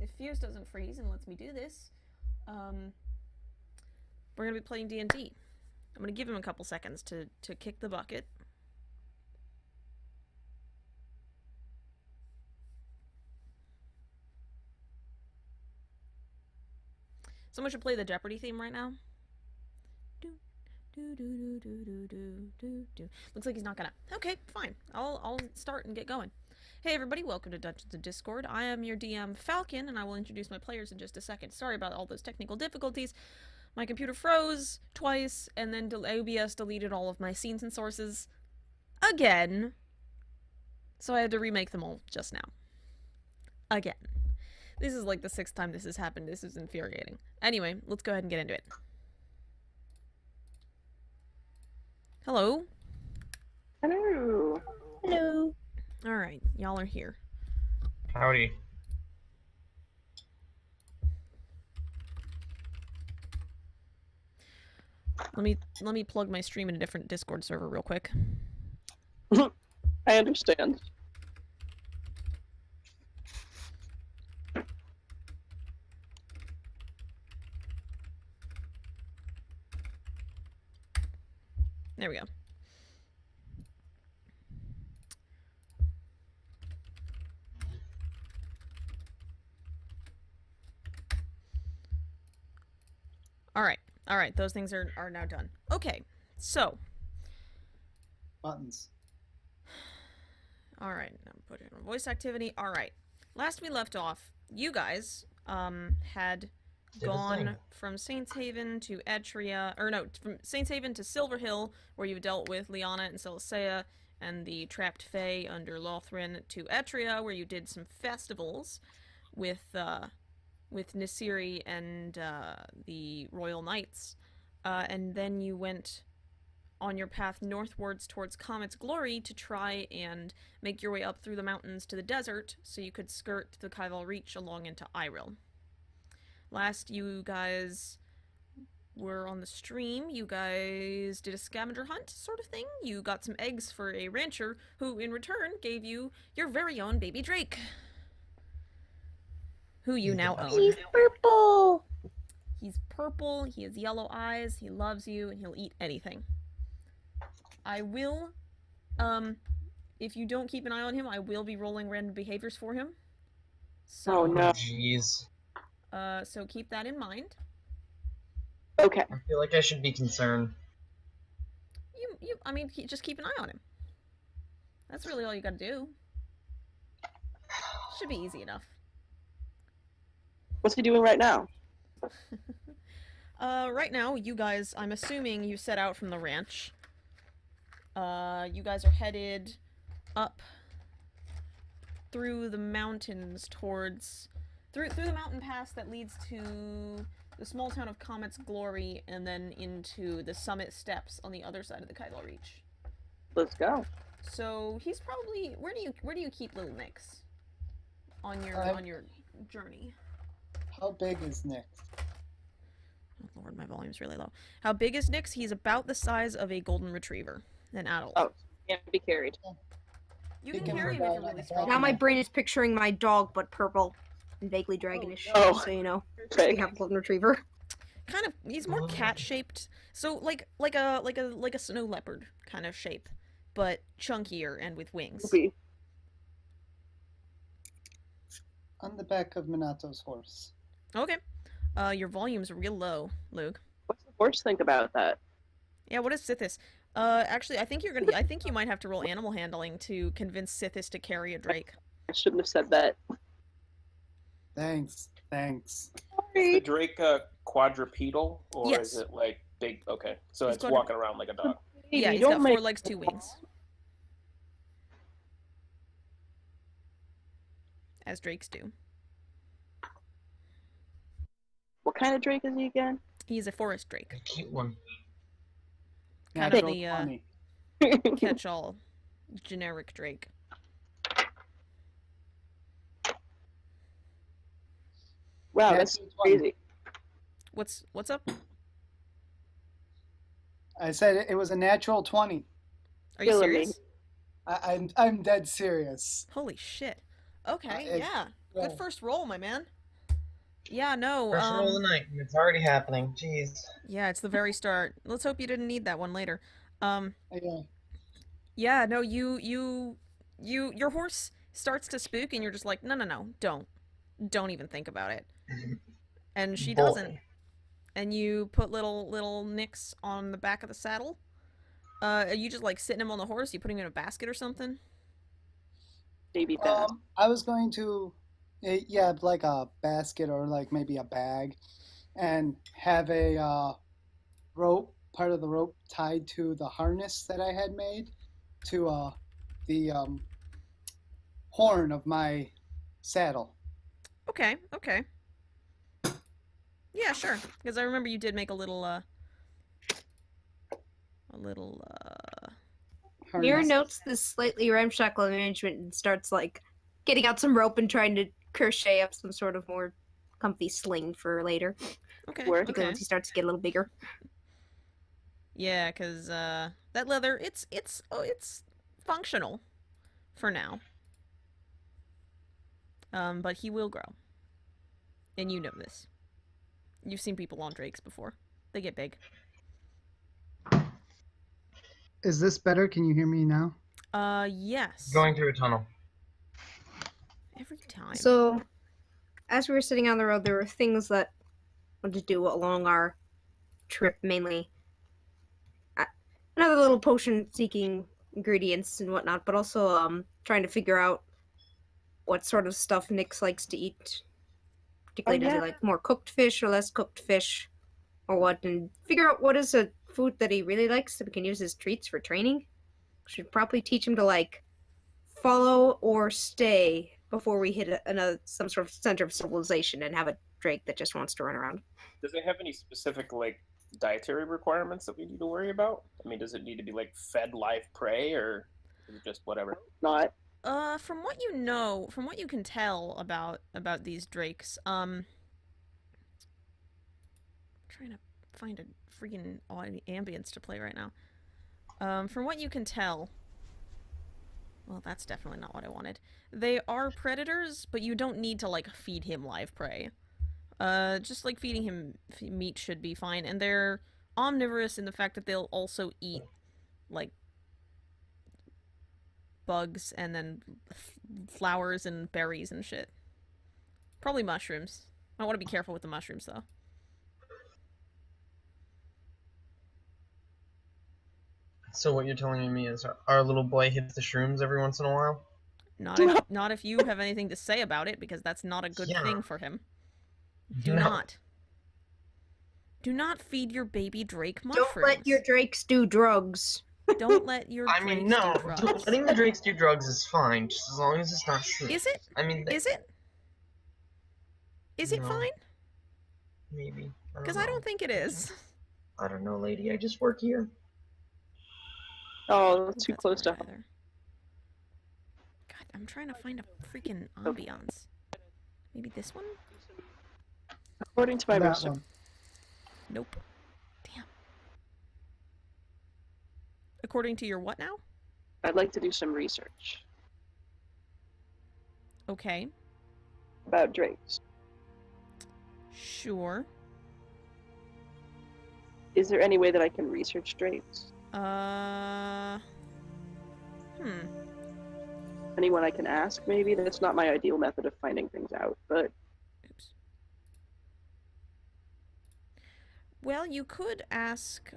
if Fuse doesn't freeze and lets me do this, we're gonna be playing D&D. I'm gonna give him a couple seconds to kick the bucket. Someone should play the Jeopardy theme right now. Looks like he's not gonna. Okay, fine. I'll start and get going. Hey everybody, welcome to Dungeons & Discord. I am your DM, Falcon, and I will introduce my players in just a second. Sorry about all those technical difficulties. My computer froze twice, and then OBS deleted all of my scenes and sources again. So I had to remake them all just now. Again. This is like the 6th time this has happened. This is infuriating. Anyway, let's go ahead and get into it. Hello. Hello. Hello. Alright, y'all are here. Howdy. Let me plug my stream in a different Discord server real quick. I understand. There we go. Alright, those things are now done. Okay, so. Buttons. Alright, now put in voice activity. Alright, last we left off, you guys, had gone from Saints Haven to Etria, or no, from Saints Haven to Silverhill, where you dealt with Liana and Celisea and the trapped Fae under Lothrin, to Etria, where you did some festivals with Nasiri and the Royal Knights, and then you went on your path northwards towards Khammet's Glory to try and make your way up through the mountains to the desert so you could skirt the Kaival Reach along into Iril. Last you guys were on the stream, you guys did a scavenger hunt sort of thing. You got some eggs for a rancher who in return gave you your very own baby Drake, who you now own. He's purple. He's purple, he has yellow eyes, he loves you, and he'll eat anything. I will, if you don't keep an eye on him, I will be rolling random behaviors for him. So, Oh no. Jeez. So keep that in mind. Okay. I feel like I should be concerned. I mean, just keep an eye on him. That's really all you gotta do. Should be easy enough. What's he doing right now? Right now, you guys, I'm assuming you set out from the ranch. You guys are headed up through the mountains towards... Through the mountain pass that leads to the small town of Khammet's Glory, and then into the summit steps on the other side of the Kaival Reach. Let's go. So he's probably... Where do you keep Little Nix on your journey? How big is Nick? Oh Lord, my volume's really low. How big is Nix? He's about the size of a golden retriever, an adult. Oh, can't be carried. You He can can carry him if you're really strong. Now my brain is picturing my dog, but purple and vaguely dragonish. Oh, no. So you know, Okay. we have a golden retriever. Kind of, he's more cat-shaped, so like a snow leopard kind of shape, but chunkier and with wings. Whoopee. On the back of Minato's horse. Okay. Your volume's real low, Luke. What's the horse think about that? Yeah, what is Sithis? Actually, I think you might have to roll animal handling to convince Sithis to carry a drake. I shouldn't have said that. Thanks. Is the Drake quadrupedal, or Yes. is it like big? Okay, so He's it's walking around like a dog. Yeah, he's don't got make 4 legs, 2 wings. As drakes do. What kind of drake is he again? He's a forest drake. A cute one. Kind of Natural the, 20. catch-all generic drake. Wow, that's Natural 20. crazy. What's up? I said it was a natural 20. Are you Killing me. serious? I'm dead serious. Holy shit. Okay, It- yeah. Good yeah. first roll, my man. Yeah, no, First roll of the night, and it's already happening. Jeez. yeah, it's the very start. Let's hope you didn't need that one later. Yeah. Yeah, no, your horse starts to spook, and you're just like, no, don't even think about it. And she Boy. doesn't. And you put little nicks on the back of the saddle. Are you just like sitting him on the horse? You putting him in a basket or something? Baby bass. I was going to, yeah, like a basket or like maybe a bag, and have a rope, part of the rope tied to the harness that I had made to the horn of my saddle. Okay. Yeah, sure. Because I remember you did make a little Mira Harness. notes this slightly ramshackle arrangement and starts like getting out some rope and trying to crochet up some sort of more comfy sling for later. Okay. Work. Because Okay. he starts to get a little bigger. Yeah, because that leather, it's functional for now. But he will grow. And you know this. You've seen people on drakes before. They get big. Is this better? Can you hear me now? Yes. Going through a tunnel. Every time. So, as we were sitting on the road, there were things that I wanted to do along our trip, mainly another little potion-seeking ingredients and whatnot, but also trying to figure out what sort of stuff Nyx likes to eat. Particularly, does he yeah. like more cooked fish or less cooked fish, or what? And figure out what is a food that he really likes that we can use as treats for training. Should probably teach him to like follow or stay before we hit some sort of center of civilization and have a drake that just wants to run around. Does it have any specific like dietary requirements that we need to worry about? I mean, does it need to be like fed live prey, or is it just whatever? Not. From what you know, from what you can tell about these drakes, trying to find a freaking ambience to play right now. From what you can tell, well, that's definitely not what I wanted. They are predators, but you don't need to like feed him live prey. Just like feeding him meat should be fine, and they're omnivorous in the fact that they'll also eat like bugs and then flowers and berries and shit. Probably mushrooms. I want to be careful with the mushrooms though. So what you're telling me is our little boy hits the shrooms every once in a while? Not if you have anything to say about it, because that's not a good Yeah. thing for him. Do No. not. Do not feed your baby drake mushrooms. Don't let your drakes do drugs. Don't let your I drakes mean, no. do drugs. Letting the drakes do drugs is fine, just as long as it's not shrooms. Is it? I mean, Is it? Is it No. fine? maybe. Because I don't think it is. I don't know, lady. I just work here. Oh, That's too close to not either. God, I'm trying to find a freaking ambiance. Maybe this one? According to my That research, one. Nope. Damn. According to your what now? I'd like to do some research Okay. about drakes. Sure. Is there any way that I can research drakes? Anyone I can ask, maybe? That's not my ideal method of finding things out, but Oops. Well, you could ask,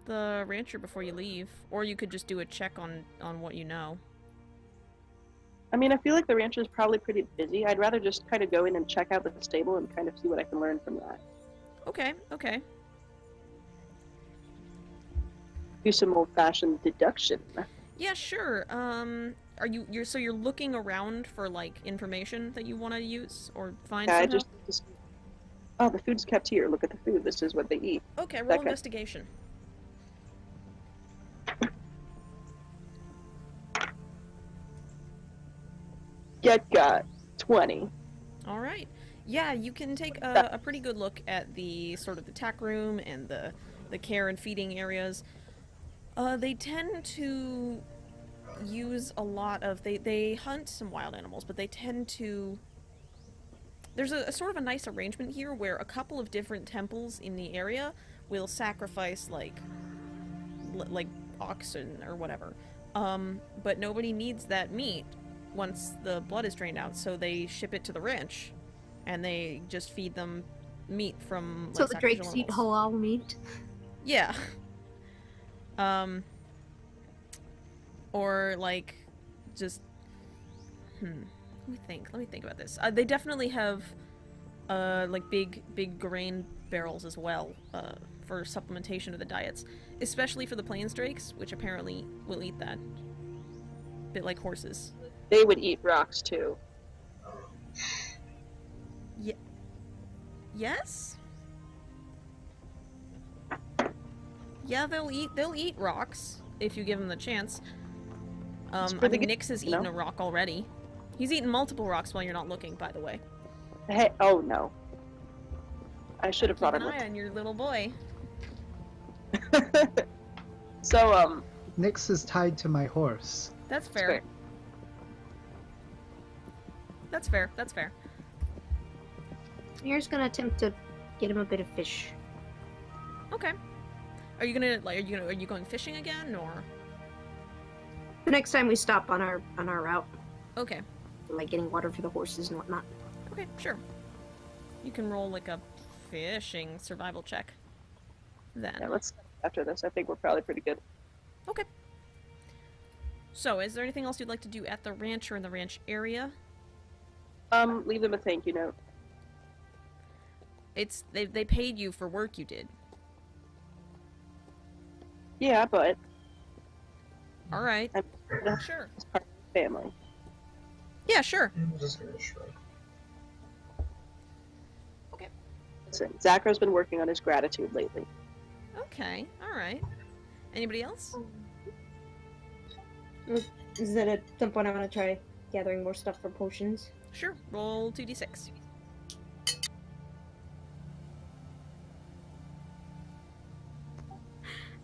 the rancher before you leave, or you could just do a check on what you know. I mean, I feel like the rancher is probably pretty busy. I'd rather just kind of go in and check out the stable and kind of see what I can learn from that. Okay, okay. Do some old-fashioned deduction. Yeah, sure. You're looking around for like information that you want to use or find Yeah, I somehow? just oh, the food's kept here. Look at the food. This is what they eat. Okay, roll that kind- investigation. Got 20. All right. Yeah, you can take a pretty good look at the sort of the tack room and the care and feeding areas. They tend to use a lot of they hunt some wild animals, but they tend to there's a sort of a nice arrangement here where a couple of different temples in the area will sacrifice like oxen or whatever. But nobody needs that meat once the blood is drained out, so they ship it to the ranch, and they just feed them meat from like, So the drakes sacrificial eat animals. halal meat. Yeah. Or like just let me think about this. They definitely have like big grain barrels as well for supplementation of the diets, especially for the plains drakes, which apparently will eat that. Bit like horses. They would eat rocks too. Yes? Yeah, they'll eat rocks if you give them the chance. I pretty think good, Nyx has you eaten know? a rock already. He's eaten multiple rocks while you're not looking, by the way. Hey, oh no. I should have Keep brought an him eye on your little boy. with. So, Nyx is tied to my horse. That's fair. fair. That's fair. That's fair. Here's gonna attempt to get him a bit of fish. Okay. Are you going fishing again, or? The next time we stop on our route, Okay. like getting water for the horses and whatnot. Okay, sure. You can roll like a fishing survival check. Then. yeah, let's after this. I think we're probably pretty good. Okay. So, is there anything else you'd like to do at the ranch or in the ranch area? Leave them a thank you note. It's they paid you for work you did. Yeah, but All right. I'm Sure. part of the family. Yeah, sure. I'm just gonna shrug. Listen, Zachar's been working on his gratitude lately. Okay. All right. Anybody else? Is that at some point I want to try gathering more stuff for potions? Sure. Roll 2d6.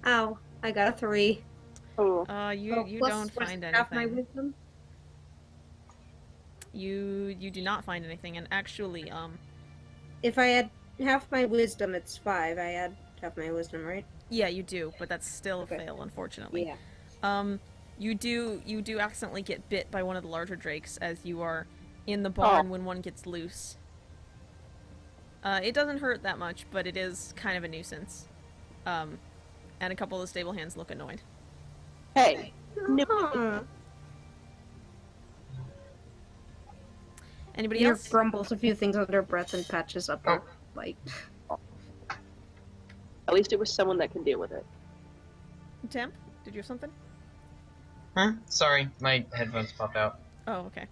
Ow, I got a 3. Oh, You Plus don't find half my anything. wisdom. You do not find anything, and actually, If I add half my wisdom, it's 5. I add half my wisdom, right? yeah, you do, but that's still Okay. a fail, unfortunately. Yeah. You do accidentally get bit by one of the larger drakes as you are in the barn when one gets loose. It doesn't hurt that much, but it is kind of a nuisance. And a couple of the stable hands look annoyed. hey, no. Huh. Anybody He else? grumbles a few things under breath and patches up her, like, At least it was someone that can deal with it. Temp, did you have something? Huh? Sorry, my headphones popped out. Oh, okay.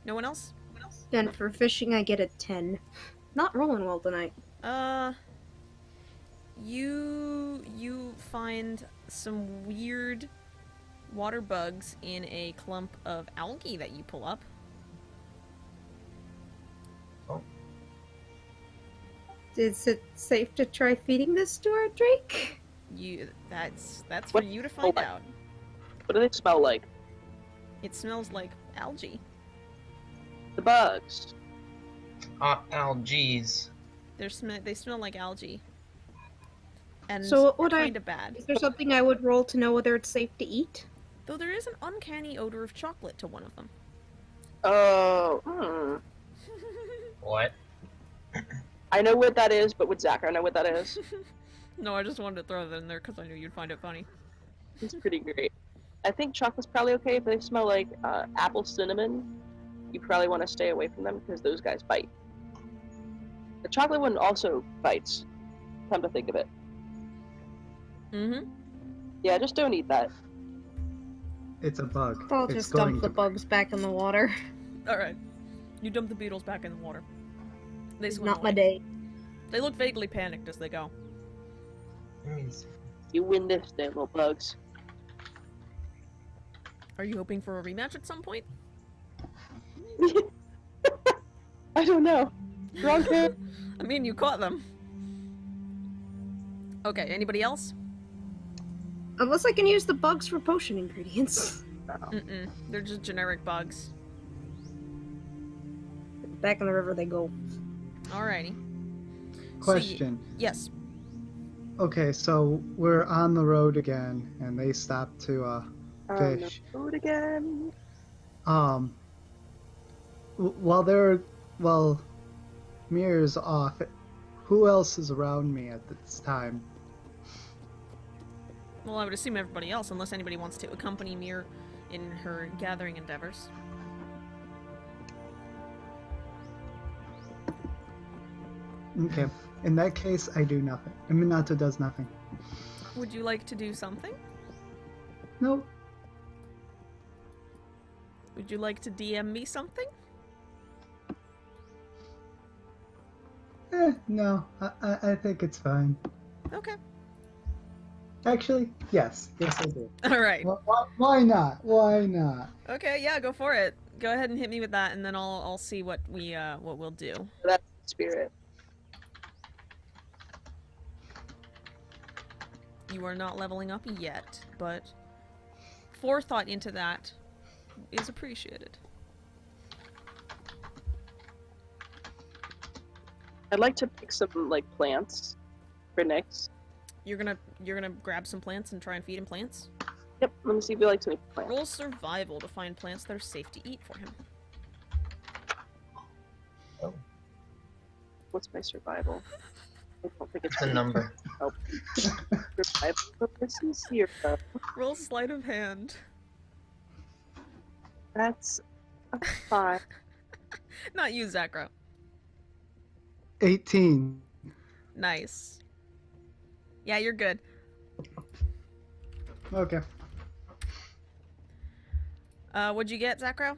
No one else? and for fishing I get a 10. Not rolling well tonight. You find some weird water bugs in a clump of algae that you pull up. Is it safe to try feeding this to our drake? That's for What? you to find What? out. What do they smell like? It smells like algae. The bugs. Algaes. They smell like algae. And So what would kind of bad. Is there something I would roll to know whether it's safe to eat? Though there is an uncanny odor of chocolate to one of them. Oh, What? I know what that is, but would Zachar know what that is? No, I just wanted to throw that in there because I knew you'd find it funny. It's pretty great. I think chocolate's probably okay if they smell like apple cinnamon. You probably want to stay away from them because those guys bite. The chocolate one also bites. Come to think of it. Mm-hmm. Yeah, just don't eat that. It's a bug. I'll It's just going dump the to- bugs back in the water. Alright. You dump the beetles back in the water. They It's swim not my away. day. They look vaguely panicked as they go. You win this day, little bugs. Are you hoping for a rematch at some point? I don't know. Wrong kid. I mean, you caught them. Okay, anybody else? Unless I can use the bugs for potion ingredients. Mm-mm. They're just generic bugs. back in the river they go. Alrighty. Question. Yes. Okay, so we're on the road again, and they stop to fish. Food again. While Mirror's off, who else is around me at this time? Well, I would assume everybody else, unless anybody wants to accompany Mir in her gathering endeavors. Okay. In that case, I do nothing. Minato does nothing. Would you like to do something? Nope. Would you like to DM me something? No. I think it's fine. Okay. Actually, yes. Yes, I do. Alright. Why not? Why not? Okay, yeah, go for it. Go ahead and hit me with that, and then I'll see what we'll do. That's the spirit. You are not leveling up yet, but forethought into that is appreciated. I'd like to pick some like plants for Nyx. You're gonna grab some plants and try and feed him plants? Yep, let me see if he likes any plants. Roll survival to find plants that are safe to eat for him. What's my survival? I don't think it's It's a number. survival purposes here. Roll sleight of hand. That's a 5. Not you, Zacro. 18. Nice. Yeah, you're good. Okay. What'd you get, Zacro?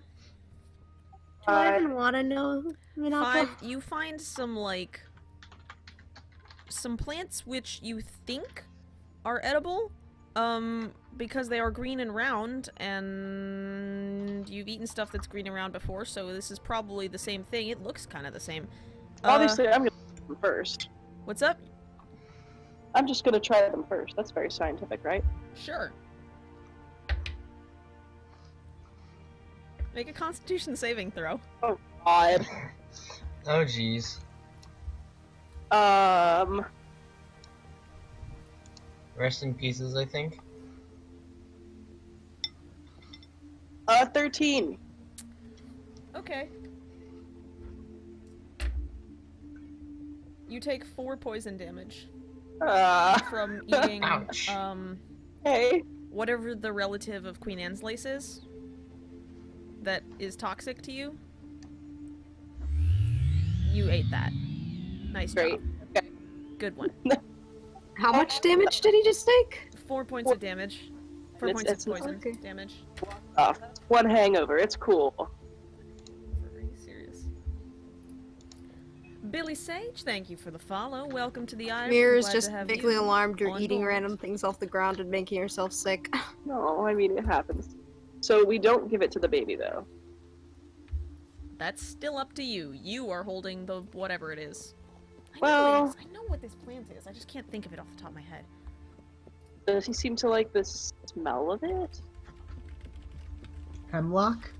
Do I even want to know, Minato? 5. You find some plants which you think are edible, because they are green and round, and you've eaten stuff that's green and round before, so this is probably the same thing. It looks kind of the same. Obviously, I'm gonna try them first. What's up? I'm just gonna try them first. That's very scientific, right? Sure. Make a Constitution saving throw. Oh God. Oh jeez. Rest in pieces, I think. 13. Okay. You take 4 poison damage from eating Ouch. Hey. whatever the relative of Queen Anne's lace is that is toxic to you. You ate that. Nice Great. job. Okay. Good one. How much damage did he just take? 4 points of damage. 4 points of It's poison okay. damage. One hangover. It's cool. Are you serious? Billy Sage, thank you for the follow. Welcome to the island. Mirror's Glad just to have vaguely you alarmed you're on eating board. random things off the ground and making yourself sick. No, I mean it happens. So we don't give it to the baby though. That's still up to you. You are holding the whatever it is. I know Well- it is. I know what this plant is. I just can't think of it off the top of my head. Does he seem to like the smell of it? Hemlock?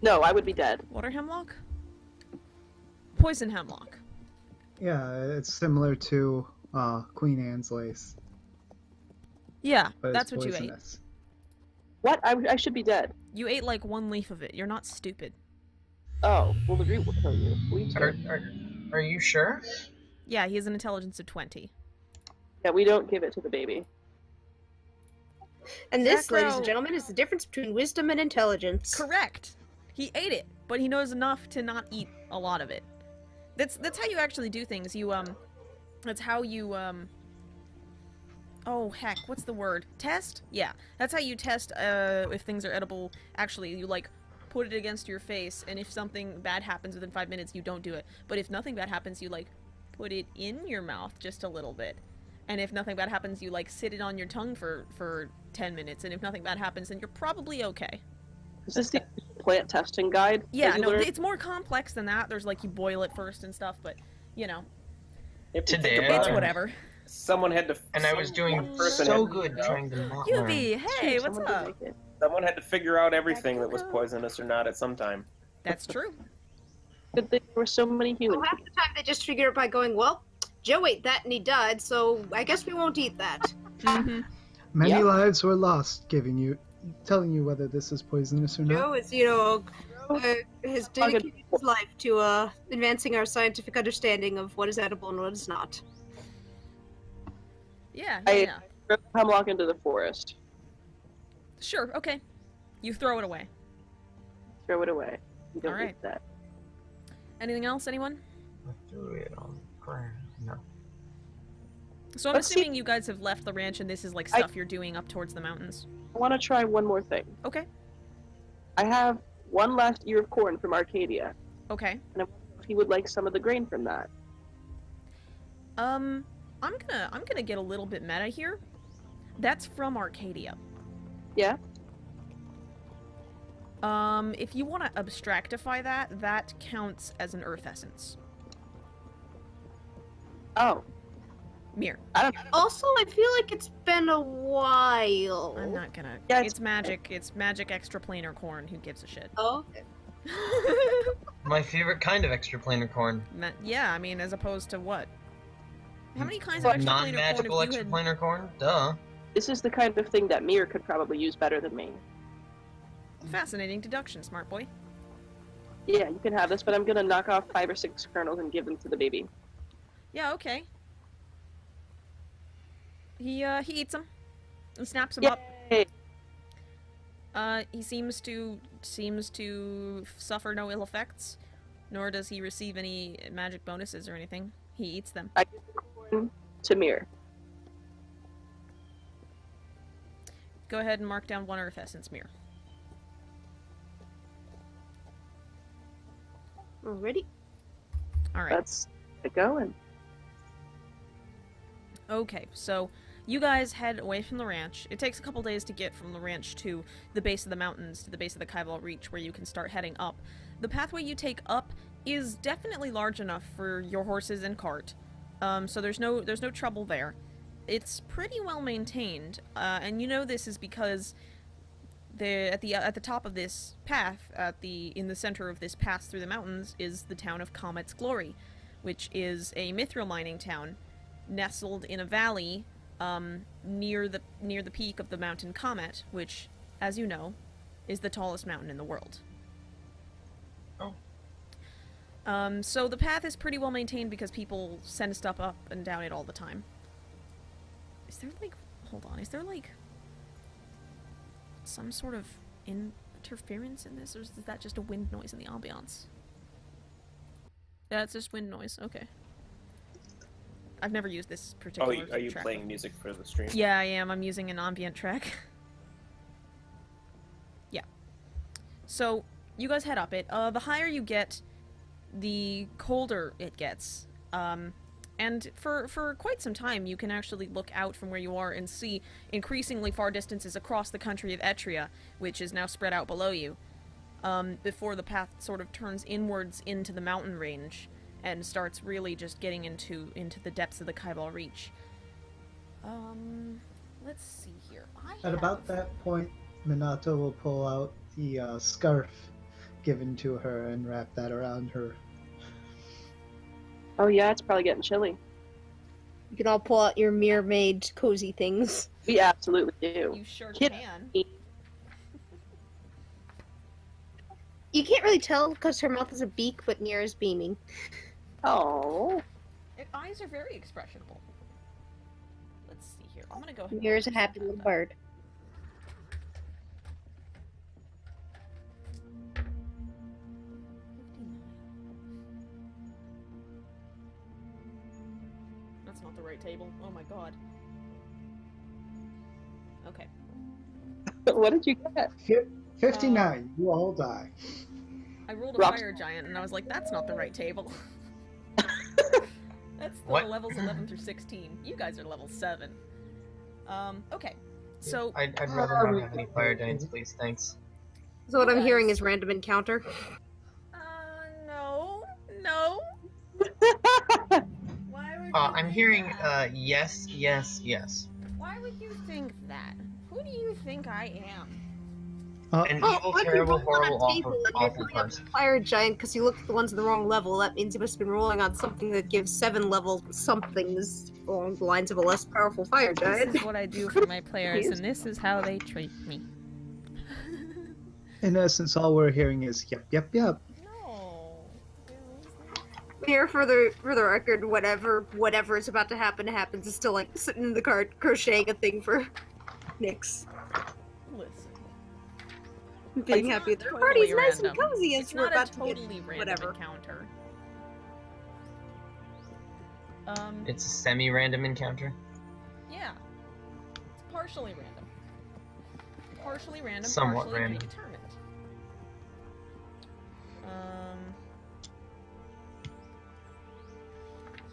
No, I would be dead. Water hemlock? Poison hemlock. Yeah, it's similar to Queen Anne's lace, Yeah, but that's it's what you ate. poisonous. What? I should be dead. You ate like 1 leaf of it. You're not stupid. Oh, well the root will kill you. Leaves don't. Are you sure? Yeah, he has an intelligence of 20. Yeah, we don't give it to the baby. And this, Zacro- ladies and gentlemen, is the difference between wisdom and intelligence. Correct. He ate it, but he knows enough to not eat a lot of it. That's how you actually do things. You that's how you oh heck, what's the word? Test? Yeah. That's how you test if things are edible. Actually, you like put it against your face, and if something bad happens within 5 minutes, you don't do it. But if nothing bad happens, you like put it in your mouth just a little bit. And if nothing bad happens, you like sit it on your tongue for 10 minutes, and if nothing bad happens, then you're probably okay. Is this the plant testing guide? Yeah, that you no, learned? it's more complex than that. There's like you boil it first and stuff, but you know, If you Today think I about it's it, learned. whatever. Someone had to. And I was doing one person so had to good figure out- trying to not learn. Yubi, hey, what's Someone did up? make it. Someone had to figure out everything that was Coco. poisonous or not at some time. That's true. Good thing there were so many So humans. half the time they just figure it by going, well, Joe ate that and he died, so I guess we won't eat that. Mm-hmm. Many Yep. lives were lost telling you whether this is poisonous or not. Joe is, has dedicated his life to advancing our scientific understanding of what is edible and what is not. Yeah, I- yeah. Throw the hemlock into the forest. Sure, okay. You throw it away. Throw it away. You don't Alright. need that. Anything else, anyone? I threw it on the ground. No. So I'm Let's see- assuming you guys have left the ranch and this is like stuff you're doing up towards the mountains. I want to try one more thing. Okay. I have one last ear of corn from Arcadia. Okay. If he would like some of the grain from that. I'm gonna get a little bit meta here. That's from Arcadia. Yeah? If you want to abstractify that, that counts as an earth essence. Oh. Mir. I don't know. Also, I feel like it's been a while. I'm not gonna. Yeah, it's magic. It's magic extraplanar corn. Who gives a shit? Oh, My favorite kind of extraplanar corn. Yeah, I mean, as opposed to what? How many kinds of extraplanar Non-magical corn have you had? extraplanar corn? Duh. This is the kind of thing that Mir could probably use better than me. Fascinating deduction, smart boy. Yeah, you can have this, but I'm gonna knock off 5 or 6 kernels and give them to the baby. Yeah, okay. He eats them and snaps them up. Yay! He seems to suffer no ill effects, nor does he receive any magic bonuses or anything. He eats them. I give the corn to Mir. Go ahead and mark down one earth essence, Mir. already? All right. Let's get going. Okay, so you guys head away from the ranch. It takes a couple days to get from the ranch to the base of the mountains, to the base of the Kaival Reach, where you can start heading up. The pathway you take up is definitely large enough for your horses and cart, so there's no trouble there. It's pretty well maintained, and you know this is because at the top of this path, in the center of this pass through the mountains, is the town of Khammet's Glory, which is a mithril mining town nestled in a valley near the peak of the mountain Khammet, which, as you know, is the tallest mountain in the world. Oh. So the path is pretty well maintained because people send stuff up and down it all the time. Is there some sort of interference in this, or is that just a wind noise in the ambiance? Yeah, it's just wind noise. Okay. I've never used this Oh, particular are you track playing before. music for the stream? Yeah, I am. I'm using an ambient track. Yeah. So, you guys head up it. The higher you get, the colder it gets. And for quite some time, you can actually look out from where you are and see increasingly far distances across the country of Etria, which is now spread out below you, before the path sort of turns inwards into the mountain range and starts really just getting into the depths of the Kaival Reach. Let's see here. At about that point, Minato will pull out the scarf given to her and wrap that around her. Oh yeah, it's probably getting chilly. You can all pull out your mirror-made cozy things. We absolutely do. You sure Kid- can. You can't really tell because her mouth is a beak, but Nier is beaming. Oh. Eyes are very expressionable. Let's see here. I'm gonna go ahead. Nier is a happy little bird. That's not the right table. Oh my god. Okay. What did you get? 59, you all die. I rolled a Rocks. fire giant and I was like, that's not the right table. That's the What? levels 11 through 16. You guys are level 7. Okay. So, I'd rather not have any fire giants, please. Thanks. So what I'm Yes. hearing is random encounter. no. No. Why would you I'm think hearing, that? yes, yes, yes. Why would you think that? Who do you think I am? An Oh, evil, if you terrible, roll on a horrible, table awful, and you're awful putting up person. fire giant because you looked at the ones in the wrong level, that means you must have been rolling on something that gives 7 level somethings along the lines of a less powerful fire This giant. is what I do for my players, and this is how they treat me. In essence, all we're hearing is yep, yep, yep. No. Here, for the record, whatever is about to happen happens. Is still like sitting in the cart crocheting a thing for Nyx, Listen. being It's happy not their totally party's nice and random. cozy as It's we're not a about to totally get random whatever. encounter. It's a semi-random encounter. Yeah. It's partially random. Partially random, Somewhat partially random. predetermined. Yeah,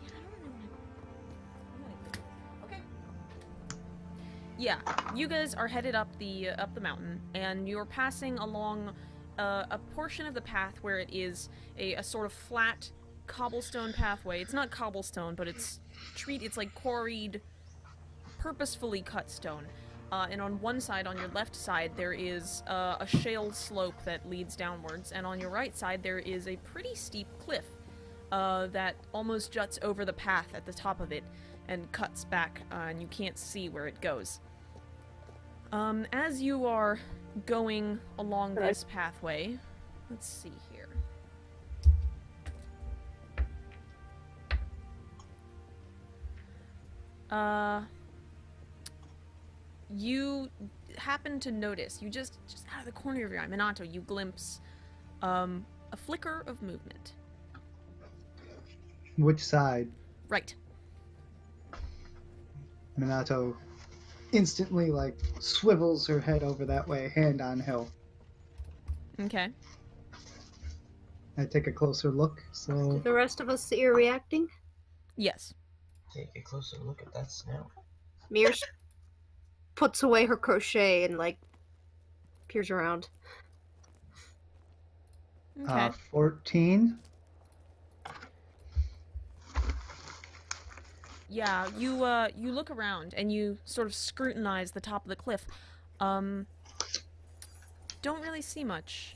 I don't know what I'm gonna do. Okay. Yeah, you guys are headed up the mountain, and you're passing along a portion of the path where it is a sort of flat cobblestone pathway. It's not cobblestone, but it's like quarried, purposefully cut stone. And on one side, on your left side, there is a shale slope that leads downwards, and on your right side, there is a pretty steep cliff that almost juts over the path at the top of it and cuts back, and you can't see where it goes. As you are going along this pathway, let's see here. You happen to notice, you just out of the corner of your eye, Minato, you glimpse a flicker of movement. Which side? Right. Minato instantly swivels her head over that way, hand on hill. Okay. I take a closer look. So The rest of us see her reacting. Yes. Take a closer look at that snow. Mears puts away her crochet and peers around. Okay. 14. Yeah, you look around and you sort of scrutinize the top of the cliff. Don't really see much.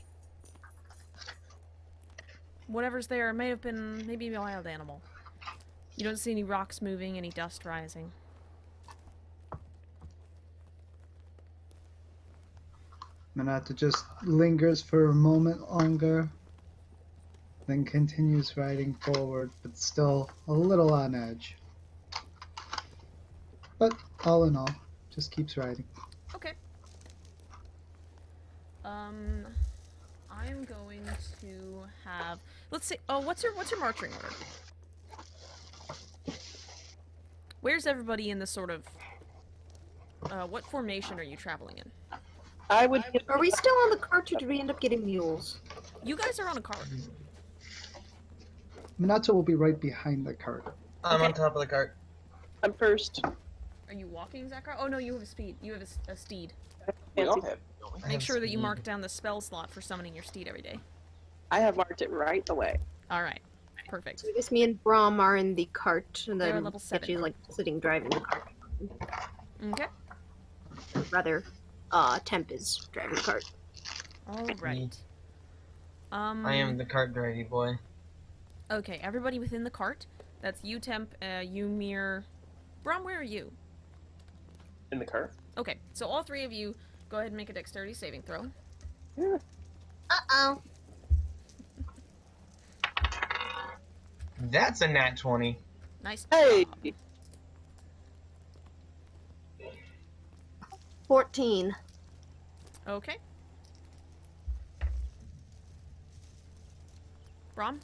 Whatever's there may have been maybe a wild animal. You don't see any rocks moving, any dust rising. Minato just lingers for a moment longer, then continues riding forward, but still a little on edge. But all in all, just keeps riding. Okay. I'm going to have. Let's see. Oh, what's your marching order? Where's everybody in the sort of? What formation are you traveling in? I would give Are we still on the cart, or did we end up getting mules? You guys are on a cart. Minato will be right behind the cart. I'm Okay. on top of the cart. I'm first. Are you walking, Zachar? Oh no, you have a speed. You have a steed. We all Fancy. have. I Make have sure that you speed. mark down the spell slot for summoning your steed every day. I have marked it right away. All right. Perfect. So I guess me and Brahm are in the cart, and They're then level 7. Ketchy's sitting driving the cart. Okay. Rather, Temp is driving the cart. All right. I am the cart driver boy. Okay, everybody within the cart. That's you, Temp, you, Mir. Brom, where are you? In the car? Okay, so all three of you go ahead and make a dexterity saving throw. Uh-oh. That's a nat 20. Nice. Hey! job. 14. Okay. Brom?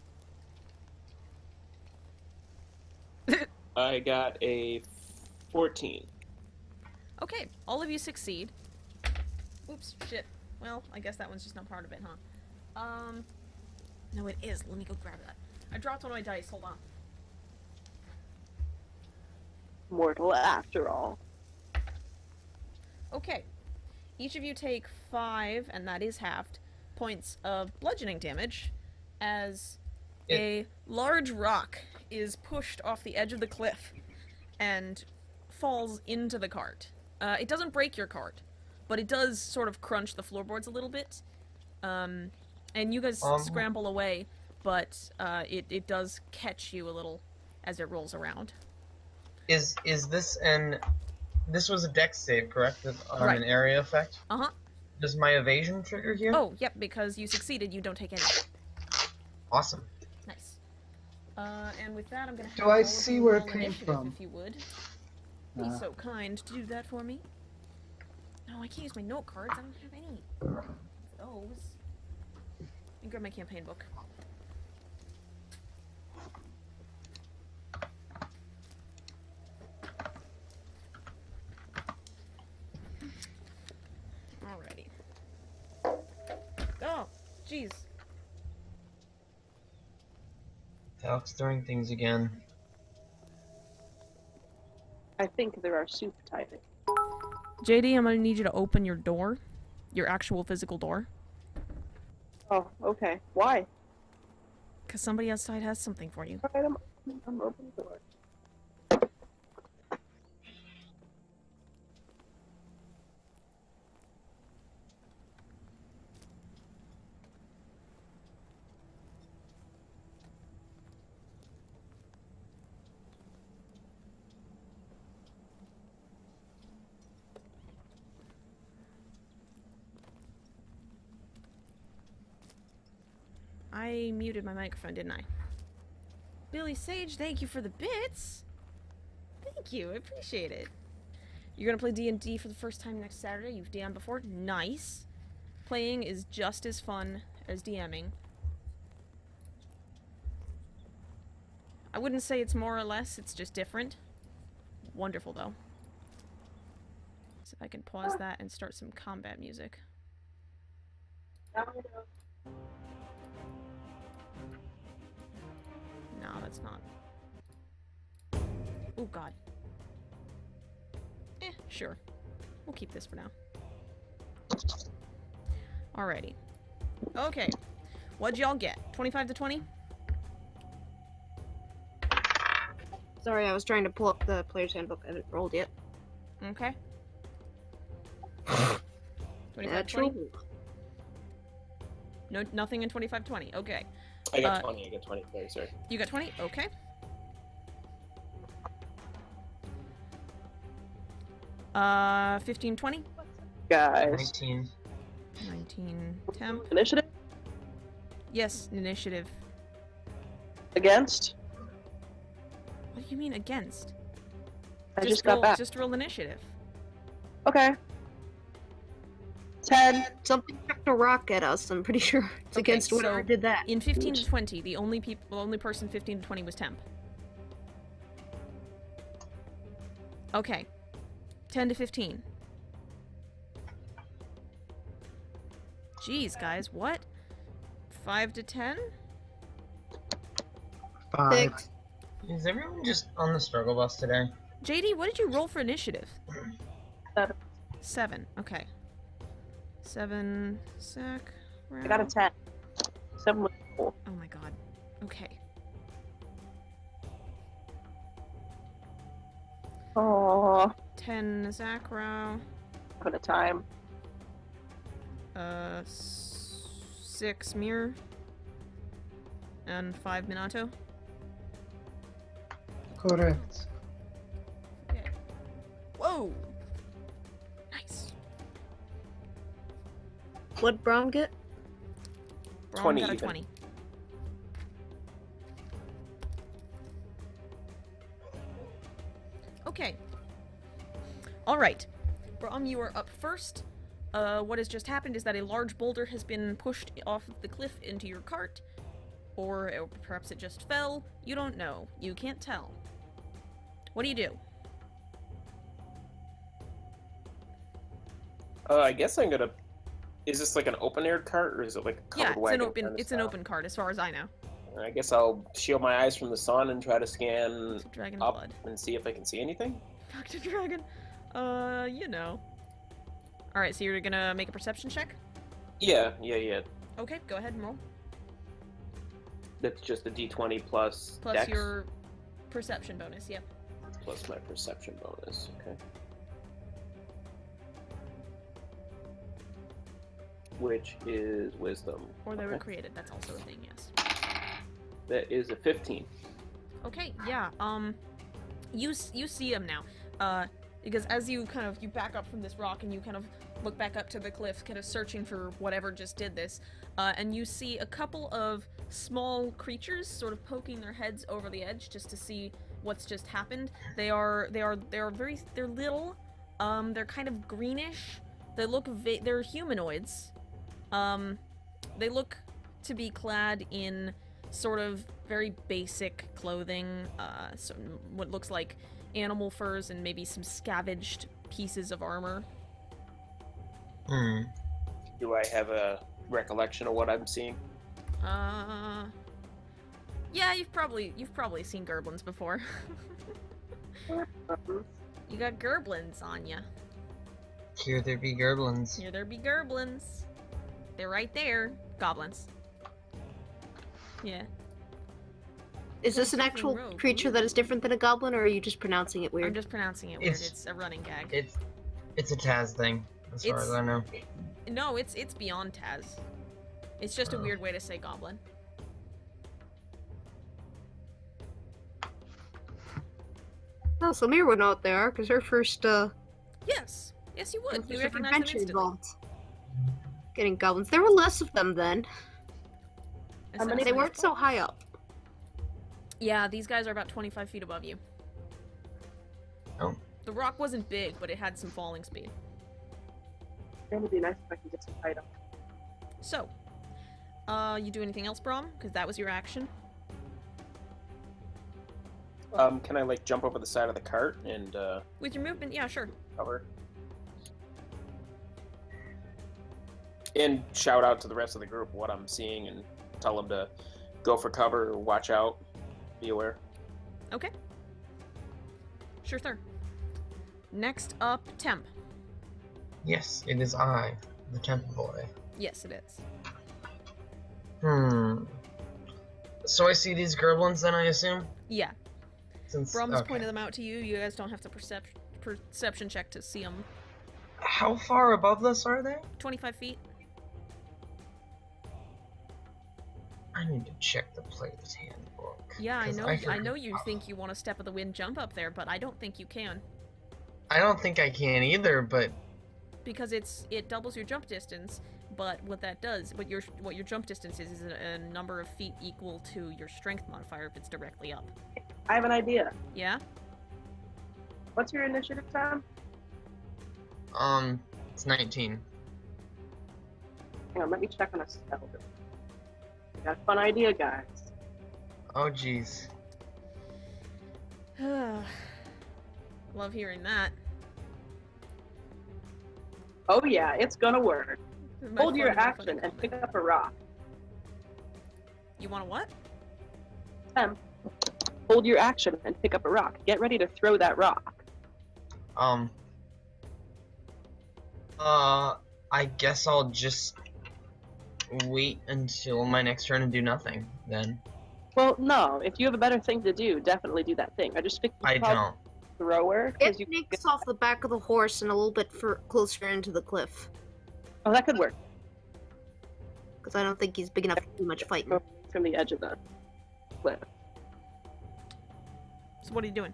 I got a 14. Okay, all of you succeed. Oops, shit. Well, I guess that one's just not part of it, huh? No, it is. Let me go grab that. I dropped one of my dice. Hold on. Mortal after all. Okay. Each of you take 5, and that is halved, points of bludgeoning damage as a large rock is pushed off the edge of the cliff and falls into the cart. It doesn't break your cart, but it does sort of crunch the floorboards a little bit. And you guys Um, scramble away, but it does catch you a little as it rolls around. Is this this was a dex save, correct? On Right. an area effect? Uh-huh. Does my evasion trigger here? Oh, yep, because you succeeded, you don't take any. Awesome. Nice. And with that, I'm gonna have Do I all of see you where it roll came initiative, from? if you would. Be so kind to do that for me. No, I can't use my note cards. I don't have any of those. Let me grab my campaign book. Alrighty. Oh, jeez. Talc's throwing things again. I think there are soup typing. JD, I'm gonna need you to open your door. Your actual physical door. Oh, okay. Why? Because somebody outside has something for you. Alright, I'm opening the door. I muted my microphone, didn't I? Billy Sage, thank you for the bits. Thank you, I appreciate it. You're gonna play D&D for the first time next Saturday. You've DM'd before. Nice. Playing is just as fun as DMing. I wouldn't say it's more or less, it's just different. Wonderful, though. So if I can pause that and start some combat music. No, that's not. Oh, God. Sure. We'll keep this for now. Alrighty. Okay. What'd y'all get? 25 to 20? Sorry, I was trying to pull up the player's handbook. I haven't rolled yet. Okay. 25 Natural. 20? No, nothing in 25 20. Okay. I got 20. I got 20. Sorry. You got 20? Okay. Uh, 15 20? Guys. 19. 19 temp. Initiative? Yes, initiative. Against? What do you mean against? I just got back. Just roll initiative. Okay. 10. Something chucked a rock at us. I'm pretty sure it's Okay, against whatever so did that. In 15 to 20, the only person 15 to 20 was temp. Okay. 10 to 15. Jeez, guys, what? 5 to 10? 5. 6. Is everyone just on the struggle bus today? JD, what did you roll for initiative? 7. 7. Okay. 7. Sack. I got a 10. 7 was cool. Oh my god. Okay. Oh, 10 Zakro. put a time. 6 Mir. And 5 Minato. Correct. Okay. Whoa! Nice. What'd Braum get? Braum 20 got a even. 20. Okay. Alright. Braum, you are up first. What has just happened is that a large boulder has been pushed off the cliff into your cart. Or perhaps it just fell. You don't know. You can't tell. What do you do? I guess I'm gonna. Is this like an open air cart or is it like a covered Yeah, it's wagon? an open. kind of It's an style? open cart, as far as I know. I guess I'll shield my eyes from the sun and try to scan It's dragon up blood. and see if I can see anything. Dr. Dragon. You know. Alright, so you're gonna make a perception check? Yeah. Okay, go ahead and roll. That's just a D20 plus Plus Dex, your perception bonus, yep. plus my perception bonus. Okay. which is wisdom. Or they were Okay. created. That's also a thing, yes. That is a 15. Okay, yeah. You see him now. Because as you back up from this rock and you kind of look back up to the cliff, kind of searching for whatever just did this, and you see a couple of small creatures sort of poking their heads over the edge just to see what's just happened. They're little. They're kind of greenish. They look they're humanoids. They look to be clad in sort of very basic clothing, so what looks like animal furs and maybe some scavenged pieces of armor. Do I have a recollection of what I'm seeing? Yeah, you've probably seen gerblins before. You got gerblins on ya. Here there be gerblins. Here there be gerblins. They're right there. Goblins. Yeah. Is this an Fucking actual rogue. creature that is different than a goblin, or are you just pronouncing it I'm weird? just pronouncing it weird. It's- It's a running gag. It's a Taz thing, as far as I know. No, it's beyond Taz. It's just a Oh. weird way to say goblin. Oh, so Mir would know what they are, because her first, Yes. Yes, you would. her You first recognize them adventure instantly. involved getting goblins. There were less of them then. How many- They weren't so high up. Yeah, these guys are about 25 feet above you. Oh. The rock wasn't big, but it had some falling speed. It would be nice if I could get some height up. So, you do anything else, Brom? Because that was your action. Can I like jump over the side of the cart and With your movement, yeah, sure. cover? And shout out to the rest of the group what I'm seeing and tell them to go for cover, watch out, be aware. Okay. Sure thing. Next up, Temp. Yes, it is I, the Temple Boy. Yes, it is. So I see these gerblins then, I assume? Yeah. Since Brom's okay. pointed them out to you. You guys don't have to perception check to see them. How far above this are they? 25 feet. I need to check the player's handbook. Yeah, I 'cause know. I know you forgot. think you want to step of the wind jump up there, but I don't think you can I don't think I can either, but because it doubles your jump distance. But what that does, what your jump distance is a number of feet equal to your strength modifier if it's directly up. I have an idea. Yeah. What's your initiative, Tom? it's 19. Hang on, let me check on a spell. I got a fun idea, guys. Oh jeez. Love hearing that. Oh yeah, it's gonna work. My Hold your funny action and comment. pick up a rock. You want to what? Hold your action and pick up a rock. Get ready to throw that rock. I guess I'll just wait until my next turn and do nothing then. Well, no. If you have a better thing to do, definitely do that thing. I just picked I don't. thrower Get because you. Nix off the back of the horse and a little bit closer into the cliff, Oh, that could work because I don't think he's big enough to do much fighting. from the edge of the cliff. So what are you doing?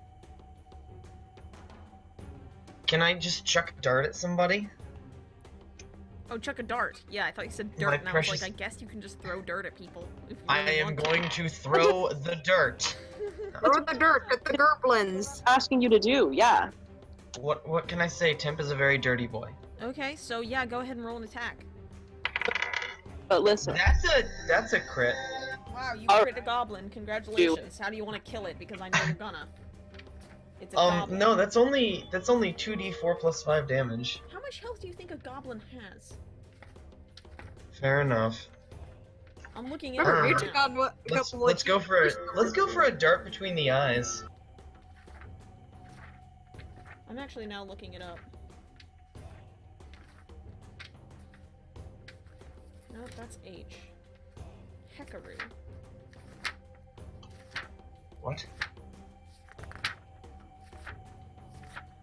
Can I just chuck a dart at somebody? Oh, chuck a dart. Yeah, I thought you said My dirt, and I was precious- like, I guess you can just throw dirt at people. If you I really am want going to throw the dirt. Throw the dirt at the gerblins. Asking you to do, yeah. What can I say? Temp is a very dirty boy. Okay, so yeah, go ahead and roll an attack. But listen, That's a crit. Wow, you Oh. crit a goblin. Congratulations. How do you want to kill it? Because I know you're gonna. It's a goblin. No, that's only 2d4 plus 5 damage. How much health do you think a goblin has? Fair enough. I'm looking at Remember, it you right took now. on what? a Let's couple let's of- go for a dart between the eyes. I'm actually now looking it up. Nope, that's H. Heckaroo. What?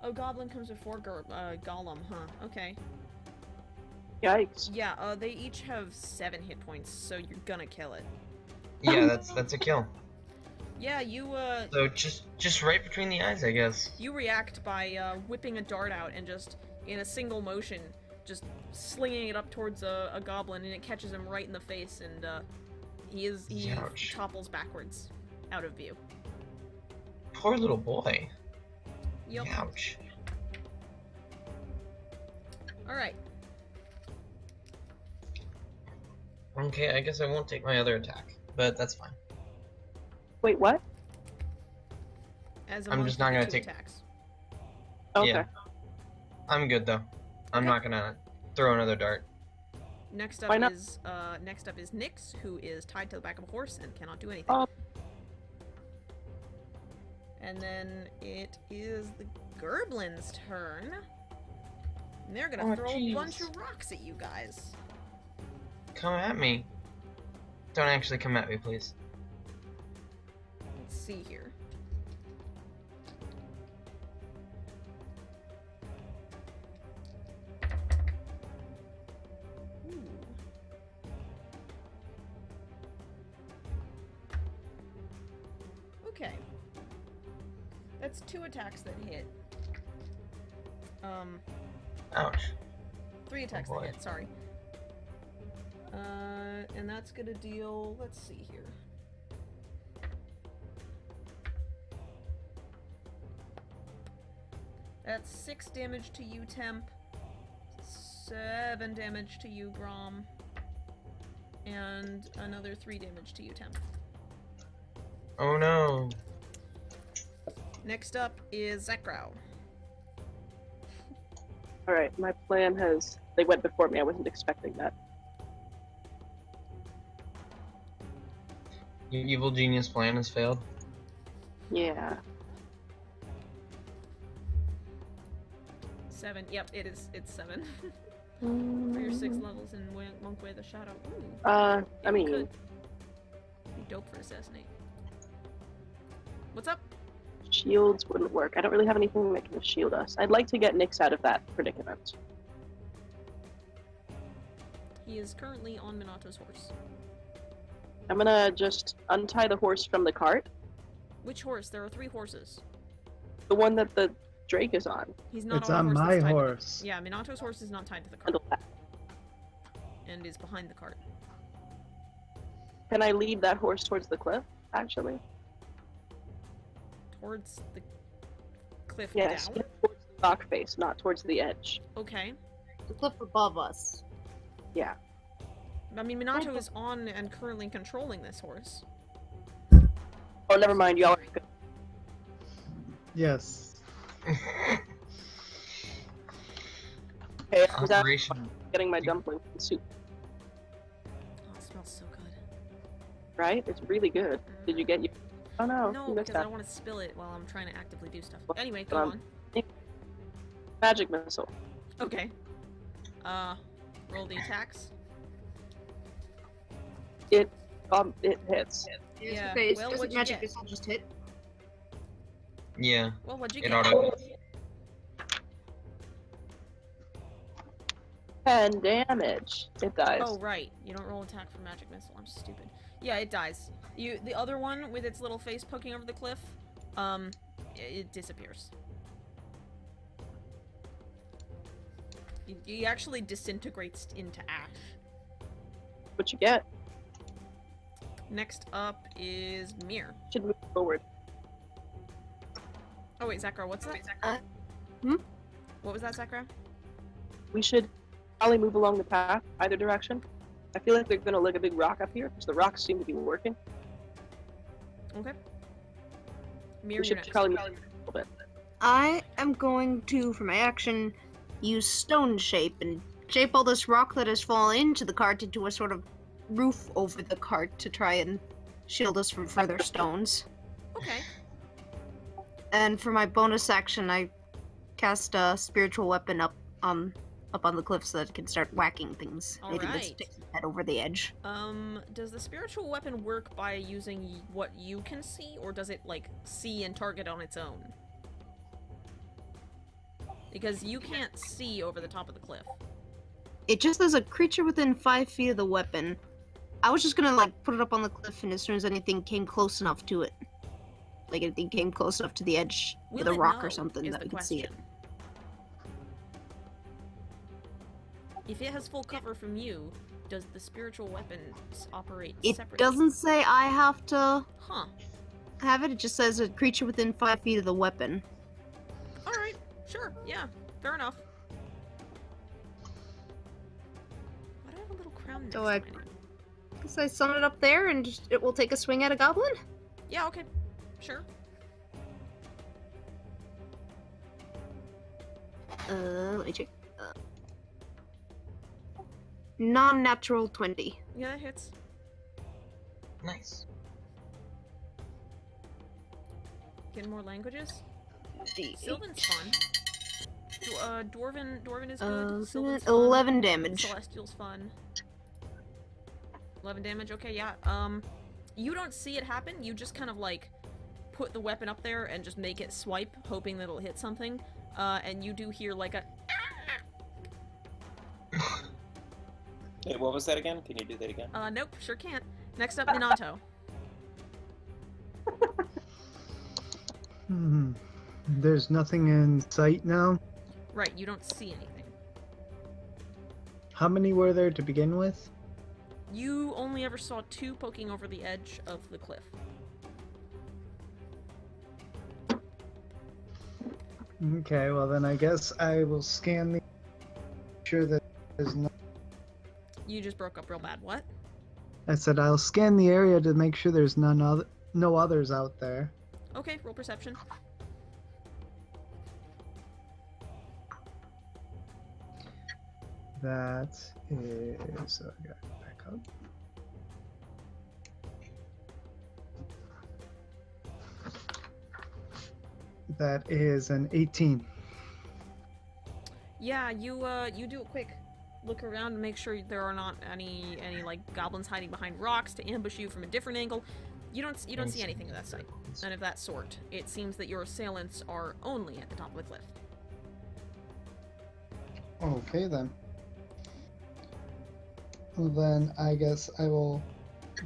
Oh, goblin comes before golem, huh? Okay. Yikes. Yeah, they each have 7 hit points, so you're gonna kill it. Yeah, that's a kill. Yeah, you So just right between the eyes, I guess. you react by whipping a dart out and just in a single motion, just slinging it up towards a goblin, and it catches him right in the face, and he Ouch. topples backwards out of view. Poor little boy. Yep. Ouch. All right. Okay, I guess I won't take my other attack, but that's fine. Wait, what? As a I'm monk, just you not get gonna 2 take- attacks. Okay. Yeah. I'm good though. I'm Okay. not gonna throw another dart. Next Why up not? is Nyx, who is tied to the back of a horse and cannot do anything. Oh. And then it is the Gerblin's turn. And they're gonna Oh, throw a jeez. bunch of rocks at you guys. Come at me. Don't actually come at me, please. Let's see here. Ooh. Okay. That's 2 attacks that hit. Ouch. 3 attacks boy. that hit, sorry. And that's gonna deal, let's see here. That's 6 damage to you, Temp. 7 damage to you, Grom. And another 3 damage to you, Temp. Oh no. Next up is Zekrow. Alright, my plan has... They went before me, I wasn't expecting that. Your evil genius plan has failed. Yeah. 7, yep, it's 7. For your 6 levels in Monk Way of the Shadow. Ooh, I it mean... could be dope for Assassinate. What's up? Shields wouldn't work. I don't really have anything that can shield us. I'd like to get Nyx out of that predicament. He is currently on Minato's horse. I'm gonna just untie the horse from the cart. Which horse? There are 3 horses. The one that the Drake is on. He's not It's on, on a horse my that's tied to the- horse. Yeah, Minato's horse is not tied to the cart Handle that. and is behind the cart. Can I lead that horse towards the cliff, actually? Towards the cliff Yes, down. towards the rock face, not towards the edge. Okay. The cliff above us. Yeah. I mean, Minato is on and currently controlling this horse. Oh, never mind, y'all are good. Yes. Okay, I was out Operation. getting my dumpling soup, Oh, it smells so good. right? It's really good. Did you get your... Oh no, No, you missed because I that. don't want to spill it while I'm trying to actively do stuff. Anyway, go Um, on. Magic missile. Okay. Roll the attacks. It hits. Yeah, Okay, well, doesn't what'd you magic get? missile just hit? Yeah, Well, what'd you it get? auto. 10 damage. It dies. Oh, right. You don't roll attack for magic missile. I'm stupid. Yeah, it dies. The other one with its little face poking over the cliff, it disappears. He actually disintegrates into ash. What you get? Next up is Mir. Should move forward. Oh wait, Zakra, what's that? Hmm? What was that, Zakra? We should probably move along the path, either direction. I feel like they're gonna leg a big rock up here, because the rocks seem to be working. Okay. Mir, We you're should next. probably move a little bit. I am going to, for my action, use stone shape and shape all this rock that has fallen into the cart into a sort of roof over the cart to try and shield us from further stones. Okay. And for my bonus action, I cast a spiritual weapon up on the cliff so that it can start whacking things. Anything that Alright. sticks its head over the edge. Does the spiritual weapon work by using what you can see, or does it, like, see and target on its own? Because you can't see over the top of the cliff. It just says a creature within 5 feet of the weapon. I was just gonna like put it up on the cliff, and as soon as anything came close enough to it, like anything came close enough to the edge Will of the it rock know or something, is that the we could see it. question. If it has full cover from you, does the spiritual weapons operate It separately? doesn't say I have to Huh. have it. It just says a creature within 5 feet of the weapon. Alright, sure, yeah, fair enough. Why do I have a little crown next So to I- my name? Guess I summon it up there, and just, it will take a swing at a goblin. Yeah, okay, sure. Let me check. Non-natural 20. Yeah, that hits. Nice. Getting more languages? D8. Sylvan's fun. Dwarven is good. Sylvan's 11 fun. damage. Celestial's fun. 11 damage, okay, yeah. You don't see it happen, you just kind of like put the weapon up there and just make it swipe, hoping that it'll hit something. And you do hear like a Hey, what was that again? Can you do that again? nope, sure can't. Next up, Minato. There's nothing in sight now. Right, you don't see anything. How many were there to begin with? You only ever saw 2 poking over the edge of the cliff. Okay, well then I guess I will scan the sure that there's no. You just broke up real bad. What? I said I'll scan the area to make sure there's no others out there. Okay, roll perception. That is. I got it back up. That is an 18. Yeah, you do a quick look around and make sure there are not any like goblins hiding behind rocks to ambush you from a different angle. You don't see anything of that site, none of that sort. It seems that your assailants are only at the top of the cliff. Okay then. Well, then I guess I will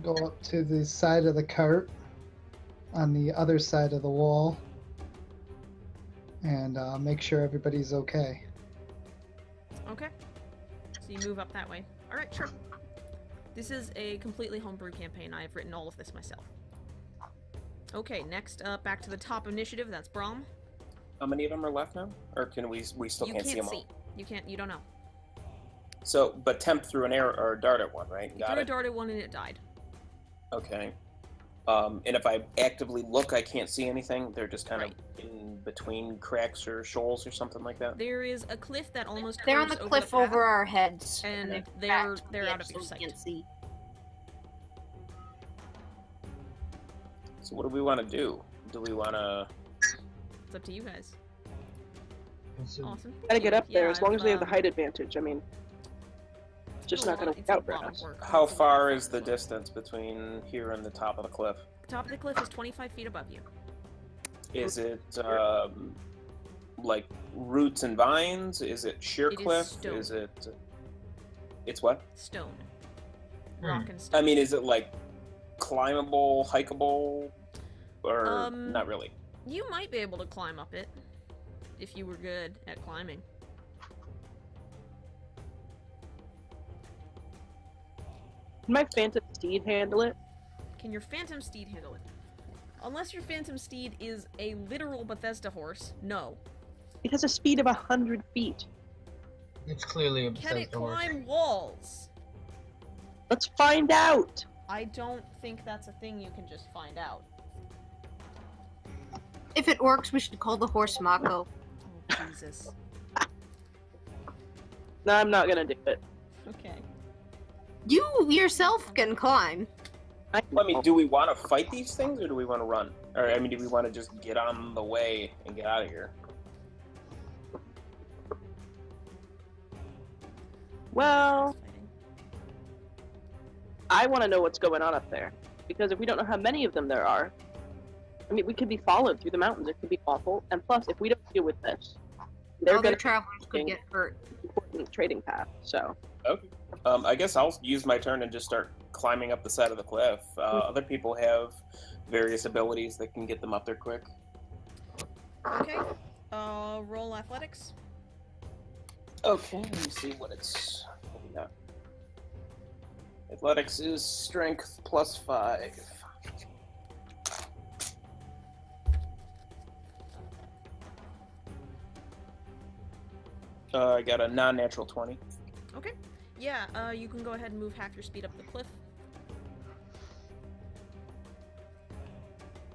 go up to the side of the cart on the other side of the wall and make sure everybody's okay. Okay. So you move up that way. Alright, sure. This is a completely homebrew campaign. I've written all of this myself. Okay, next up, back to the top initiative. That's Brahm. How many of them are left now? Or can we still You can't see can't them see. all? You don't know. So, but Temp threw an arrow or a dart at one, right? You Got threw a it? dart at one and it died. Okay. And if I actively look, I can't see anything. They're just kind Right. of in between cracks or shoals or something like that. There is a cliff that almost They're on curves the cliff path, over our heads. and they've they're backed to the out edge of your so we sight. can't see. So what do we want to do? Do we want to? It's up to you guys. So, Awesome. Gotta get up there Yeah, as long as they have the I've, height advantage. I mean, it's just not gonna work out for a lot of us. work. How It's a lot far of is the work. distance between here and the top of the cliff? Top of the cliff is 25 feet above you. Is it like roots and vines? Is it sheer It is cliff? stone. Is it? It's what? Stone. Hmm. Rock and stone. I mean, is it like climbable, hikeable, or not really? You might be able to climb up it if you were good at climbing. Can my phantom steed handle it? Can your phantom steed handle it? Unless your phantom steed is a literal Bethesda horse, no. It has a speed of 100 feet. it's clearly a Can it Bethesda horse. climb walls? Let's find out. I don't think that's a thing you can just find out. If it works, we should call the horse Mako. Oh, Jesus. No, I'm not gonna do it. Okay. You yourself can climb. I do we want to fight these things, or do we want to run? Or I mean, do we want to just get on the way and get out of here? Well, Fighting. I want to know what's going on up there because if we don't know how many of them there are, I mean, we could be followed through the mountains. It could be awful. And plus, if we don't deal with this, They're Other going to travelers could be get hurt. important trading path. So Okay. I guess I'll use my turn and just start climbing up the side of the cliff. Other people have various abilities that can get them up there quick. Okay. Roll athletics. Okay, let me see what it's. What we got. Athletics is strength +5. I got a non-natural 20. Okay. Yeah, you can go ahead and move half your speed up the cliff.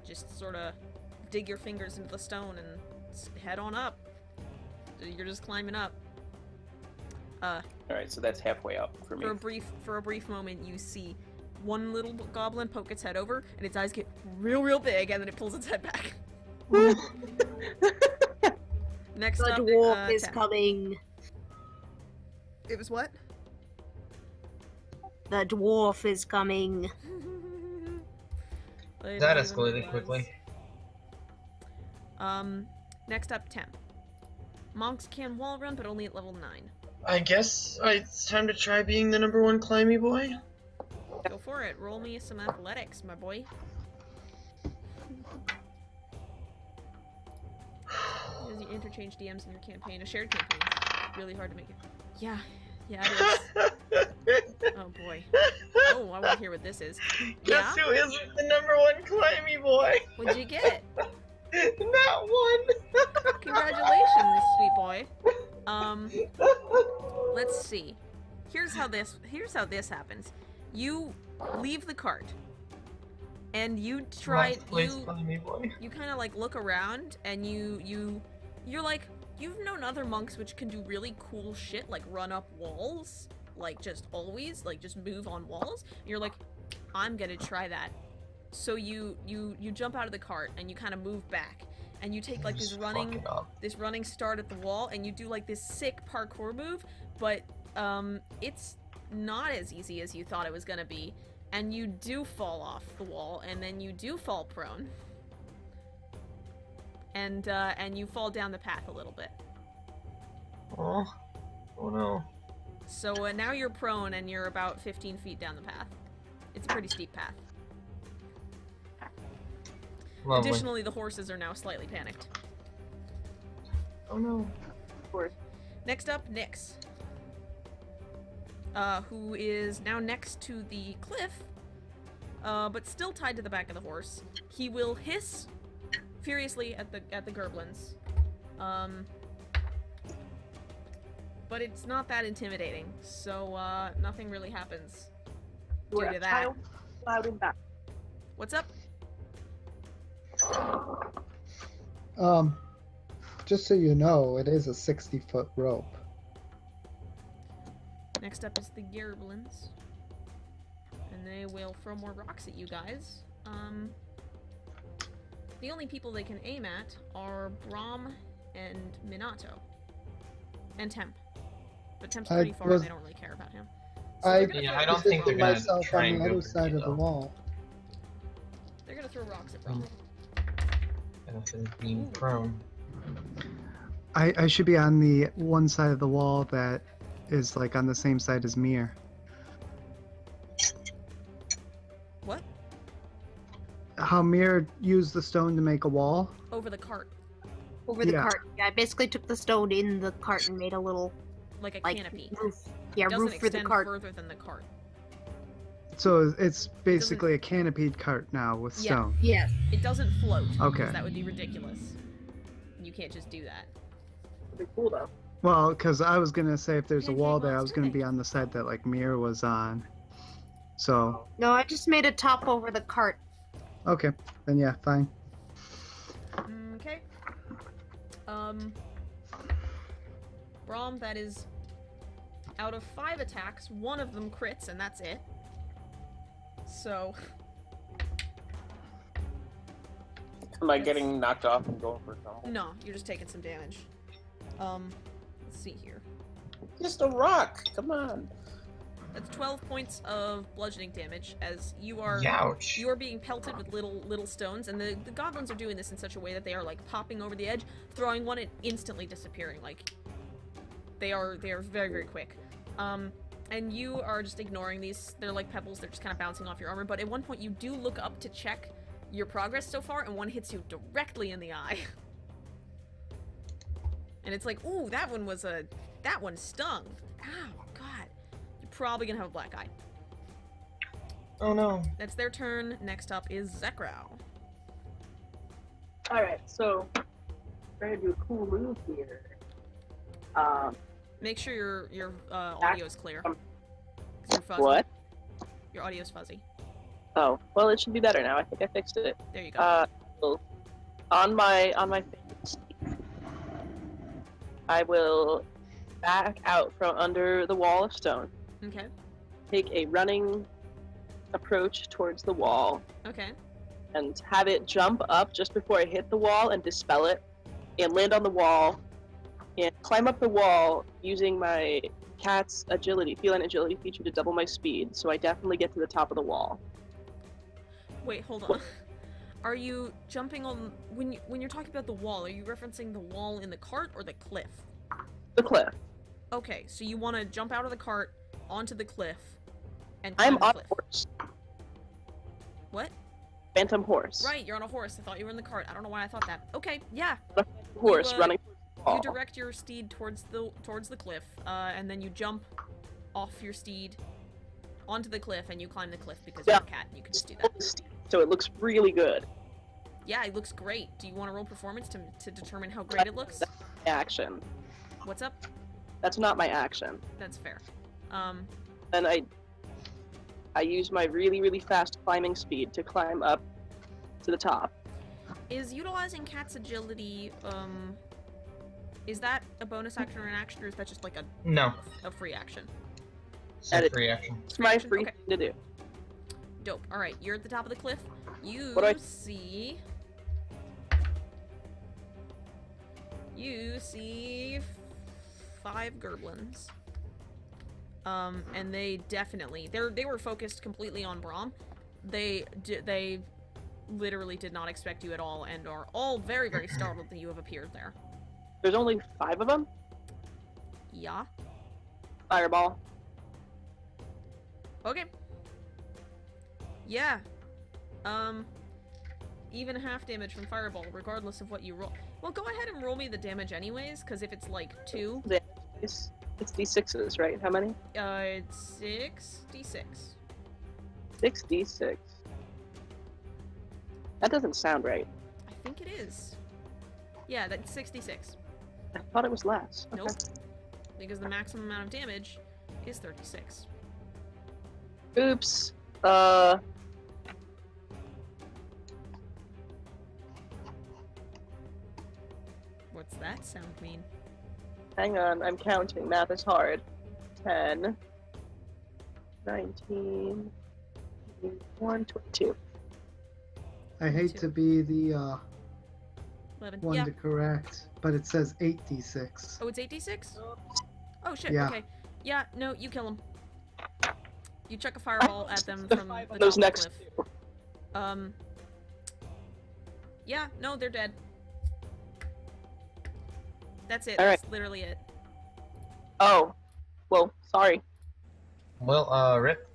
Just sort of dig your fingers into the stone and head on up. You're just climbing up. Alright, so that's halfway up for me. For a brief moment, you see one little goblin poke its head over, and its eyes get real big, and then it pulls its head back. Next The up, dwarf is Tem. coming. It was what? The dwarf is coming. That escalated quickly. Next up, Temp. Monks can wall run, but only at level 9. I guess it's time to try being the #1 climby boy. Go for it. Roll me some athletics, my boy. As you interchange DMs in your campaign, a shared campaign. Really hard to make it. Yeah, it is. Oh boy. Oh, I want to hear what this is. Yeah? Guess who isn't the #1 climby boy? What'd you get? Not one. Congratulations, sweet boy. Let's see. Here's how this happens. You leave the cart, and you try Last place climby boy. you kind of like look around, and you're like, you've known other monks which can do really cool shit, like run up walls, like just always, like just move on walls. And you're like, I'm gonna try that. So you jump out of the cart and you kind of move back, and you take like this Just fuck it up. running start at the wall, and you do like this sick parkour move, but it's not as easy as you thought it was gonna be, and you do fall off the wall, and then you do fall prone, and you fall down the path a little bit. Oh no. So now you're prone, and you're about 15 feet down the path. It's a pretty steep path. Lovely. Additionally, the horses are now slightly panicked. Oh no. of course, Next up, Nyx. Who is now next to the cliff, but still tied to the back of the horse. He will hiss furiously at the gerblins. But it's not that intimidating, so nothing really happens we're due a to that. child loud and back. What's up? Just so you know, it is a 60-foot rope. Next up is the gerblins, and they will throw more rocks at you guys. The only people they can aim at are Brahm and Minato, and Temp. But Temp's I pretty far, was- and they don't really care about him. So I they're gonna Yeah, throw- I don't think they're gonna myself try on and the go other for side you, of the though. wall. They're gonna throw rocks at Brahm. Benefit of being prone. I should be on the one side of the wall that is like on the same side as Mir. What? How Mir used the stone to make a wall? Over the cart, Over the Yeah. cart. Yeah, I basically took the stone in the cart and made a little like a like canopy. roof. Yeah, It doesn't roof for the extend cart. further than the cart. So it's basically a canopied cart now with Yeah. stone. Yes. It doesn't float. Okay. Because that would be ridiculous. You can't just do that. Pretty cool though. Well, because I was gonna say if there's a Pancake wall there, I walls was gonna today. be on the side that like Mir was on. So No, I just made a top over the cart. okay, then yeah, fine. Okay. Brahm, that is out of 5 attacks, 1 of them crits, and that's it. So, Am I getting knocked off and going for a tumble? no, you're just taking some damage. Let's see here. Just a rock. Come on. That's 12 points of bludgeoning damage as you are Youch. you are being pelted with little stones, and the goblins are doing this in such a way that they are like popping over the edge, throwing one and instantly disappearing. Like they are very quick. And you are just ignoring these. They're like pebbles. They're just kind of bouncing off your armor. But at one point, you do look up to check your progress so far, and one hits you directly in the eye. And it's like, ooh, that one stung. Ow, God. You're probably gonna have a black eye. Oh no. That's their turn. Next up is Zekrow. Alright, so trying to do a cool move here. Make sure your audio is clear. 'Cause you're fuzzy. What? Your audio's fuzzy. Oh, well, it should be better now. I think I fixed it. There you go. So on my face, I will back out from under the wall of stone, Okay. take a running approach towards the wall, Okay. and have it jump up just before I hit the wall and dispel it, and land on the wall, and climb up the wall using my cat's feline agility feature to double my speed, so I definitely get to the top of the wall. Wait, hold on. Are you jumping on when you're talking about the wall? Are you referencing the wall in the cart or the cliff? The cliff. Okay, so you want to jump out of the cart onto the cliff and I'm climb on the a cliff. horse. What? Phantom horse. Right, you're on a horse. I thought you were in the cart. I don't know why I thought that. Okay, yeah. Horse You, running towards the wall. You direct your steed towards the cliff, and then you jump off your steed onto the cliff, and you climb the cliff because you're a cat and you can just do that. So it looks really good. Yeah, it looks great. Do you want to roll performance to determine how great it looks? Action. What's up? That's not my action. That's fair. Then I use my really fast climbing speed to climb up to the top. Is utilizing cat's agility, is that a bonus action or an action, or is that just like No. a free action? It's a free action. It's my action? free Okay. thing to do. Dope. Alright, you're at the top of the cliff. You What do I- see... You see 5 gerblins. And they definitely... They were focused completely on Braum. They literally did not expect you at all, and are all very startled that you have appeared there. There's only 5 of them. Yeah. Fireball. Okay. Yeah. Even half damage from Fireball, regardless of what you roll. Well, go ahead and roll me the damage anyways, because if it's like 2... It's D6s, right? How many? It's 6d6. 6d6. That doesn't sound right. I think it is. Yeah, that's 66. I thought it was less. Okay. Nope. Because the maximum amount of damage is 36. Oops. What's that sound mean? Hang on, I'm counting. Math is hard. 10, 19, 21, 22. I hate to be the 11. one Yeah. to correct, but it says 8d6. Oh, it's 8d6? Oh, shit. Yeah. Okay. Yeah, no, you kill them. You chuck a fireball at them from the top Those of the next cliff. two. Yeah, no, they're dead. That's it. All right. That's literally it. Oh. Well, sorry. Well, Rip.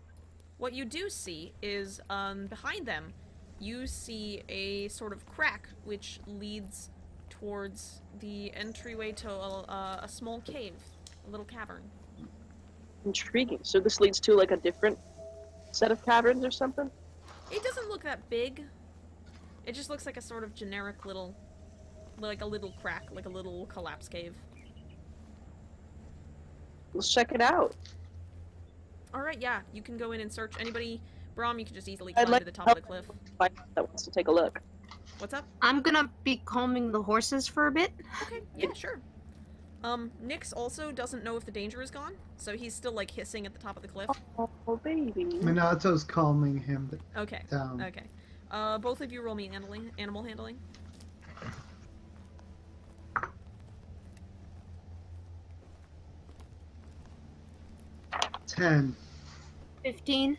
What you do see is, behind them, you see a sort of crack which leads towards the entryway to a small cave, a little cavern. Intriguing. So this leads to like a different set of caverns or something? It doesn't look that big. It just looks like a sort of generic little, like a little crack, like a little collapse cave. Let's check it out. Alright, yeah, you can go in and search. Anybody, Braum, you can just easily I'd climb like to the top help of the cliff. Find out that wants to take a look. What's up? I'm gonna be calming the horses for a bit. Okay, yeah, sure. Nyx also doesn't know if the danger is gone, so he's still, like, hissing at the top of the cliff. Oh, baby. Minato's calming him Okay, down. okay. Both of you roll me animal handling. 10. 15.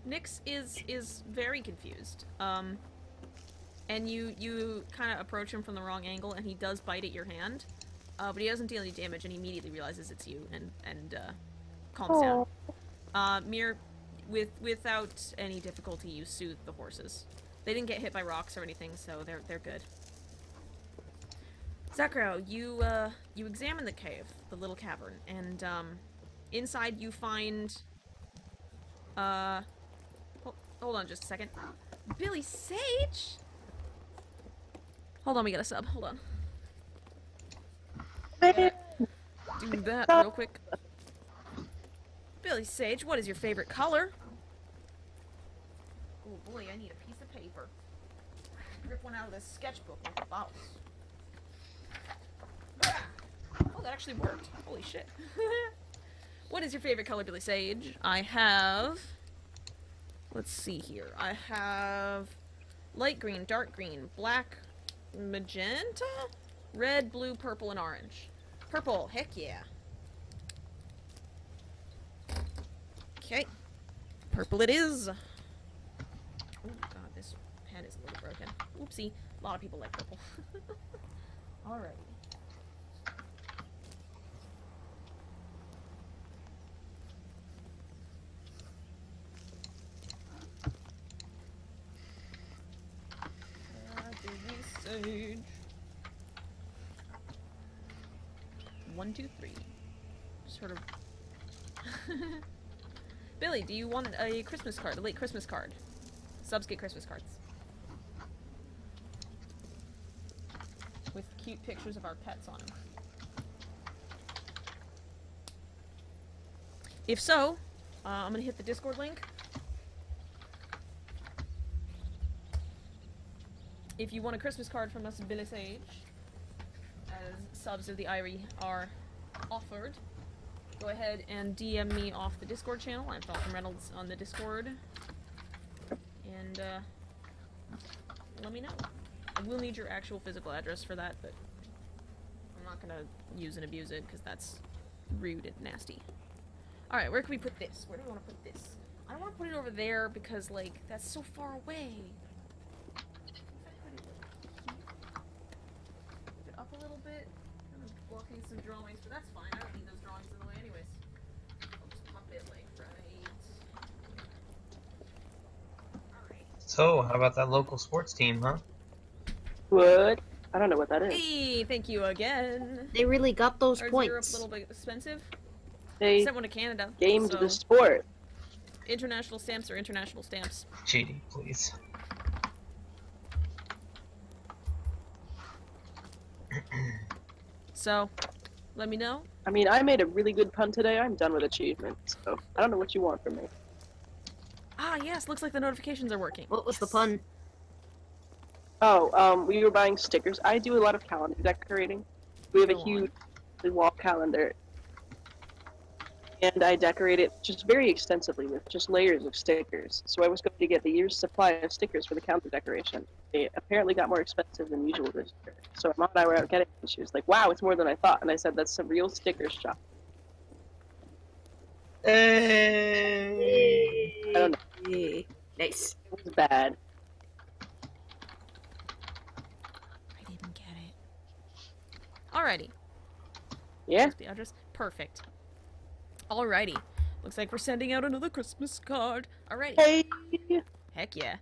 Nyx is very confused. And you kind of approach him from the wrong angle, and he does bite at your hand. But he doesn't deal any damage, and he immediately realizes it's you, and calms down. Mir, without any difficulty, you soothe the horses. They didn't get hit by rocks or anything, so they're good. Zakro, you examine the cave, the little cavern, and inside you find hold on just a second. Billy Sage? Hold on, we got a sub. Hold on. Do that real quick. Billy Sage, what is your favorite color? Oh boy, I need a piece of paper. Rip one out of this sketchbook like a boss. Oh, that actually worked. Holy shit. What is your favorite color, Billy Sage? I have... Let's see here. I have light green, dark green, black, magenta, red, blue, purple, and orange. Purple, heck yeah. Okay. Purple it is. Oh god, this pen is a little broken. Oopsie. A lot of people like purple. Alright. Sage. 1, 2, 3. Sort of. Billy, do you want a Christmas card? A late Christmas card? Subs get Christmas cards. With cute pictures of our pets on them. If so, I'm gonna hit the Discord link. If you want a Christmas card from us, Billy Sage, as subs of the Irie are offered, go ahead and DM me off the Discord channel. I'm Falcolmreynolds on the Discord. And, let me know. I will need your actual physical address for that, but I'm not gonna use and abuse it, because that's rude and nasty. Alright, where can we put this? Where do we want to put this? I don't want to put it over there, because, like, that's so far away. Up a little bit. I'm blocking some drawings, but that's fine. I don't need those drawings in the way anyways. I'll just pop it like right. Alright. So, how about that local sports team, huh? What? I don't know what that is. Hey, thank you again. They really got those Ours points. Europe a little bit expensive. They Sent one to Canada. gamed so the sport. international stamps are international stamps. GD, please. So, let me know. I mean, I made a really good pun today. I'm done with achievements, so I don't know what you want from me. Ah, yes, looks like the notifications are working. What was the Yes. pun? Oh, we were buying stickers. I do a lot of calendar decorating. We have a Go on. huge wall calendar, and I decorate it just very extensively with just layers of stickers. So I was going to get the year's supply of stickers for the calendar decoration. They apparently got more expensive than usual this year. So Mom and I were out getting it, and she was like, "Wow, it's more than I thought." And I said, "That's some real sticker shop." Hey. I don't know. Nice. It was bad. I didn't get it. Alrighty. Yeah. Here's the address. Perfect. Alrighty. Looks like we're sending out another Christmas card. Alrighty. Hey. Heck yeah.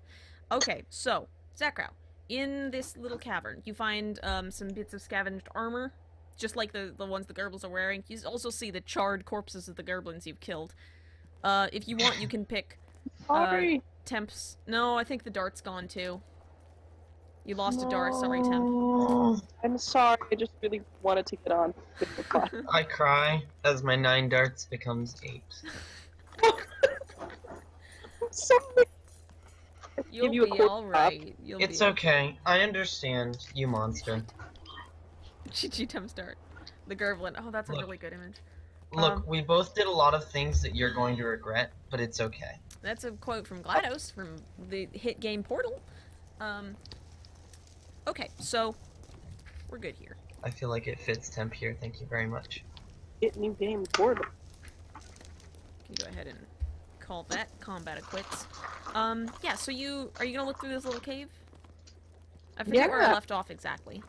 Okay, so, Zakrow, in this little cavern, you find some bits of scavenged armor, just like the ones the Gerblins are wearing. You also see the charred corpses of the Gerblins you've killed. If you want, you can pick Sorry. Temp's... No, I think the dart's gone too. You lost a dart, sorry, Temp. Oh, I'm sorry. I just really wanted to get on with the plot. I cry as my 9 darts becomes 8. I'm sorry. You'll you a be quarter alright. It's okay. I understand, you monster. GG Temp's dart. The Gerblin. Oh, that's a Look. really good image. Look, we both did a lot of things that you're going to regret, but it's okay. That's a quote from GLaDOS from the hit game Portal. Okay, so we're good here. I feel like it fits Temp here, thank you very much. Get new game Portal. Can go ahead and call that combat quits. Yeah, so are you gonna look through this little cave? I forget where I Yeah. left off exactly.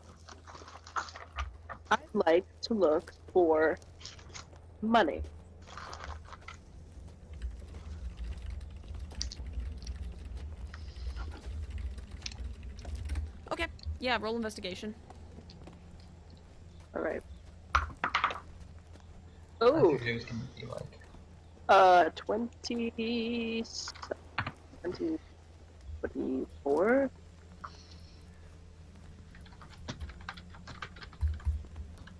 I'd like to look for money. Okay, yeah, roll investigation. All right. That's Oh, what it was gonna be like. 24.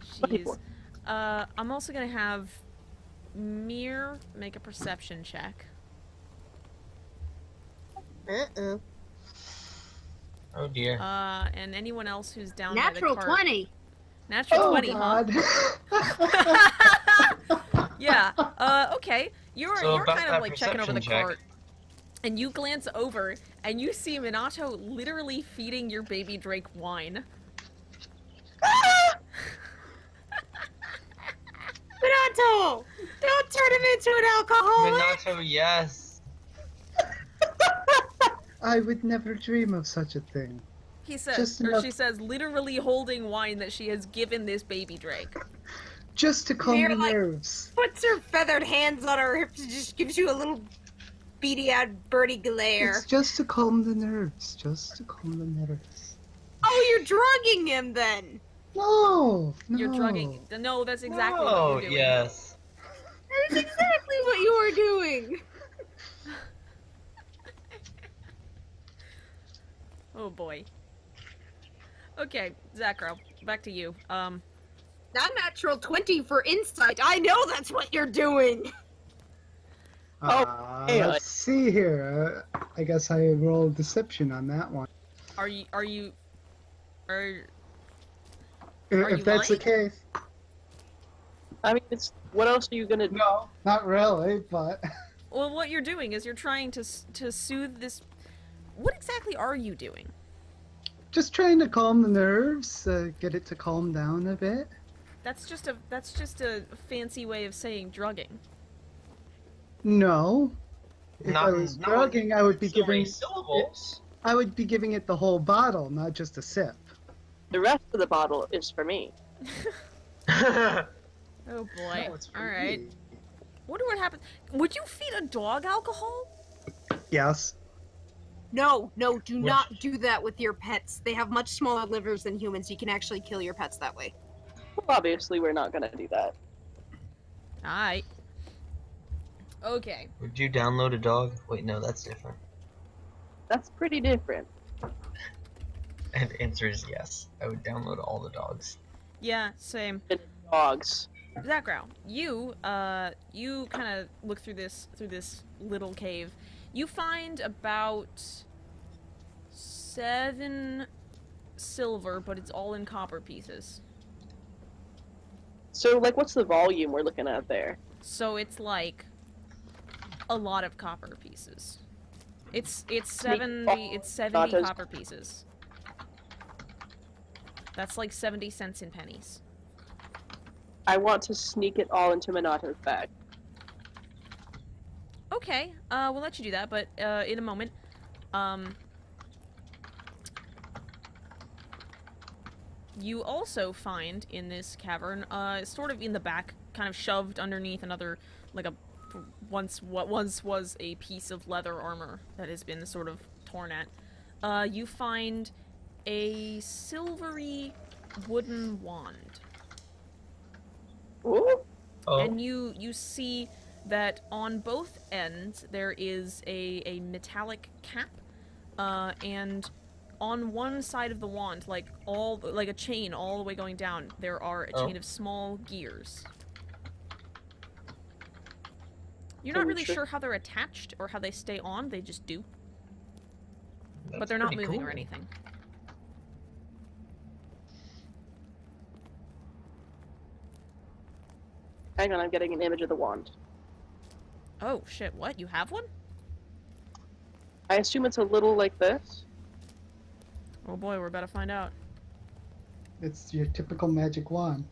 Jeez. 24. I'm also gonna have Mir make a perception check. Uh-oh. Oh dear. And anyone else who's down Natural by the cart. 20. Natural Oh 20, God. huh? Yeah. Okay. You're So about kind of that like checking over the perception check. cart, and you glance over and you see Minato literally feeding your baby Drake wine. Minato! Don't turn him into an alcoholic! Minato, yes. I would never dream of such a thing. He says, Just or enough- she says, literally holding wine that she has given this baby Drake. Just to calm Mere, the like- nerves. Puts her feathered hands on her hips and just gives you a little beady-eyed birdie glare. It's just to calm the nerves. Just to calm the nerves. Oh, you're drugging him then! No, no. You're drugging. No, that's exactly what Oh, you're doing. yes. That is exactly what you are doing! Oh boy. Okay, Zakro, back to you. Not natural 20 for insight. I know that's what you're doing! hey, Let's see here. I guess I rolled deception on that one. Are you Are If you that's the lying? case. I mean, it's what else are you gonna do? No, not really, but well, what you're doing is you're trying to soothe this. What exactly are you doing? just trying to calm the nerves, get it to calm down a bit. That's just a fancy way of saying drugging. No. If I Not- was not drugging, I would be So many giving syllables. I would be giving it the whole bottle, not just a sip. The rest of the bottle is for me. Oh boy. No, it's for All right. me. Wonder what happens. Would you feed a dog alcohol? Yes. No, do Which- not do that with your pets. They have much smaller livers than humans. You can actually kill your pets that way. Well, obviously, we're not gonna do that. Alright. Okay. Would you download a dog? Wait, no, that's different. That's pretty different. And the answer is yes. I would download all the dogs. Yeah, same. Dogs. Zakrow, you kind of look through this little cave. You find about 7 silver, but it's all in copper pieces. So, like, what's the volume we're looking at there? So it's like a lot of copper pieces. It's 70 Natas. copper pieces. That's like 70 cents in pennies. I want to sneak it all into Minato's bag. Okay, we'll let you do that, but in a moment. You also find in this cavern, sort of in the back, kind of shoved underneath another, like what once was a piece of leather armor that has been sort of torn at. You find a silvery wooden wand. Ooh. Oh, And you see that on both ends there is a metallic cap, and on one side of the wand, like a chain all the way going down, there are a chain of small gears. You're not really sure how they're attached or how they stay on, they just do. that's But they're not pretty moving or cool. anything. Hang on, I'm getting an image of the wand. Oh shit, what? You have one? I assume it's a little like this. Oh boy, we're about to find out. It's your typical magic wand.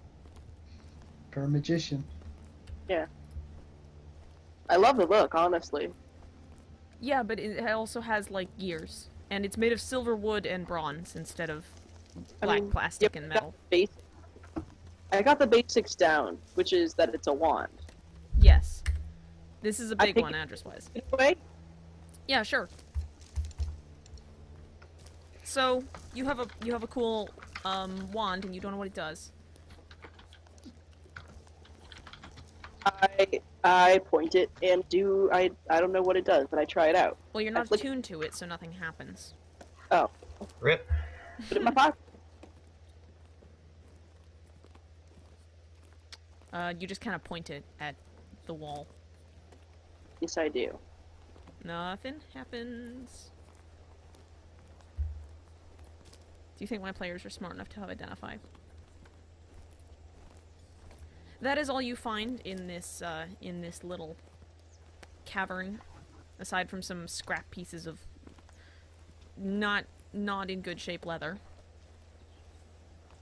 For a magician. I love the look, honestly. Yeah, but it also has, like, gears. And it's made of silver wood and bronze instead of black plastic and metal. I got the basics down, which is that it's a wand. Yes. This is a I big think one, address-wise. Anyway, Yeah, sure. So, you have a cool, wand, and you don't know what it does. I point it and I don't know what it does, but I try it out. Well, you're not attuned to it, so nothing happens. Oh. Rip. Put it in my pocket. You just kind of point it at the wall. Yes, I do. Nothing happens. Do you think my players are smart enough to identify? That is all you find in this little cavern, aside from some scrap pieces of not in good shape leather.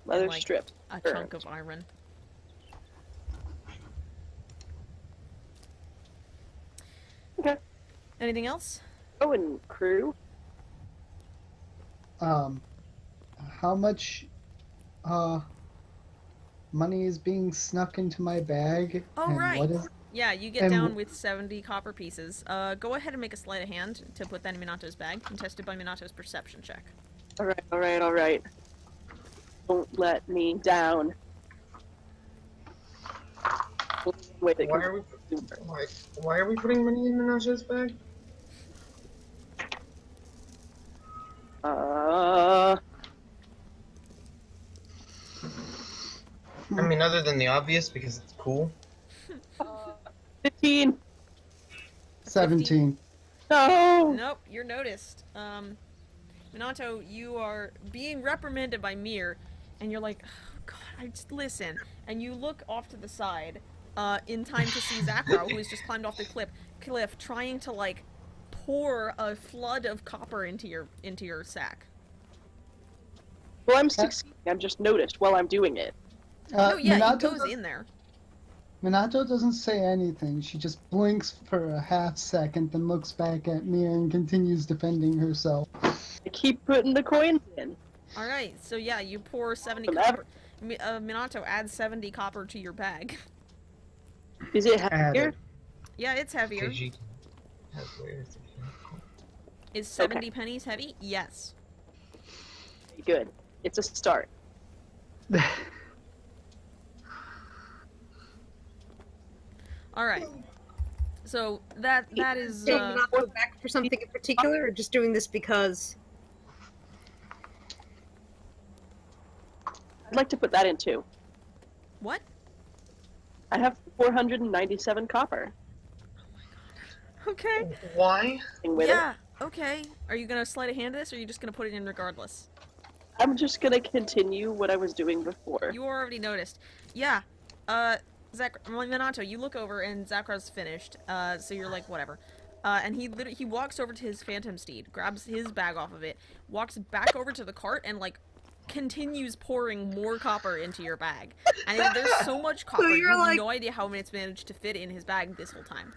Leather And, like, strips. A Sure. chunk of iron. Okay. Anything else? Oh, and crew. How much money is being snuck into my bag? Oh, and right. What is Yeah, you get And- down with 70 copper pieces. Go ahead and make a sleight of hand to put that in Minato's bag, contested by Minato's perception check. Alright. Don't let me down. Wait, Why are we putting money in Minato's bag? I mean, other than the obvious, because it's cool. 15. 17? No. Nope, you're noticed. Minato, you are being reprimanded by Mir, and you're like, oh, God, I just listen. And you look off to the side, in time to see Zakro, who has just climbed off the cliff, trying to, like, pour a flood of copper into your sack. Well, I'm succeeding. I'm just noticed while I'm doing it. No, yeah, Minato it goes does- in there. Minato doesn't say anything. She just blinks for a half second, then looks back at me and continues defending herself. I keep putting the coins in. Alright, so yeah, you pour 70 From copper. Minato adds 70 copper to your bag. Is it heavier? Added. Yeah, it's heavier. Fiji has layers of Is 70 pennies heavy? Yes. Good. It's a start. Alright. So that is So you're not going back for something in particular, or just doing this because? I'd like to put that in too. what? I have 497 copper. Okay. Why? With it. Yeah. Okay. Are you gonna sleight of hand this, or are you just gonna put it in regardless? I'm just gonna continue what I was doing before. You already noticed. Yeah. Minato, you look over and Zakro's finished. So you're like, whatever. And he walks over to his phantom steed, grabs his bag off of it, walks back over to the cart, and like continues pouring more copper into your bag. And there's so much copper, you you're have like- no idea how it's managed to fit in his bag this whole time.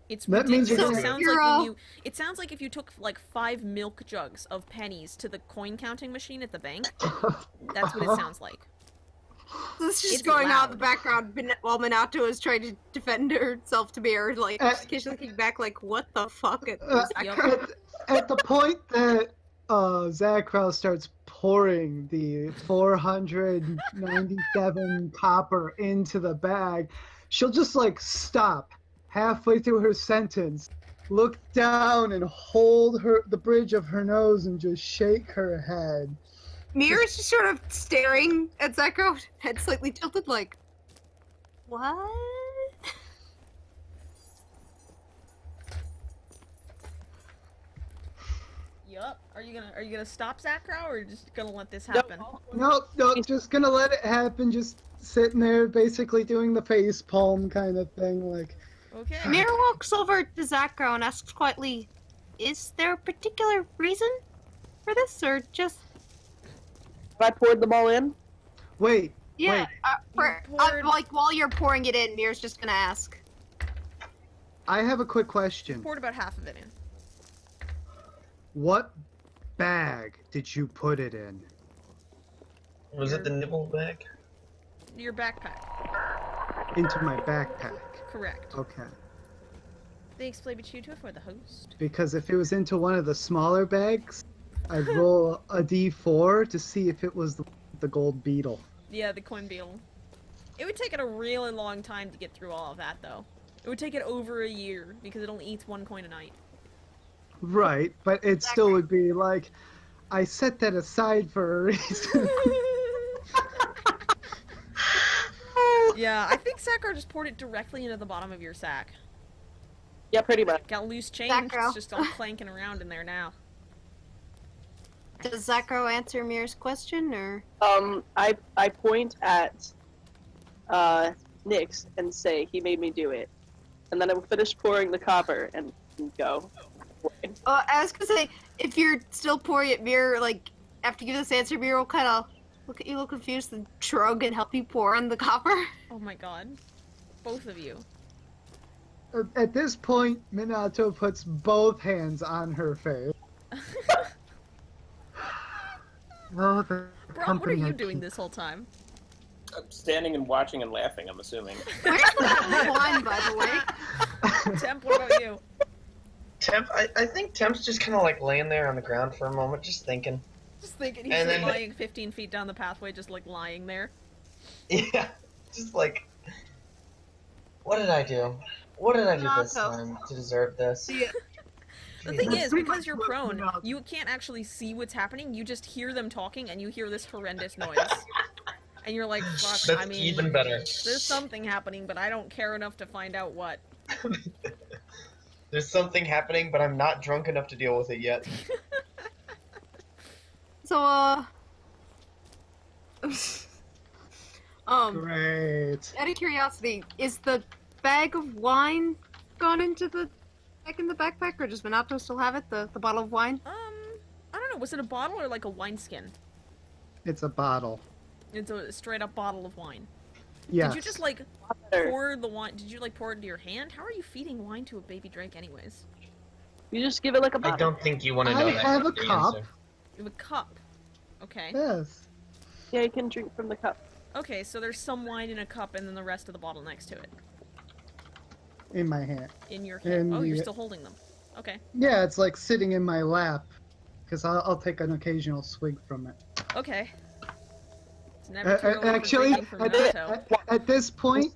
It's That means ridiculous. you're It sounds you're like all- when it sounds like if you took like 5 milk jugs of pennies to the coin counting machine at the bank. That's what it sounds like. This is It's just going on in the loud. background while Minato is trying to defend herself to Mir, like Uh, just occasionally looking back, like, what the fuck? Yep. At the point that Zakro starts pouring the 497 copper into the bag, she'll just like stop halfway through her sentence, look down and hold the bridge of her nose and just shake her head. Mir is just sort of staring at Zakro, head slightly tilted, like, what? Yup. Are you gonna stop Zakro, or are you just gonna let this happen? No, just gonna let it happen, just sitting there basically doing the face palm kind of thing, like, Okay. Mir walks over to Zakro and asks quietly, is there a particular reason for this, or just... Have I poured them all in? wait, Yeah, Wait. You poured- like, while you're pouring it in, Mir's just gonna ask, I have a quick question. Poured about half of it in. What bag did you put it in? Was it the nibble bag? Your backpack. Into my backpack. Correct. Okay. Thanks, Flaby2 for the host. Because if it was into one of the smaller bags, I'd roll a d4 to see if it was the gold beetle. Yeah, the coin beetle. It would take it a really long time to get through all of that, though. It would take it over a year, because it only eats 1 coin a night. Right, but it still would be like, I set that aside for a reason. Yeah, I think Sakar just poured it directly into the bottom of your sack. Yeah, pretty much. Got loose change, Sakro. it's just all clanking around in there now. Does Zakro answer Mir's question, or? I point at Nyx and say he made me do it, and then I will finish pouring the copper and go. I was gonna say, if you're still pouring it, Mir, like, after you give this answer, Mir will kind of look at you a little confused and shrug and help you pour in the copper. Oh my god. Both of you. At this point, Minato puts both hands on her face. Oh, the Bro, what are company I you doing keep. this whole time? I'm standing and watching and laughing, I'm assuming. Where's the wine, by the way? Temp, what about you? Temp, I think Temp's just kind of like laying there on the ground for a moment, just thinking. Just thinking he's And just then- lying 15 feet down the pathway, just like lying there. Yeah, just like, what did I do? What did I do this Minato. time to deserve this? The thing Jesus. is, because you're prone, you can't actually see what's happening, you just hear them talking and you hear this horrendous noise. And you're like, fuck, That's I mean, even better. there's something happening, but I don't care enough to find out what. There's something happening, but I'm not drunk enough to deal with it yet. So, Great. out of curiosity, is the bag of wine gone into the back in the backpack, or does Minato still have it, the bottle of wine? I don't know, was it a bottle or like a wineskin? It's a bottle. It's a straight up bottle of wine. Yes. Did you just like Better. pour the wine? Did you like pour it into your hand? How are you feeding wine to a baby drake, anyways? You just give it like a I bottle. don't think you want to know I that. have a the cup. answer. You have a cup. Okay. Yes. Yeah, you can drink from the cup. Okay, so there's some wine in a cup and then the rest of the bottle next to it. In my hand. In your hand. In Oh, you're the- still holding them. Okay. Yeah, it's like sitting in my lap. Because I'll take an occasional swig from it. Okay. It's never too early for Actually, drinking from Minato. at this point,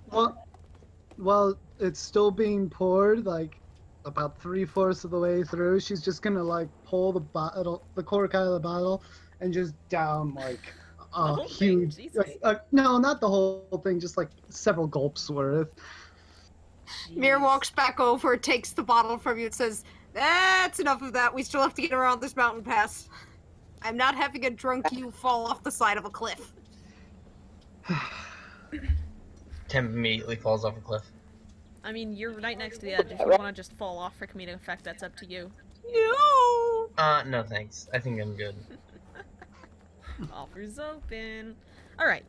while it's still being poured, like about 3/4 of the way through, she's just gonna like pull the bottle, the cork out of the bottle, and just down like a whole thing? huge. Jesus. No, not the whole thing, just like several gulps worth. Mir Jeez. walks back over, takes the bottle from you, and says, "That's enough of that. We still have to get around this mountain pass. I'm not having a drunk you fall off the side of a cliff." Temp immediately falls off a cliff. I mean, you're right next to the edge. If you want to just fall off for comedic effect, that's up to you. No. No thanks. I think I'm good. Offers open. Alright.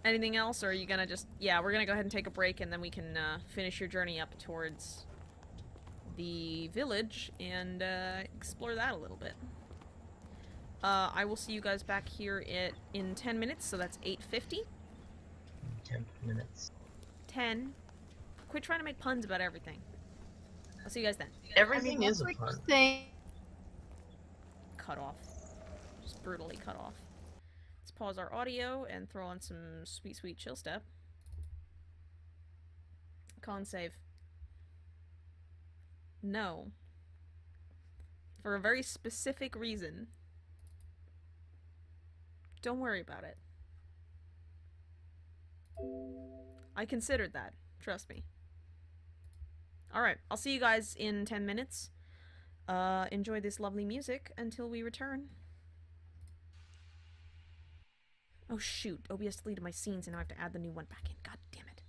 Anything else, or are you gonna just... Yeah, we're gonna go ahead and take a break, and then we can finish your journey up towards the village and explore that a little bit. I will see you guys back here in 10 minutes, so that's 8:50. 10 minutes. 10. Quit trying to make puns about everything. I'll see you guys then. Everything is a what pun. you're saying. Cut off. Just brutally cut off. Let's pause our audio and throw on some sweet, sweet chill step. Con save. No. For a very specific reason. Don't worry about it. I considered that. Trust me. Alright, I'll see you guys in 10 minutes. Enjoy this lovely music until we return. Oh shoot, OBS deleted my scenes and now I have to add the new one back in. God damn it.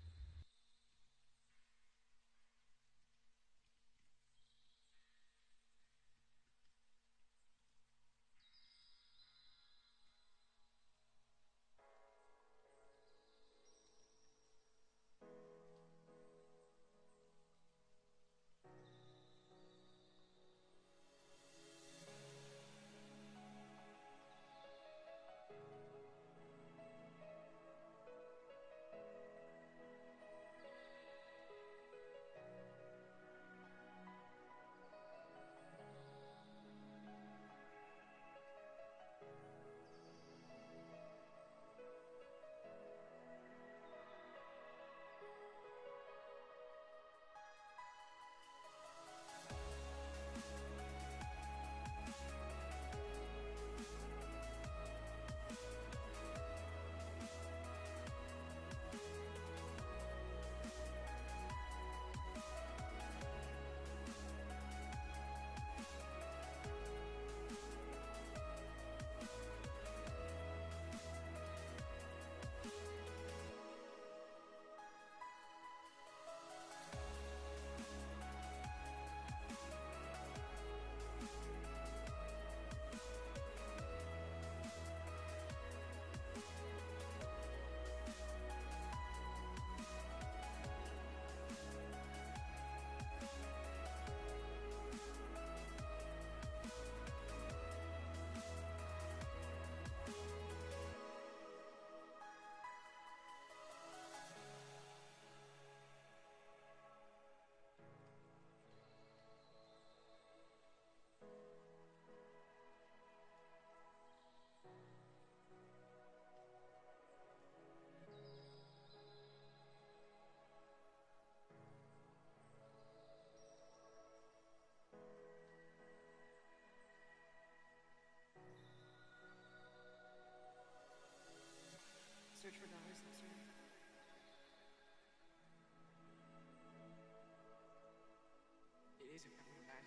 isn't coming back.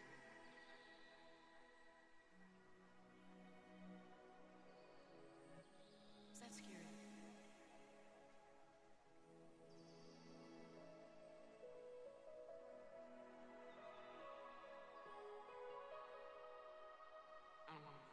Is that scary? I don't want to.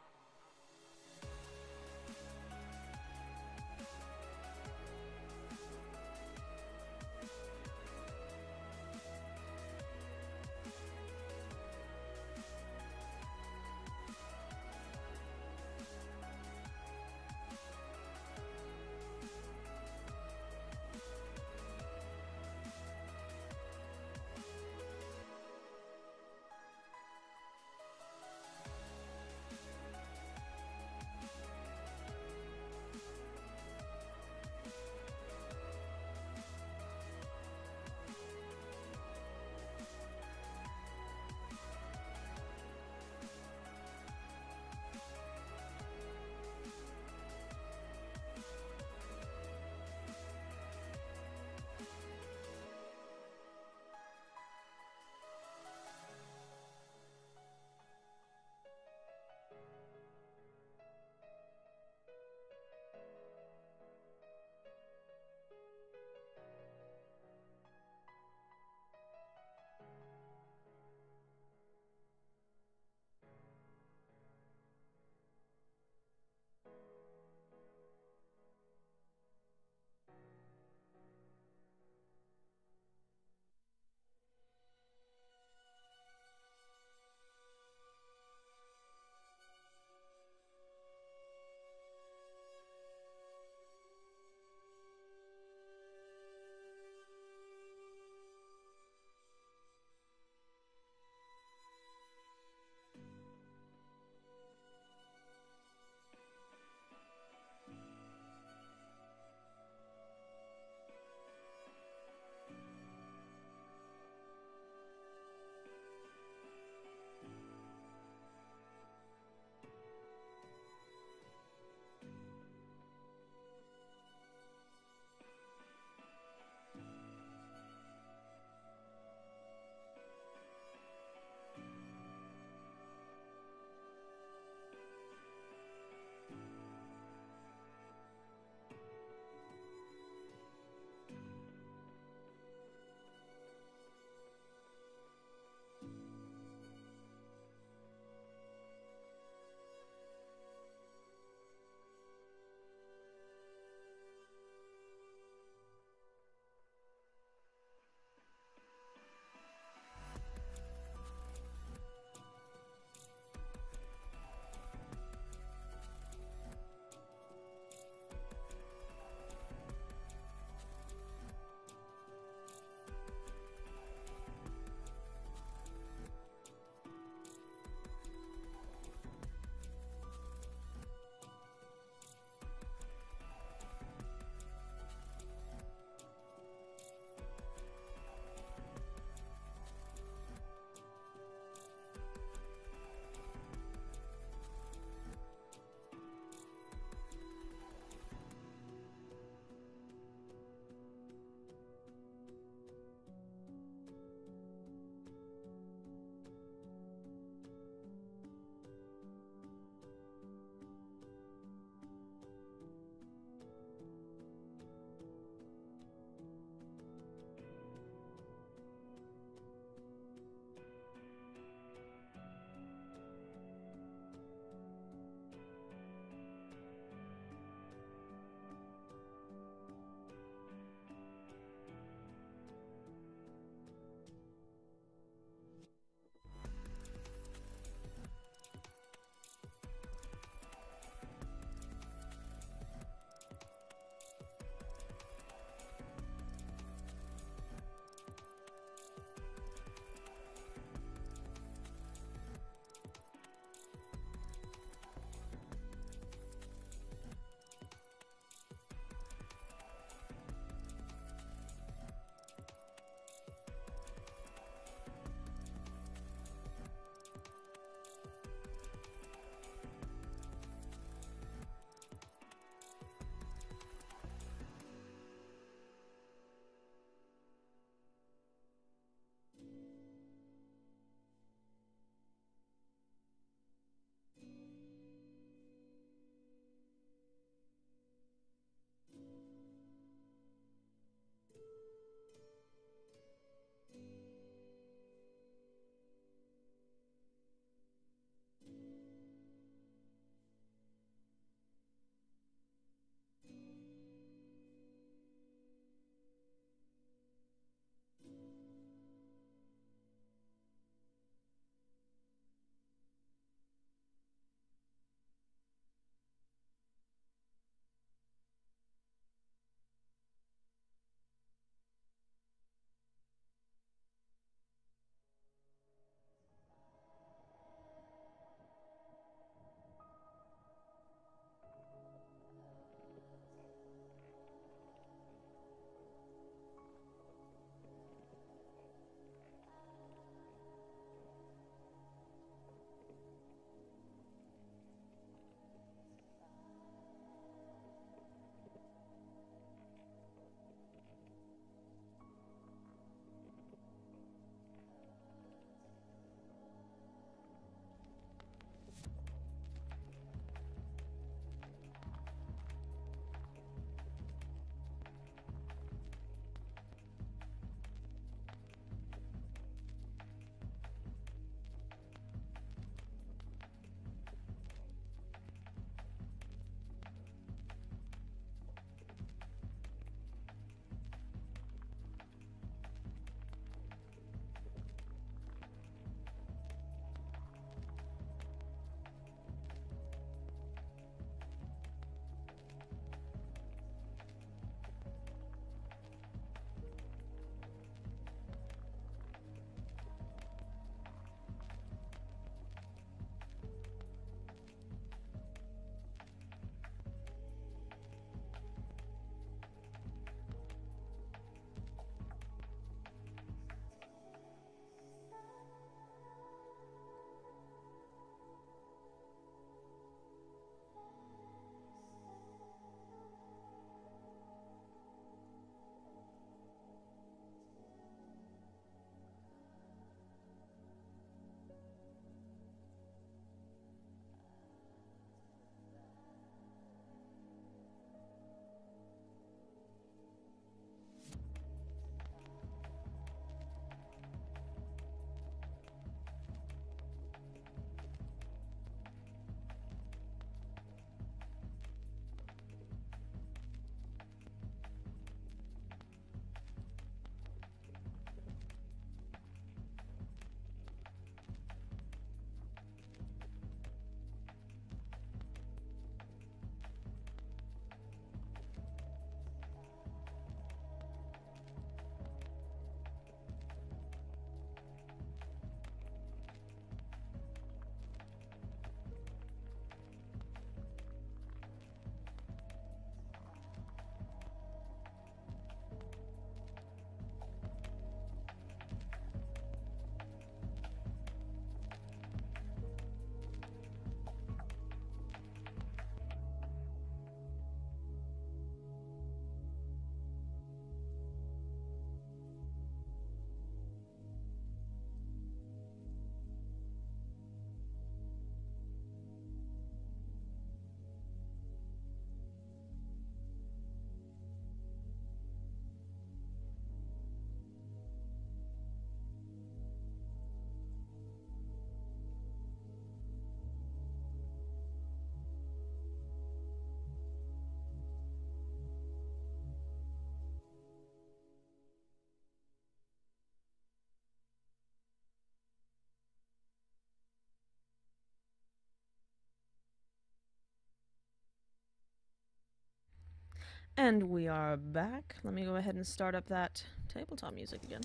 And we are back. Let me go ahead and start up that tabletop music again.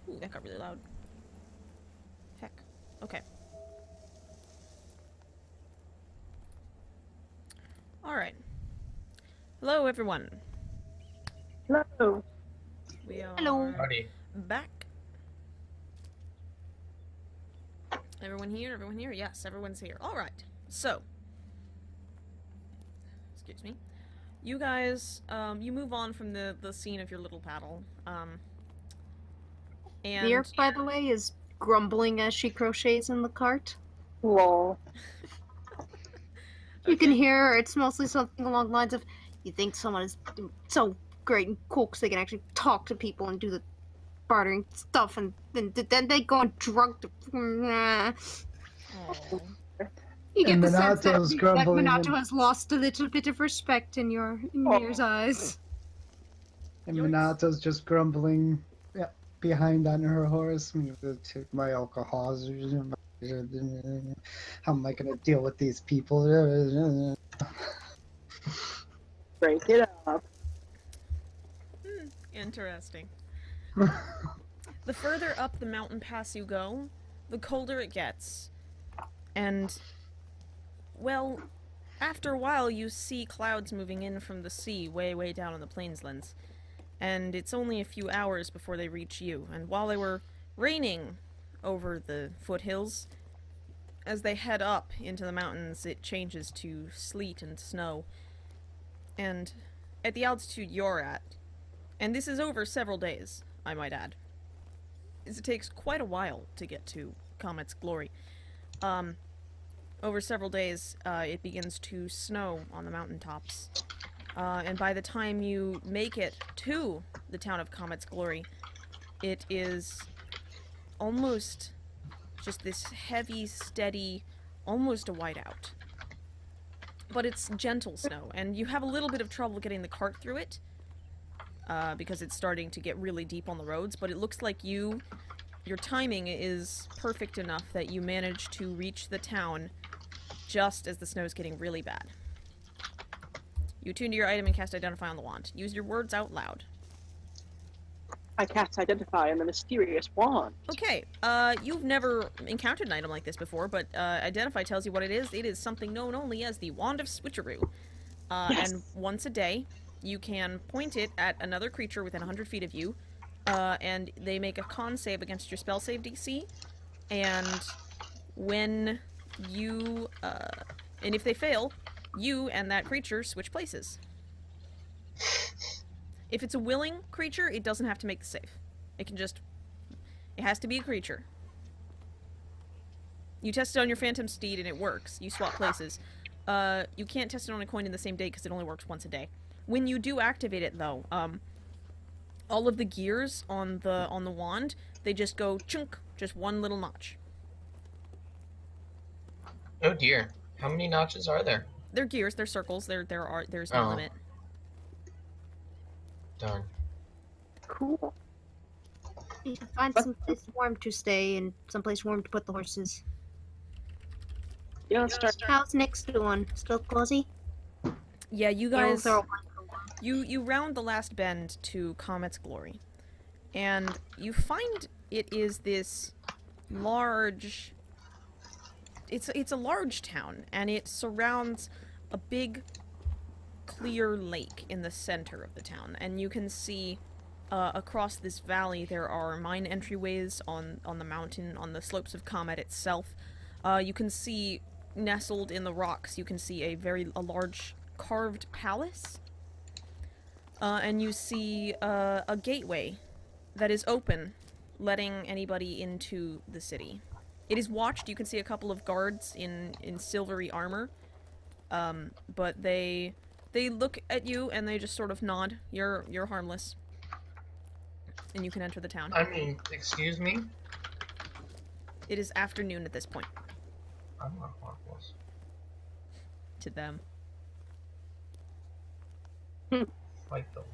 Ooh, that got really loud. Heck. Okay. Alright. Hello, everyone. Hello. We are Hello. Howdy. back. Everyone here? Everyone here? Yes, everyone's here. Alright. So. Excuse me. You guys, you move on from the scene of your little battle. And Lyric, by the way, is grumbling as she crochets in the cart. Lol. You can Okay. hear her. It's mostly something along the lines of, "You think someone is so great and cool because they can actually talk to people and do the bartering stuff, and then they go on drunk to." Aw. You get And the sense that, Minato's grumbling Minato and- has lost a little bit of respect in Mir's eyes. And Yikes. Minato's just grumbling behind on her horse. I'm gonna take my alcohol. How am I gonna deal with these people? Break it up. Interesting. The further up the mountain pass you go, the colder it gets. And, well, after a while you see clouds moving in from the sea way, way down on the plainslands. And it's only a few hours before they reach you. And while they were raining over the foothills, as they head up into the mountains, it changes to sleet and snow. And at the altitude you're at, and this is over several days, I might add, is it takes quite a while to get to Khammet's glory. Over several days, it begins to snow on the mountaintops. And by the time you make it to the town of Khammet's glory, it is almost just this heavy, steady, almost a whiteout. But it's gentle snow, and you have a little bit of trouble getting the cart through it, because it's starting to get really deep on the roads, but it looks like your timing is perfect enough that you manage to reach the town just as the snow is getting really bad. You attune to your item and cast Identify on the wand. Use your words out loud. I cast Identify on the mysterious wand. Okay, you've never encountered an item like this before, but Identify tells you what it is. It is something known only as the Wand of Switcheroo. Yes. And once a day, you can point it at another creature within 100 feet of you, and they make a con save against your spell save DC, and when you, and if they fail, you and that creature switch places. If it's a willing creature, it doesn't have to make the save. It can just... It has to be a creature. You test it on your phantom steed and it works. You swap places. You can't test it on a coin in the same day because it only works once a day. When you do activate it, though, all of the gears on the wand, they just go chunk, just one little notch. Oh dear. How many notches are there? They're gears, they're circles, there's no Oh. limit. Darn. Cool. You should find some place warm to stay and someplace warm to put the horses. Yeah, let's start. How's Nick's doing? Still cozy? Yeah, you Yeah, we'll guys... throw a blanket over him. You round the last bend to Khammet's glory, and you find it is this large... It's a large town, and it surrounds a big, clear lake in the center of the town, and you can see across this valley there are mine entryways on the mountain, on the slopes of Khammet itself. You can see, nestled in the rocks, you can see a large carved palace. And you see a gateway that is open, letting anybody into the city. It is watched. You can see a couple of guards in silvery armor, but they look at you and they just sort of nod. You're harmless, and you can enter the town. I mean, excuse me? It is afternoon at this point I'm not harmless. to them. Fight them.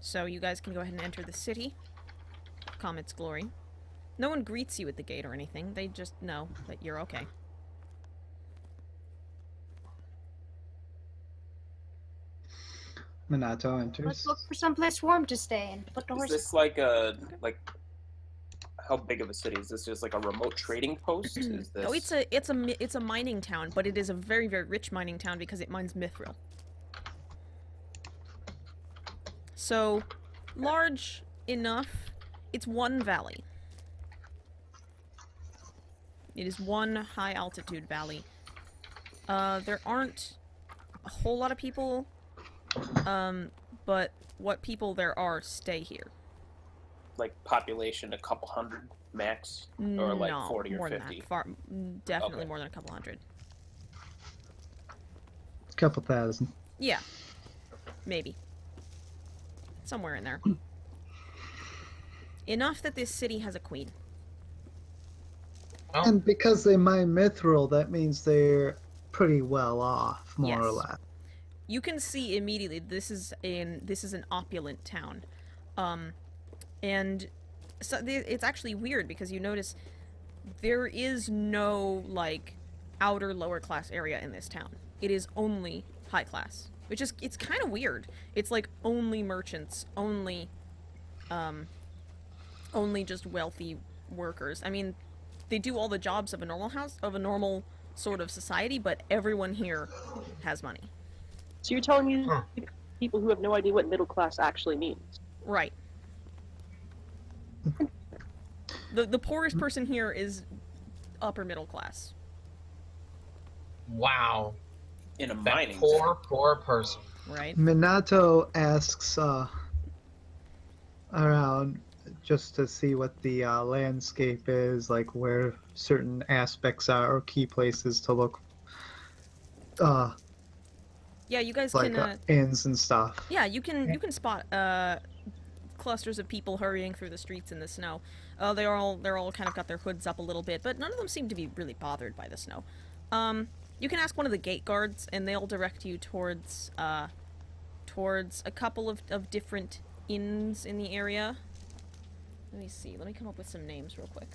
So you guys can go ahead and enter the city, Khammet's glory. No one greets you at the gate or anything. They just know that you're okay. Minato enters. Let's look for someplace warm to stay and put the Is horse. this like a how big of a city? Is this just like a remote trading post? Is this? Oh, it's a mining town, but it is a very, very rich mining town because it mines mithril. So, large enough. It's one valley. It is one high altitude valley. There aren't a whole lot of people, but what people there are stay here. Like population a couple hundred max, or like No, 40 or more 50. than that. Definitely Okay. more than a couple hundred. Couple thousand. Yeah, maybe. Somewhere in there. Enough that this city has a queen. Well, And because they mine mithril, that means they're pretty well off, more or Yes. less. You can see immediately this is an opulent town, and so it's actually weird because you notice there is no like outer lower class area in this town. It is only high class, which is it's kind of weird. It's like only merchants, only just wealthy workers. I mean, they do all the jobs of a normal sort of society, but everyone here has money. So you're telling me Huh. people who have no idea what middle class actually means? Right. The poorest person here is upper middle class. wow. In a That mining poor person. Right? Minato asks around just to see what the landscape is, like where certain aspects are, or key places to look, Yeah, you guys like can inns and stuff. yeah, you can spot clusters of people hurrying through the streets in the snow. They're all kind of got their hoods up a little bit, but none of them seem to be really bothered by the snow. You can ask one of the gate guards, and they'll direct you towards a couple of different inns in the area. Let me see. Let me come up with some names real quick.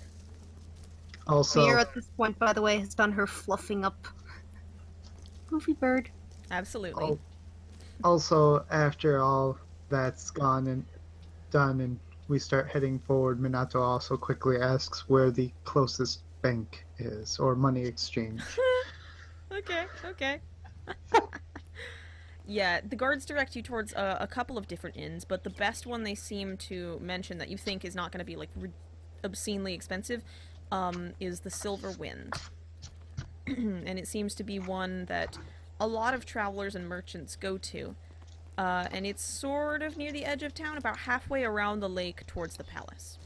Also, Mira, at this point, by the way, has done her fluffing up. Goofy bird. Absolutely. Oh. also after all that's gone and done, and we start heading forward, Minato also quickly asks where the closest bank is, or money exchange. Okay. Yeah, the guards direct you towards a couple of different inns, but the best one they seem to mention that you think is not going to be like obscenely expensive is the Silver Wind. And it seems to be one that a lot of travelers and merchants go to. And it's sort of near the edge of town, about halfway around the lake towards the palace.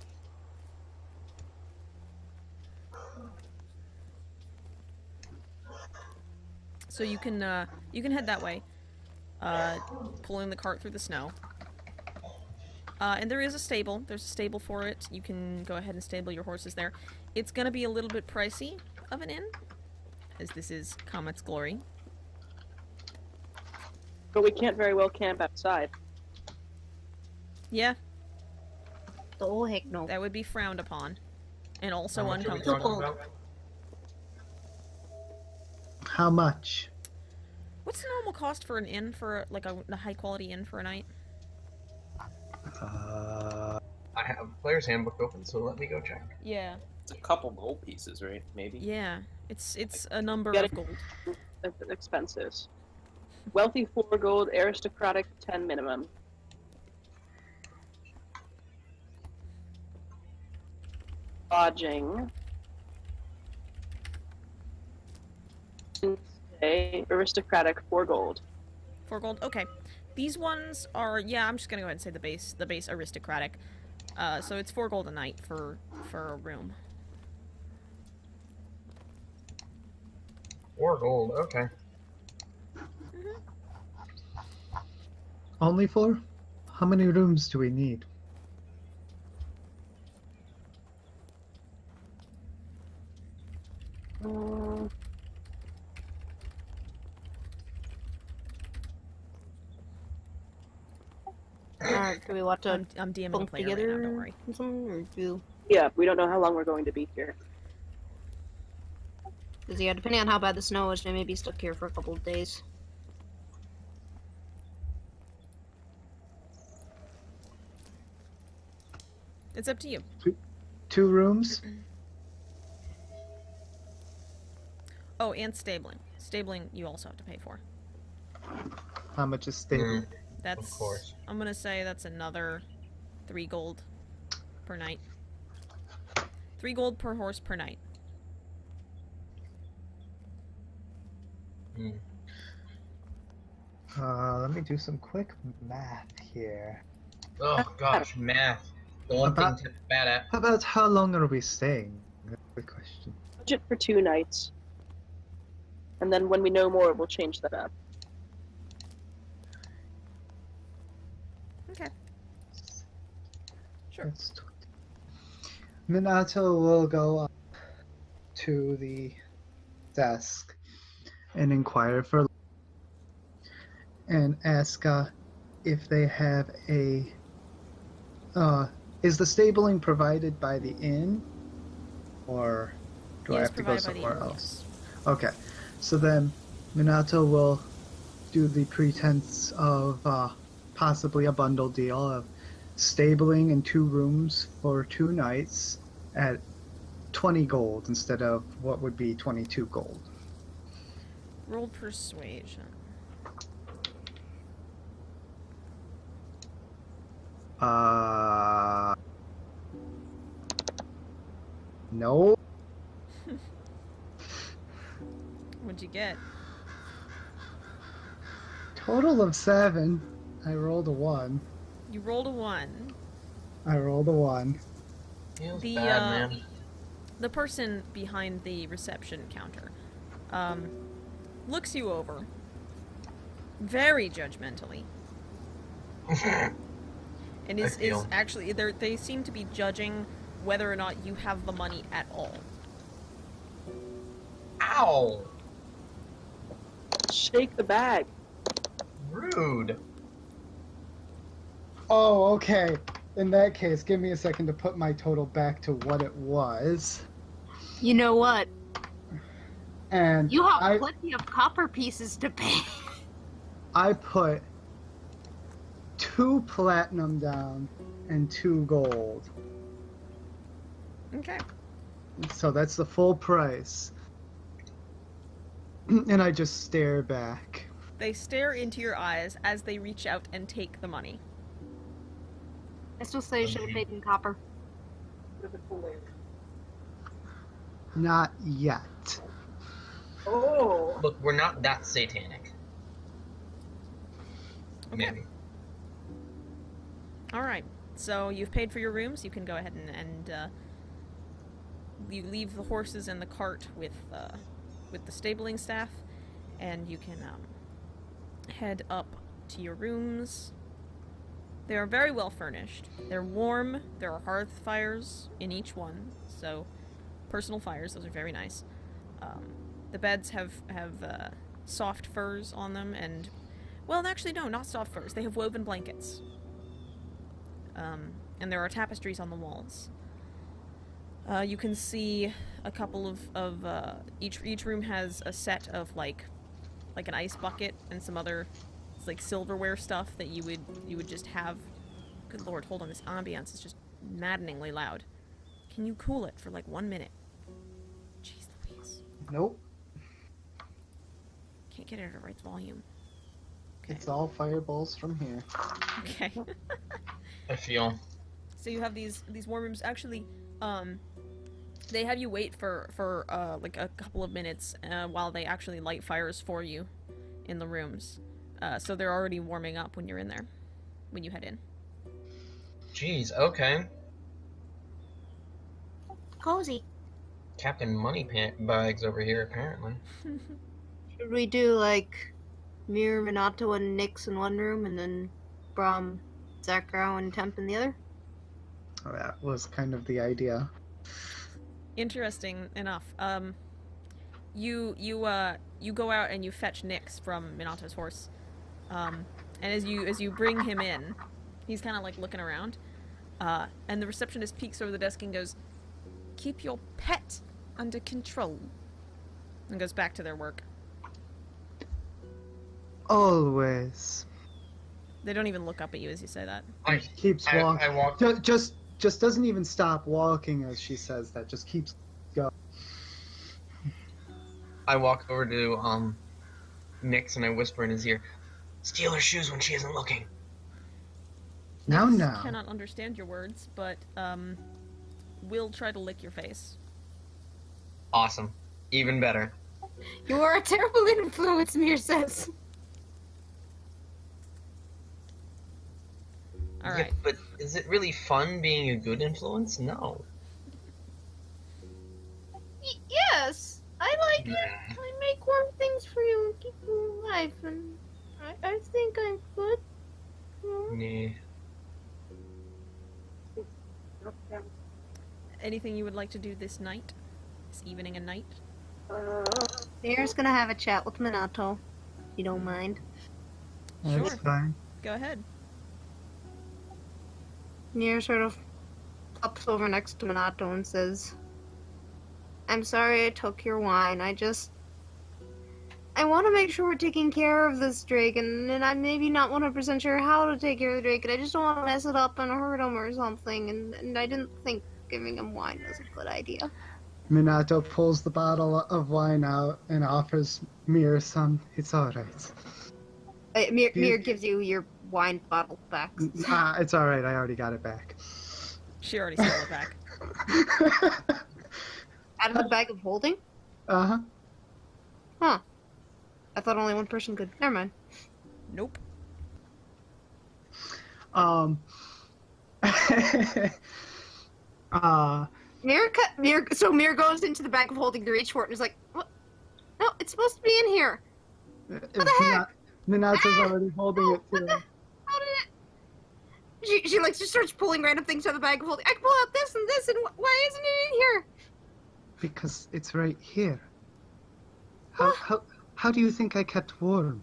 So you can head that way, pulling the cart through the snow. And there is a stable. There's a stable for it. You can go ahead and stable your horses there. It's gonna be a little bit pricey of an inn, as this is Khammet's glory. But we can't very well camp outside. Yeah, Oh, heck no. that would be frowned upon, and also How much are we uncomfortable. talking about? How much? What's the normal cost for an inn for like a high quality inn for a night? Uh, I have player's handbook open, so let me go check. Yeah. It's a couple gold pieces, right? Maybe. Yeah. It's a number Get of it. gold. Expenses. Wealthy 4 gold, aristocratic 10 minimum. Lodging. Stay, aristocratic 4 gold. 4 gold. Okay. These ones are I'm just gonna go ahead and say the base aristocratic. So it's 4 gold a night for a room. 4 gold, okay. only 4? How many rooms do we need? Do we want to I'm DMing the bunk player right together now, don't worry. or something, or do? Yeah, we don't know how long we're going to be here. Because yeah, depending on how bad the snow is, we may be stuck here for a couple of days. It's up to you. 2 rooms. Oh, and stabling. Stabling you also have to pay for. How much is stable? That's, Of course. I'm gonna say that's another 3 gold per night. 3 gold per horse per night. Mm. Let me do some quick math here. Oh gosh, math. The one thing About- to bad at. How about how long are we staying? Good question. Budget for 2 nights. And then when we know more, we'll change that up. Okay. Sure. That's 20. Minato will go up to the desk and inquire for and ask if they have a is the stabling provided by the inn or do I It is have to go provided by the somewhere inn, else? Okay, so then Minato will do the pretense of possibly a bundle deal of stabling in 2 rooms for 2 nights at 20 gold instead of what would be 22 gold. Roll persuasion. No. What'd you get? Total of 7. I rolled a 1. You rolled a 1. I rolled a 1. Feels The, bad, man. The person behind the reception counter looks you over very judgmentally and I is feel. actually they seem to be judging whether or not you have the money at all. Ow! Shake the bag. Rude. Oh, okay. In that case, give me a second to put my total back to what it was. You know what? And You have I plenty of copper pieces to pay. I put 2 platinum down and 2 gold. Okay. So that's the full price. And I just stare back. They stare into your eyes as they reach out and take the money. I still say you should have paid in copper. Not yet. Oh. Look, we're not that satanic. Okay. Maybe. All right. So you've paid for your rooms. You can go ahead and you leave the horses in the cart with the stabling staff, and you can head up to your rooms. They are very well furnished. They're warm. There are hearth fires in each one, so personal fires. Those are very nice. The beds have soft furs on them, and well, actually, no, not soft furs. They have woven blankets. And there are tapestries on the walls. You can see a couple of each room has a set of like an ice bucket and some other like silverware stuff that you would just have. Good lord, hold on, this ambiance is just maddeningly loud. Can you cool it for like 1 minute? Jeez Louise. Nope. Can't get it at the right volume. It's all fireballs from here. Okay. I feel. So you have these warm rooms. Actually, they have you wait for like a couple of minutes while they actually light fires for you in the rooms. So they're already warming up when you're in there, when you head in. Jeez, okay. Cozy. Captain Moneybags over here, apparently. Should we do like Mir, Minato, and Nyx in one room, and then Brahm, Zakrau, and Temp in the other? That was kind of the idea. Interesting enough. You go out and you fetch Nyx from Minato's horse. And as you bring him in, he's kind of like looking around. And the receptionist peeks over the desk and goes, "Keep your pet under control." And goes back to their work. Always. They don't even look up at you as you say that. I Keeps walking. walk. Just just doesn't even stop walking as she says that. Just keeps going. I walk over to Nix and I whisper in his ear, "Steal her shoes when she isn't looking." Now, Nix now. cannot understand your words, but will try to lick your face. Awesome. Even better. You are a terrible influence, Mir says. All Yeah, right. but is it really fun being a good influence? No. Yes, I like it. Nah. I make warm things for you and keep you alive, and I think I'm good. Nah. Anything you would like to do this night? This evening and night? Mir's gonna have a chat with Minato, if you don't mind. That's Sure. fine. Go ahead. Mir sort of pops over next to Minato and says, I'm sorry I took your wine. I want to make sure we're taking care of this drake, and I'm maybe not 100% sure how to take care of the drake, and I just don't want to mess it up and hurt him or something, and I didn't think giving him wine was a good idea. Minato pulls the bottle of wine out and offers Mir some. It's alright. Mir gives you your wine bottle back. It's alright, I already got it back. She already stole it back. Out of the bag of holding? Uh-huh. Huh. I thought only one person could. Never mind. Nope. So Mir goes into the bag of holding to reach for it and is like, what? No, it's supposed to be in here. What the heck? Minato's already holding it What too. the? How did it? She like just starts pulling random things out of the bag of holding. I can pull out this and this, and why isn't it in here? Because it's right here. How do you think I kept warm?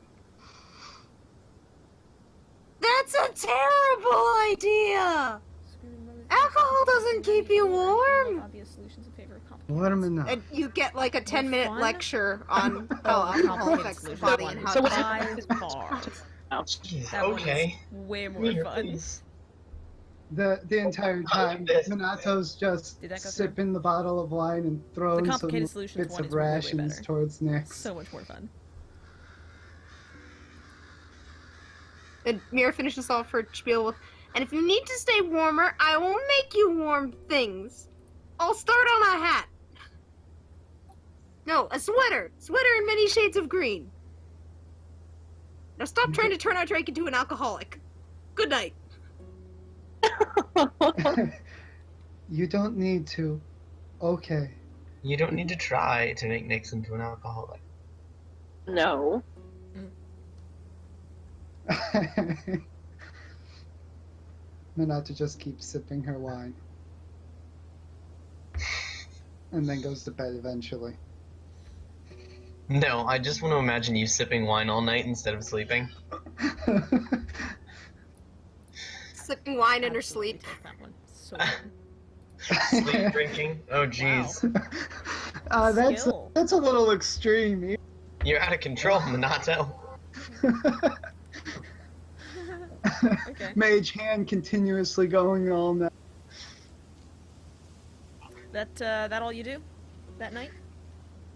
That's a terrible idea. Alcohol doesn't keep you warm. Obvious solutions in favor of complicated Warm enough. And you get like a 10-minute fun? lecture on how alcohol complicated affects the solutions. body and how So it what's- affects- 5 bars. Jeez, That okay. one is way more Mir, fun. please. The entire time, this. Minato's just Did that go through? sipping the bottle of wine and throwing some complicated solutions bits one of is way, way rations better. towards Nix. So much more fun. And Mira finishes off her spiel with, and if you need to stay warmer, I will make you warm things. I'll start on a hat. No, a sweater. Sweater in many shades of green. Now stop trying to turn our Drake into an alcoholic. Good night. You don't need to. Okay. You don't need to try to make Nix into an alcoholic. No. Minato just keeps sipping her wine. And then goes to bed eventually. No, I just want to imagine you sipping wine all night instead of sleeping. Sipping wine in her Absolutely sleep. take that one. So fun. Sleep drinking? Oh jeez. Skill. That's a little extreme. You're out of control, Minato. Okay. Mage hand continuously going all night. That all you do? That night?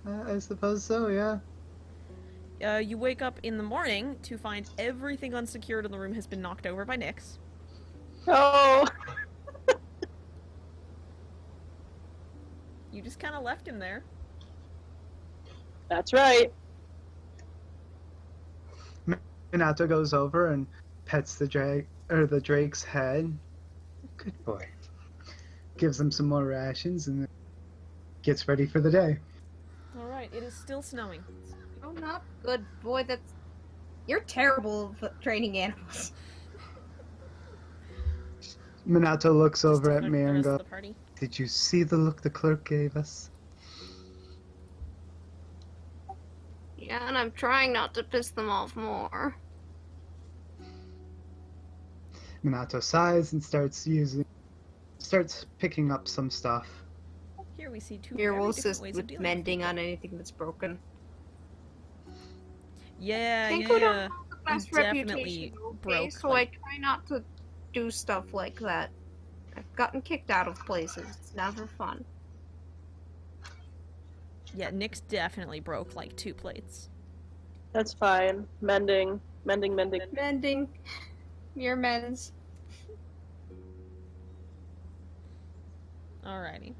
I suppose so, yeah. You wake up in the morning to find everything unsecured in the room has been knocked over by Nix. Oh. You just kind of left him there. That's right. Minato goes over and pets the drake's head. Good boy. Gives him some more rations and then gets ready for the day. Alright, it is still snowing. Oh, not good, boy. You're terrible at training animals. Minato looks Just over to at flirt me the and rest of goes, the party. "Did you see the look the clerk gave us?" Yeah, and I'm trying not to piss them off more. Minato sighs and starts picking up some stuff. Here we see two Here very we'll different assist ways of with dealing mending on anything that's broken. Yeah, Think yeah, we don't yeah. have the best definitely reputation, okay? broke, So like- I try not to do stuff like that. I've gotten kicked out of places. It's never fun. Yeah, Nick's definitely broke like 2 plates. That's fine. Mending. Mending. Mere mends. Alrighty.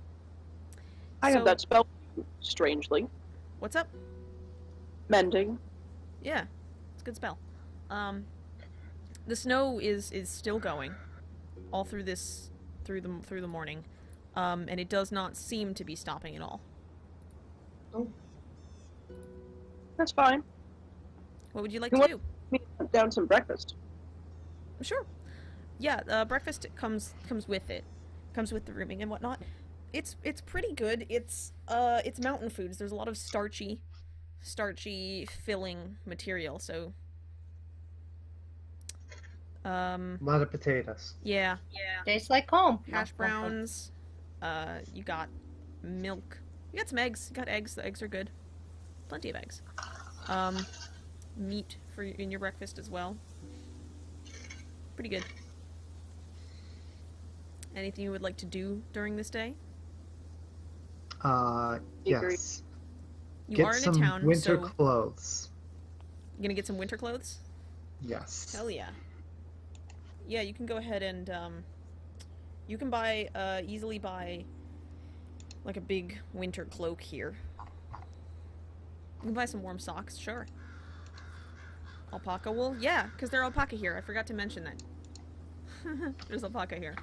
I So- have that spell, strangely. What's up? Mending. Yeah, it's a good spell. The snow is still going all through through the morning, and it does not seem to be stopping at all. That's fine. What would you like You to want- do? Me put down some breakfast. Sure. Yeah, breakfast comes with it. Comes with the rooming and whatnot. It's pretty good. It's mountain foods. There's a lot of starchy filling material. So A lot of potatoes. yeah, Tastes like home. hash browns. You got milk. You got some eggs. You got eggs. The eggs are good. Plenty of eggs. Meat in your breakfast as well. Pretty good. Anything you would like to do during this day? Yes. You Get are in a some town, winter so clothes. you gonna get some winter clothes? Yes. Hell yeah. Yeah, you can go ahead and you can easily buy like a big winter cloak here. You can buy some warm socks, sure. Alpaca wool? Yeah, because they're alpaca here. I forgot to mention that. There's alpaca here.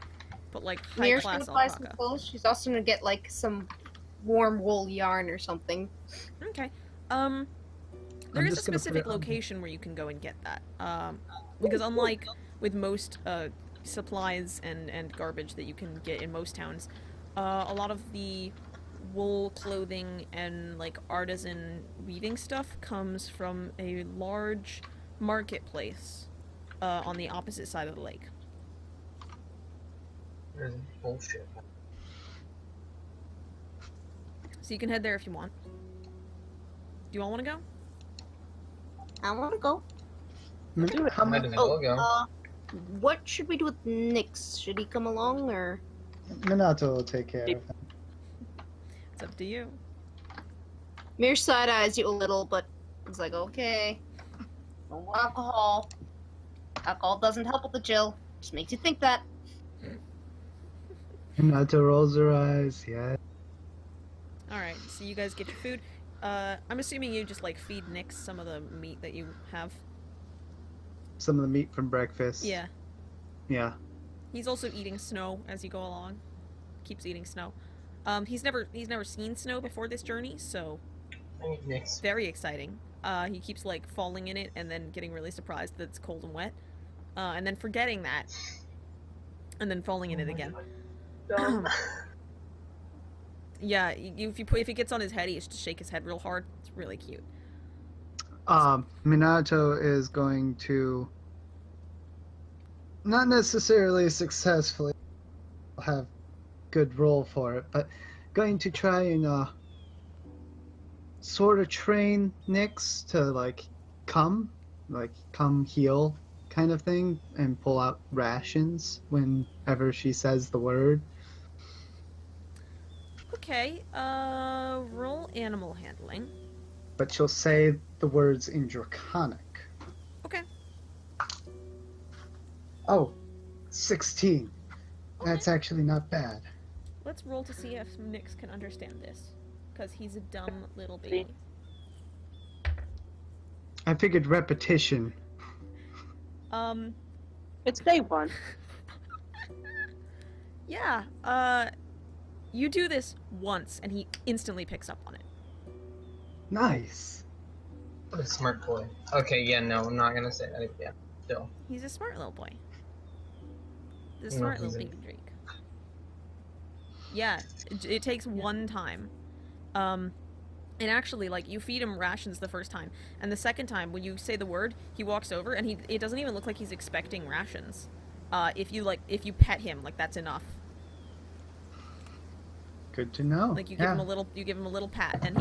But like high Mir's class gonna buy some alpaca. clothes. She's also gonna get like some warm wool yarn or something. Okay. There is a just gonna put specific it on- location where you can go and get that. Because unlike with most supplies and garbage that you can get in most towns, a lot of the wool clothing and like artisan weaving stuff comes from a large marketplace on the opposite side of the lake. There's bullshit. So you can head there if you want. Do you all want to go? I wanna go. How Might much? as well go. What should we do with Nyx? Should he come along or? Minato will take care of him. It's up to you. Mir side eyes you a little, but he's like, okay. No alcohol. Alcohol doesn't help with the chill. Just makes you think that. Minato rolls her eyes. Yeah. Alright, so you guys get your food. I'm assuming you just like feed Nyx some of the meat that you have. Some of the meat from breakfast. Yeah. Yeah. He's also eating snow as you go along. Keeps eating snow. He's never seen snow before this journey, so Next. very exciting. He keeps like falling in it and then getting really surprised that it's cold and wet. And then forgetting that. And then falling in it again. Yeah, if he gets on his head, he has to shake his head real hard. It's really cute. Minato is going to not necessarily successfully have good roll for it, but going to try and sort of train Nyx to like come heal kind of thing and pull out rations whenever she says the word. Okay, roll animal handling. But she'll say the words in Draconic. Okay. Oh, 16. That's actually not bad. Let's roll to see if Nyx can understand this. Because he's a dumb little baby. I figured repetition. It's day one. Yeah, you do this once, and he instantly picks up on it. Nice. What a smart boy. Okay, yeah, no, I'm not gonna say that. Yeah, still. He's a smart little boy. The No, smart he's little a- baby Drake. Yeah, it takes one time. And actually, like, you feed him rations the first time, and the second time, when you say the word, he walks over, and it doesn't even look like he's expecting rations. If you pet him, like, that's enough. Good to know. Like, you give him a little pat, and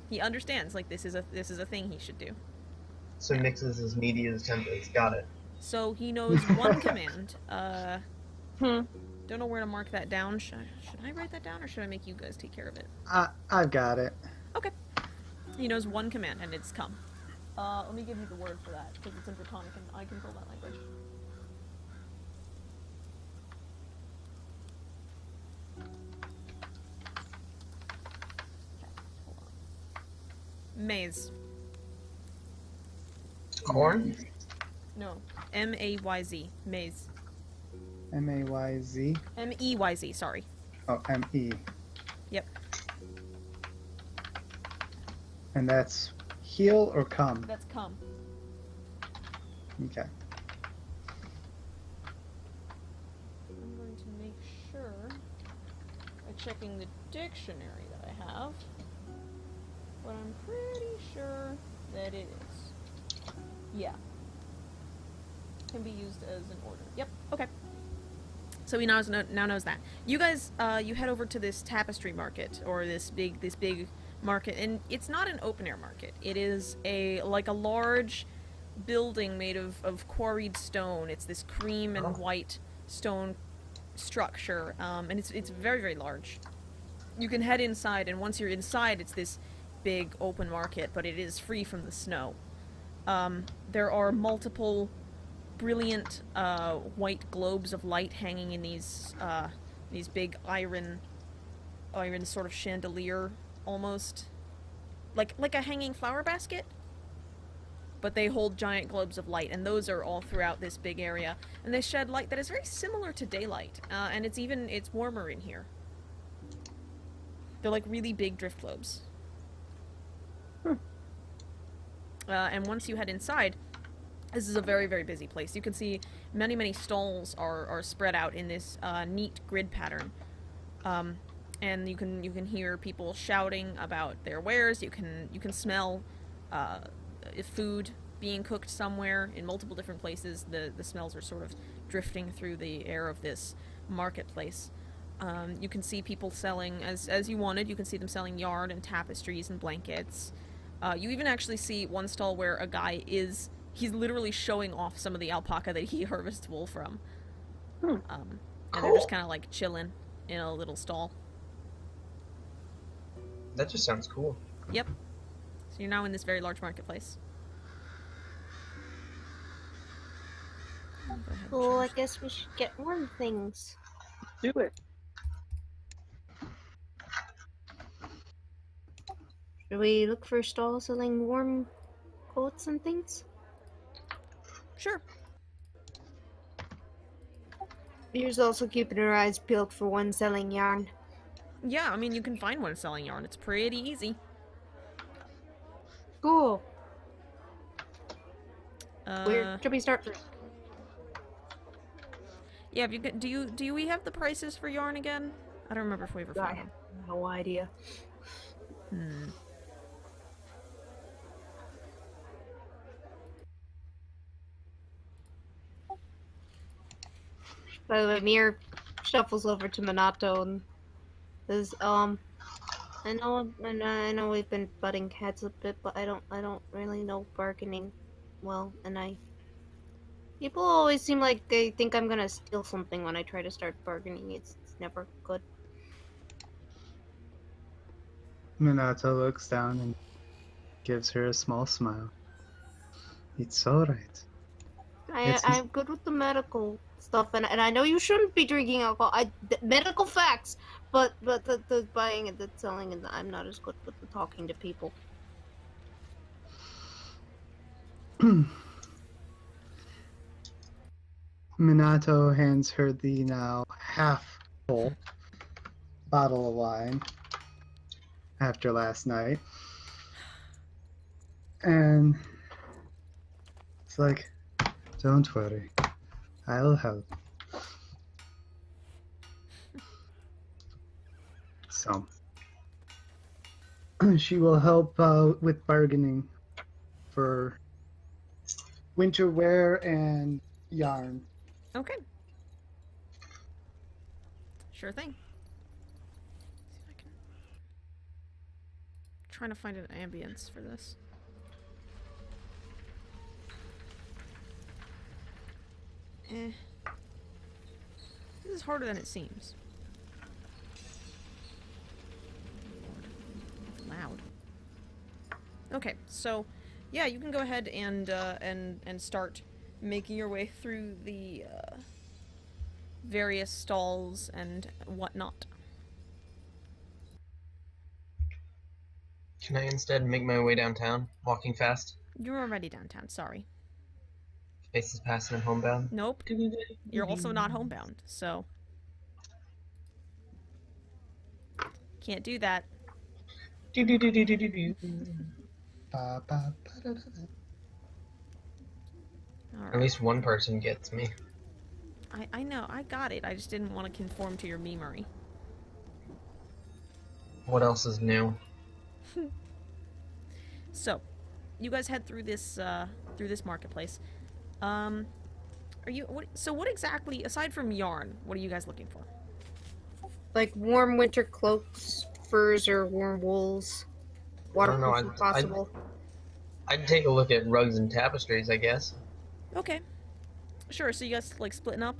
he understands, like, this is a thing he should do. So Nyx is as meaty as Tempest. Got it. So he knows one command. Don't know where to mark that down. Should I write that down, or should I make you guys take care of it? I've got it. Okay. He knows one command, and it's come. Let me give you the word for that, because it's in Draconic, and I control that language. Okay, hold on. Maze. Corn? No. M-A-Y-Z. Maze. M-A-Y-Z. M-E-Y-Z, sorry. Oh, M-E. Yep. And that's heal or come? That's come. Okay. I'm going to make sure, by checking the dictionary that I have, but I'm pretty sure that it is. Yeah. Can be used as an order. Yep, okay. So he now knows that. You guys, you head over to this tapestry market, or this big market, and it's not an open-air market. It is like a large building made of quarried stone. It's this cream and white stone structure, and it's very, very large. You can head inside, and once you're inside, it's this big open market, but it is free from the snow. There are multiple brilliant white globes of light hanging in these big iron sort of chandelier, almost like a hanging flower basket, but they hold giant globes of light, and those are all throughout this big area, and they shed light that is very similar to daylight, and it's warmer in here. They're like really big drift globes. And once you head inside, this is a very, very busy place. You can see many, many stalls are spread out in this neat grid pattern. And you can hear people shouting about their wares. You can smell food being cooked somewhere in multiple different places. The smells are sort of drifting through the air of this marketplace. You can see people selling, as you wanted, you can see them selling yarn and tapestries and blankets. You even actually see one stall where a guy he's literally showing off some of the alpaca that he harvests wool from. And they're just kind of like chilling in a little stall. That just sounds cool. Yep. So you're now in this very large marketplace. Go ahead and Well, I change- guess we should get warm things. Do it. Should we look for stalls selling warm coats and things? Sure. Here's also keeping our eyes peeled for one selling yarn. Yeah, I mean, you can find one selling yarn. It's pretty easy. Cool. Where should we start first? Yeah, if you get, do we have the prices for yarn again? I don't remember if we ever I found have them. no idea. By the way, Mir shuffles over to Minato and says, I know we've been butting heads a bit, but I don't really know bargaining well, and people always seem like they think I'm gonna steal something when I try to start bargaining. It's never good. Minato looks down and gives her a small smile. It's alright. I'm good with the medical stuff, and I know you shouldn't be drinking alcohol. Medical facts, but the buying and the selling, and I'm not as good with the talking to people. Minato hands her the now half full bottle of wine after last night. And it's like, don't worry, I'll help. So, she will help with bargaining for winter wear and yarn. Okay. Sure thing. See if I can... trying to find an ambience for this. This is harder than it seems. Lord, loud. Okay, so yeah, you can go ahead and start making your way through the various stalls and whatnot. Can I instead make my way downtown, walking fast? You're already downtown, sorry. Faces passing and homebound. Nope. You're also not homebound, so can't do that. Ba, ba, ba, da, da, da. All At right. least one person gets me. I know, I got it. I just didn't want to conform to your memery. What else is new? So, you guys head through this marketplace. Are you what exactly, aside from yarn, what are you guys looking for? Like warm winter cloaks, furs, or warm wools. I don't know, Waterproof if possible. I'd take a look at rugs and tapestries, I guess. Okay. Sure, so you guys like splitting up?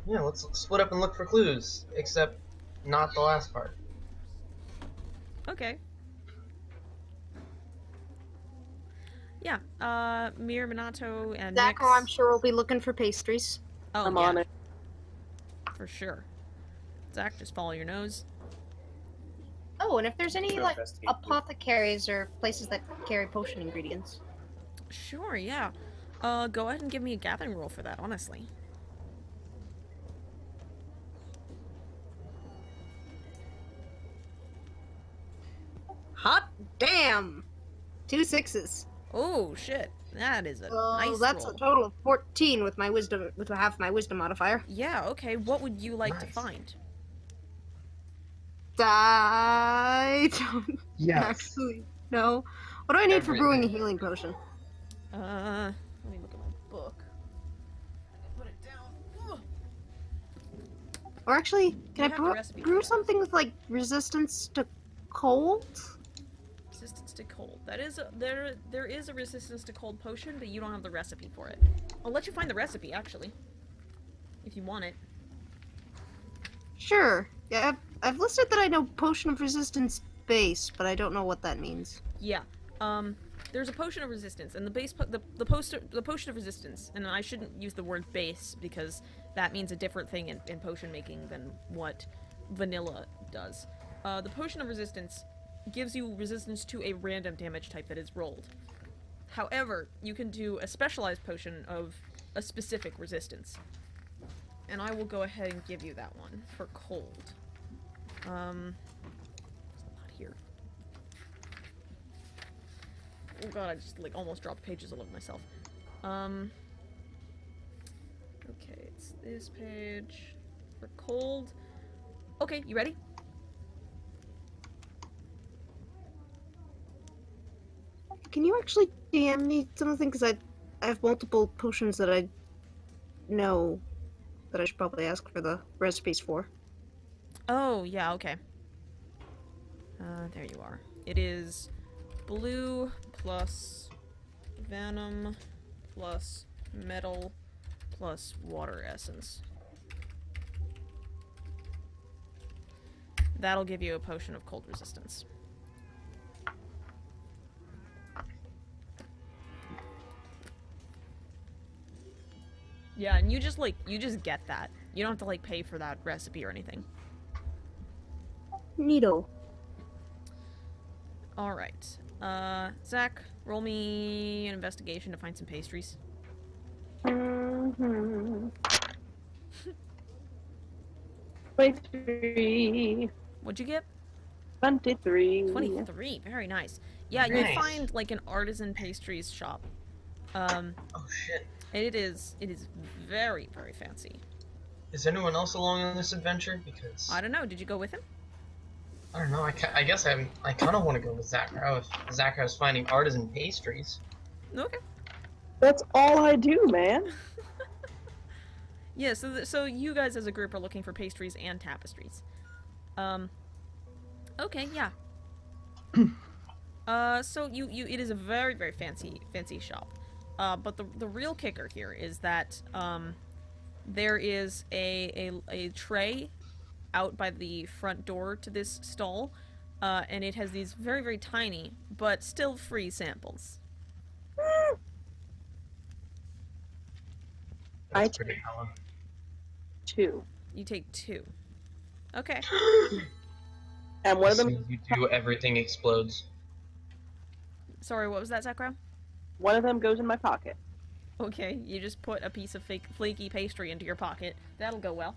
Yeah, let's split up and look for clues. Except not the last part. Okay. Yeah, Mir, Minato, and Nyx. Zacko, I'm sure, will be looking for pastries. Oh, I'm yeah, on it. for sure. Zach, just follow your nose. Oh, and if there's any, To like, investigate. apothecaries or places that carry potion ingredients. Sure, yeah. Go ahead and give me a gathering roll for that, honestly. Hot damn! 2 6s. Oh, shit. That is a So nice that's roll. a total of 14 with my wisdom, with half my wisdom modifier. Yeah, okay. What would you like to Nice. find? I don't Yes. actually know. What do I need for brewing a Everything. healing potion? Let me look at my book. I can put it down. Ugh. Or actually, You can I have the recipe for brew that. something with like resistance to cold? Resistance to cold. That is there is a resistance to cold potion, but you don't have the recipe for it. I'll let you find the recipe actually, if you want it. Sure. Yeah, I've listed that I know potion of resistance base, but I don't know what that means. Yeah. There's a potion of resistance, and the potion of resistance, and I shouldn't use the word base because that means a different thing in potion making than what vanilla does. The potion of resistance gives you resistance to a random damage type that is rolled. However, you can do a specialized potion of a specific resistance. And I will go ahead and give you that one for cold. There's a lot here. Oh god, I just like almost dropped pages all over myself. Okay, it's this page for cold. Okay, you ready? Can you actually DM me something? Because I have multiple potions that I know that I should probably ask for the recipes for. Oh, yeah, okay. There you are. It is blue plus venom plus metal plus water essence. That'll give you a potion of cold resistance. Yeah, and you just get that. You don't have to like pay for that recipe or anything. Neato. Alright. Zach, roll me an investigation to find some pastries. Mm-hmm. 23. What'd you get? 23. 23. Very nice. Yeah, you Nice. find like an artisan pastries shop. Oh shit. And it is very, very fancy. Is anyone else along on this adventure? Because I don't know, did you go with him? I don't know. I guess I kind of want to go with Zachar. If Zachar's finding artisan pastries. Okay. That's all I do, man. Yeah, so you guys as a group are looking for pastries and tapestries. Okay, yeah. So it is a very, very fancy shop. But the real kicker here is that, there is a tray out by the front door to this stall, and it has these very, very tiny, but still free samples. I That's pretty hella. 2. You take 2. Okay. And one of As them soon as you do, everything explodes. Sorry, what was that, Zakra? goes in my pocket. Okay, you just put a piece of fake, flaky pastry into your pocket. That'll go well.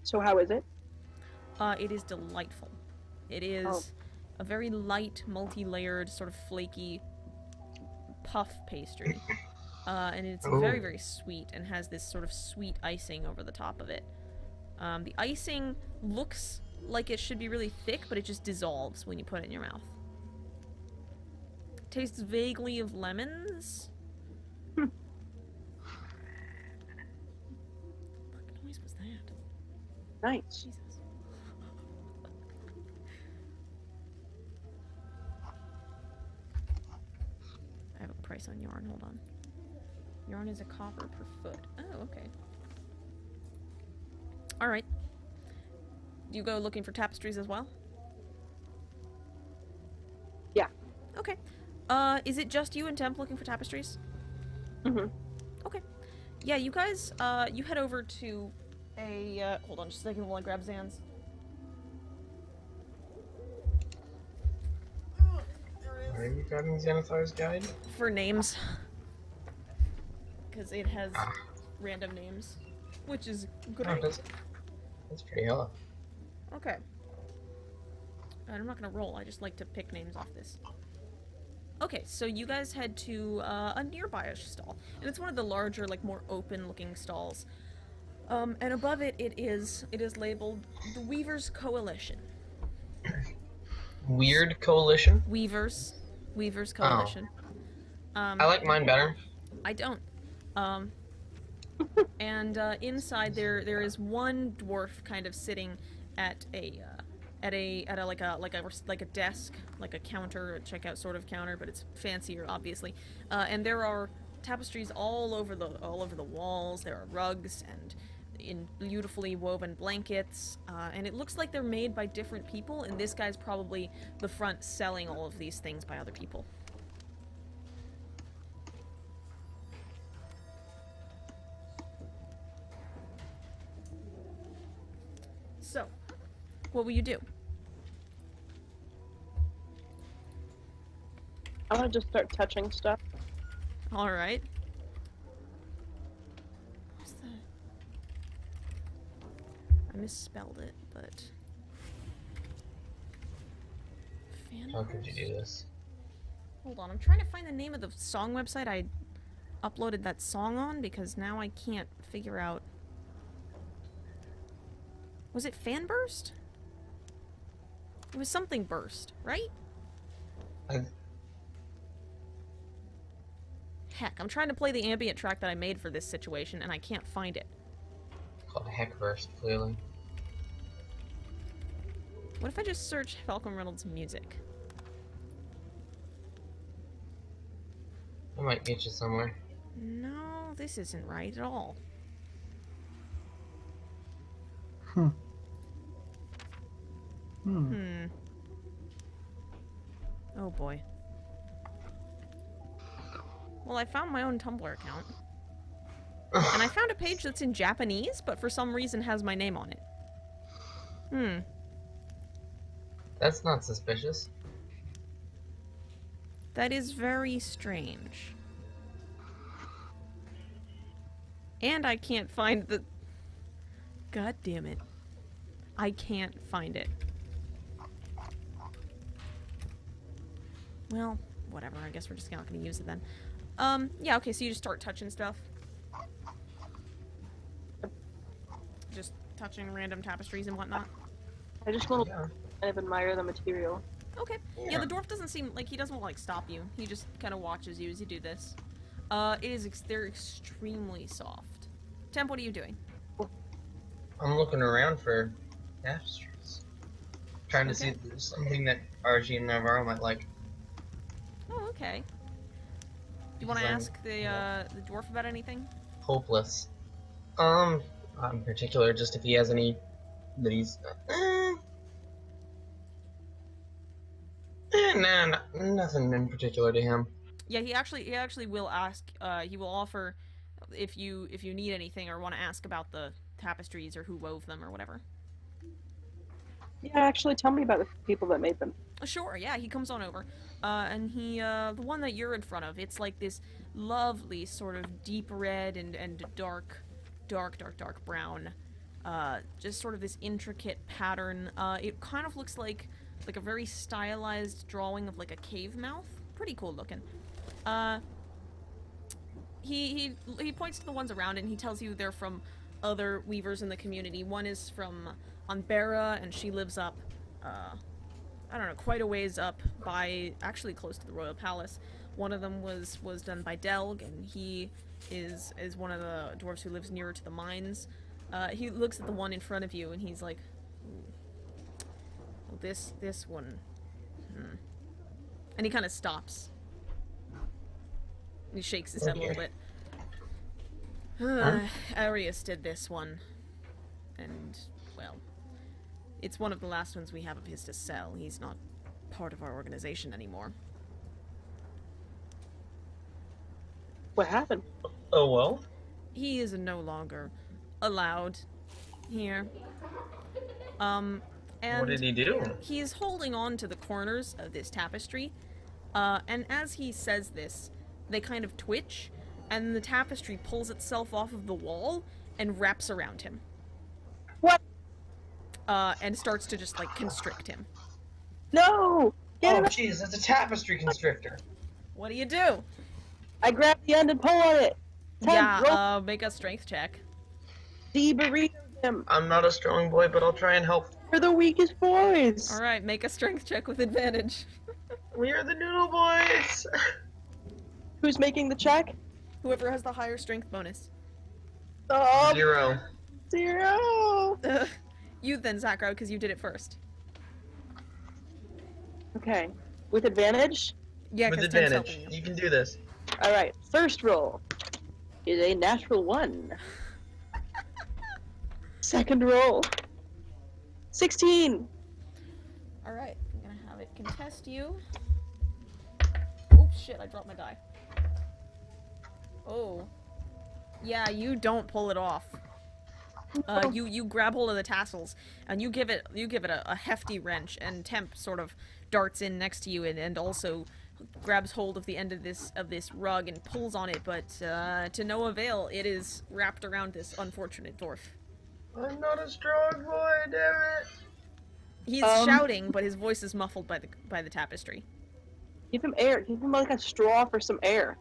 So how is it? It is delightful. It is a very light, multi-layered, sort of flaky puff pastry. And it's very, very sweet and has this sort of sweet icing over the top of it. The icing looks like it should be really thick, but it just dissolves when you put it in your mouth. Tastes vaguely of lemons. What noise was that? Nice. Jesus. I have a price on yarn, hold on. Yarn is a copper per foot. Oh, okay. Alright. Do you go looking for tapestries as well? Yeah. Okay. Is it just you and Temp looking for tapestries? Mm-hmm. Okay. Yeah, you guys, you head over to a, hold on just a second while I grab Zan's. Are you grabbing Xanathar's guide? For names. Because it has random names. Which is Oh, great. that's pretty hella. Okay. And I'm not gonna roll, I just like to pick names off this. Okay, so you guys head to a nearby-ish stall. And it's one of the larger, like, more open-looking stalls. And above it, it is labeled the Weavers Coalition. Weird coalition? Weavers Coalition. I like mine better. I don't. And inside there is one dwarf kind of sitting at a desk, like a counter, a checkout sort of counter, but it's fancier, obviously. And there are tapestries all over the walls. There are rugs and in beautifully woven blankets, and it looks like they're made by different people. And this guy's probably the front selling all of these things by other people. So, what will you do? I want to just start touching stuff. Alright. What's that? I misspelled it, but... How could you do this? Hold on, I'm trying to find the name of the song website I uploaded that song on, because now I can't figure out... Was it Fanburst? It was something burst, right? Heck, I'm trying to play the ambient track that I made for this situation, and I can't find it. Called Heckburst, clearly. What if I just search Falcolmreynolds music? I might get you somewhere. No, this isn't right at all. Oh boy. Well, I found my own Tumblr account. And I found a page that's in Japanese, but for some reason has my name on it. That's not suspicious. That is very strange. And I can't find the... God damn it. I can't find it. Well, whatever. I guess we're just not gonna use it then. Yeah, okay, so you just start touching stuff. Just touching random tapestries and whatnot. I just want to Yeah. kind of admire the material. Okay. Yeah, the dwarf doesn't seem like he doesn't like stop you. He just kind of watches you as you do this. They're extremely soft. Temp, what are you doing? I'm looking around for tapestries. Trying to see if there's something that RG and Navarro might like. Oh, okay. Do you want to ask the dwarf about anything? Hopeless. In particular, just if he has any that he's. Nah, nothing in particular to him. Yeah, he actually will ask. He will offer if you need anything or want to ask about the tapestries or who wove them or whatever. Yeah, actually, tell me about the people that made them. Sure, yeah, he comes on over. And the one that you're in front of, it's like this lovely sort of deep red and dark brown. Just sort of this intricate pattern. It kind of looks like a very stylized drawing of like a cave mouth. Pretty cool looking. He points to the ones around and he tells you they're from other weavers in the community. One is from Anbera, and she lives up, I don't know, quite a ways up by, actually close to the royal palace. One of them was done by Delg, and he is one of the dwarves who lives nearer to the mines. He looks at the one in front of you and he's like, ooh, well, this one, and he kind of stops. He shakes his head a little bit. Arius did this one, and, well, it's one of the last ones we have of his to sell. He's not part of our organization anymore. What happened? Oh well. He is no longer allowed here. And What did he do? he's holding on to the corners of this tapestry, and as he says this, they kind of twitch, and the tapestry pulls itself off of the wall and wraps around him. What? And starts to just, like, constrict him. No! Get Oh him! jeez, that's a tapestry constrictor. What do you do? I grab the end and pull on it. Yeah, make a strength check. Deburrito him. I'm not a strong boy, but I'll try and help. We're the weakest boys. Alright, make a strength check with advantage. We are the Noodle Boys. Who's making the check? Whoever has the higher strength bonus. 0. 0. You then, Zakro, because you did it first. Okay. With advantage? Yeah, With because Tim's advantage, helping you. you can do this. Alright, first roll is a natural 1. Second roll, 16. Alright, I'm gonna have it contest you. Oops, shit, I dropped my die. Oh. Yeah, you don't pull it off. You grab hold of the tassels and you give it a hefty wrench, and Temp sort of darts in next to you and also grabs hold of the end of this rug and pulls on it, but to no avail. It is wrapped around this unfortunate dwarf. I'm not a strong boy, damn it. He's shouting, but his voice is muffled by the tapestry. Give him air. Give him like a straw for some air.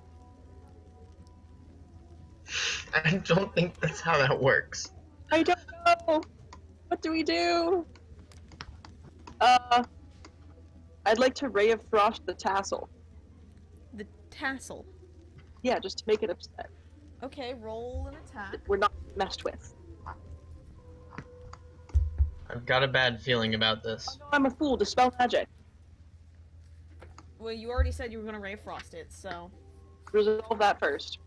I don't think that's how that works. I don't know. What do we do? I'd like to Ray of Frost the tassel. The tassel. Yeah, just to make it upset. Okay, roll an attack. We're not messed with. I've got a bad feeling about this. No, I'm a fool. Dispel magic. Well, you already said you were gonna Ray of Frost it, so... Resolve that first.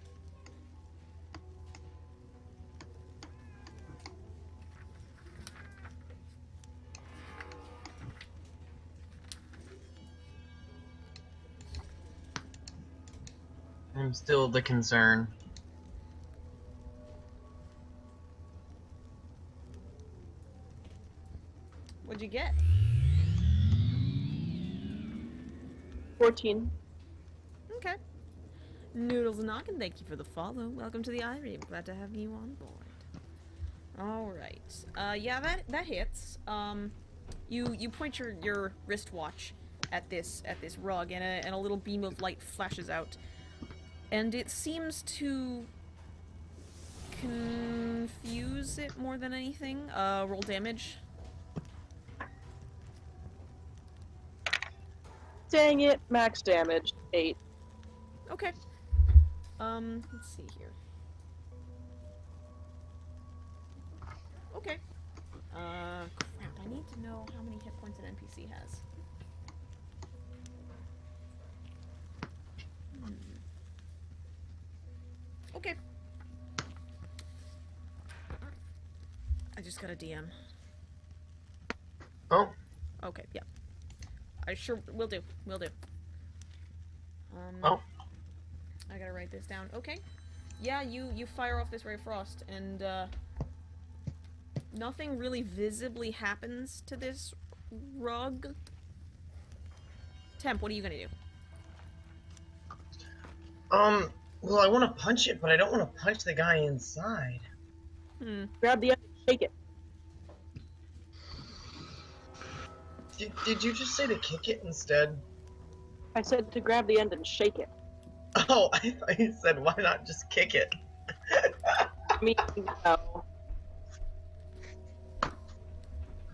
I'm still the concern. What'd you get? 14. Okay. Noodles and Noggin, thank you for the follow. Welcome to the Irie. I'm glad to have you on board. Alright. Yeah, that hits. You point your wristwatch at this rug, and a little beam of light flashes out. And it seems to confuse it more than anything. Roll damage. Dang it. Max damage. 8. Okay. Let's see here. Okay. Crap, I need to know how many hit points an NPC has. Okay. I just got a DM. Oh, Okay, yeah. I sure will do. Will do. Oh. I gotta write this down. Okay. Yeah, you fire off this ray of frost, and nothing really visibly happens to this rug. Temp, what are you gonna do? well, I want to punch it, but I don't want to punch the guy inside. Grab the end and shake it. Did you just say to kick it instead? I said to grab the end and shake it. Oh, I thought you said, why not just kick it? I mean, no. I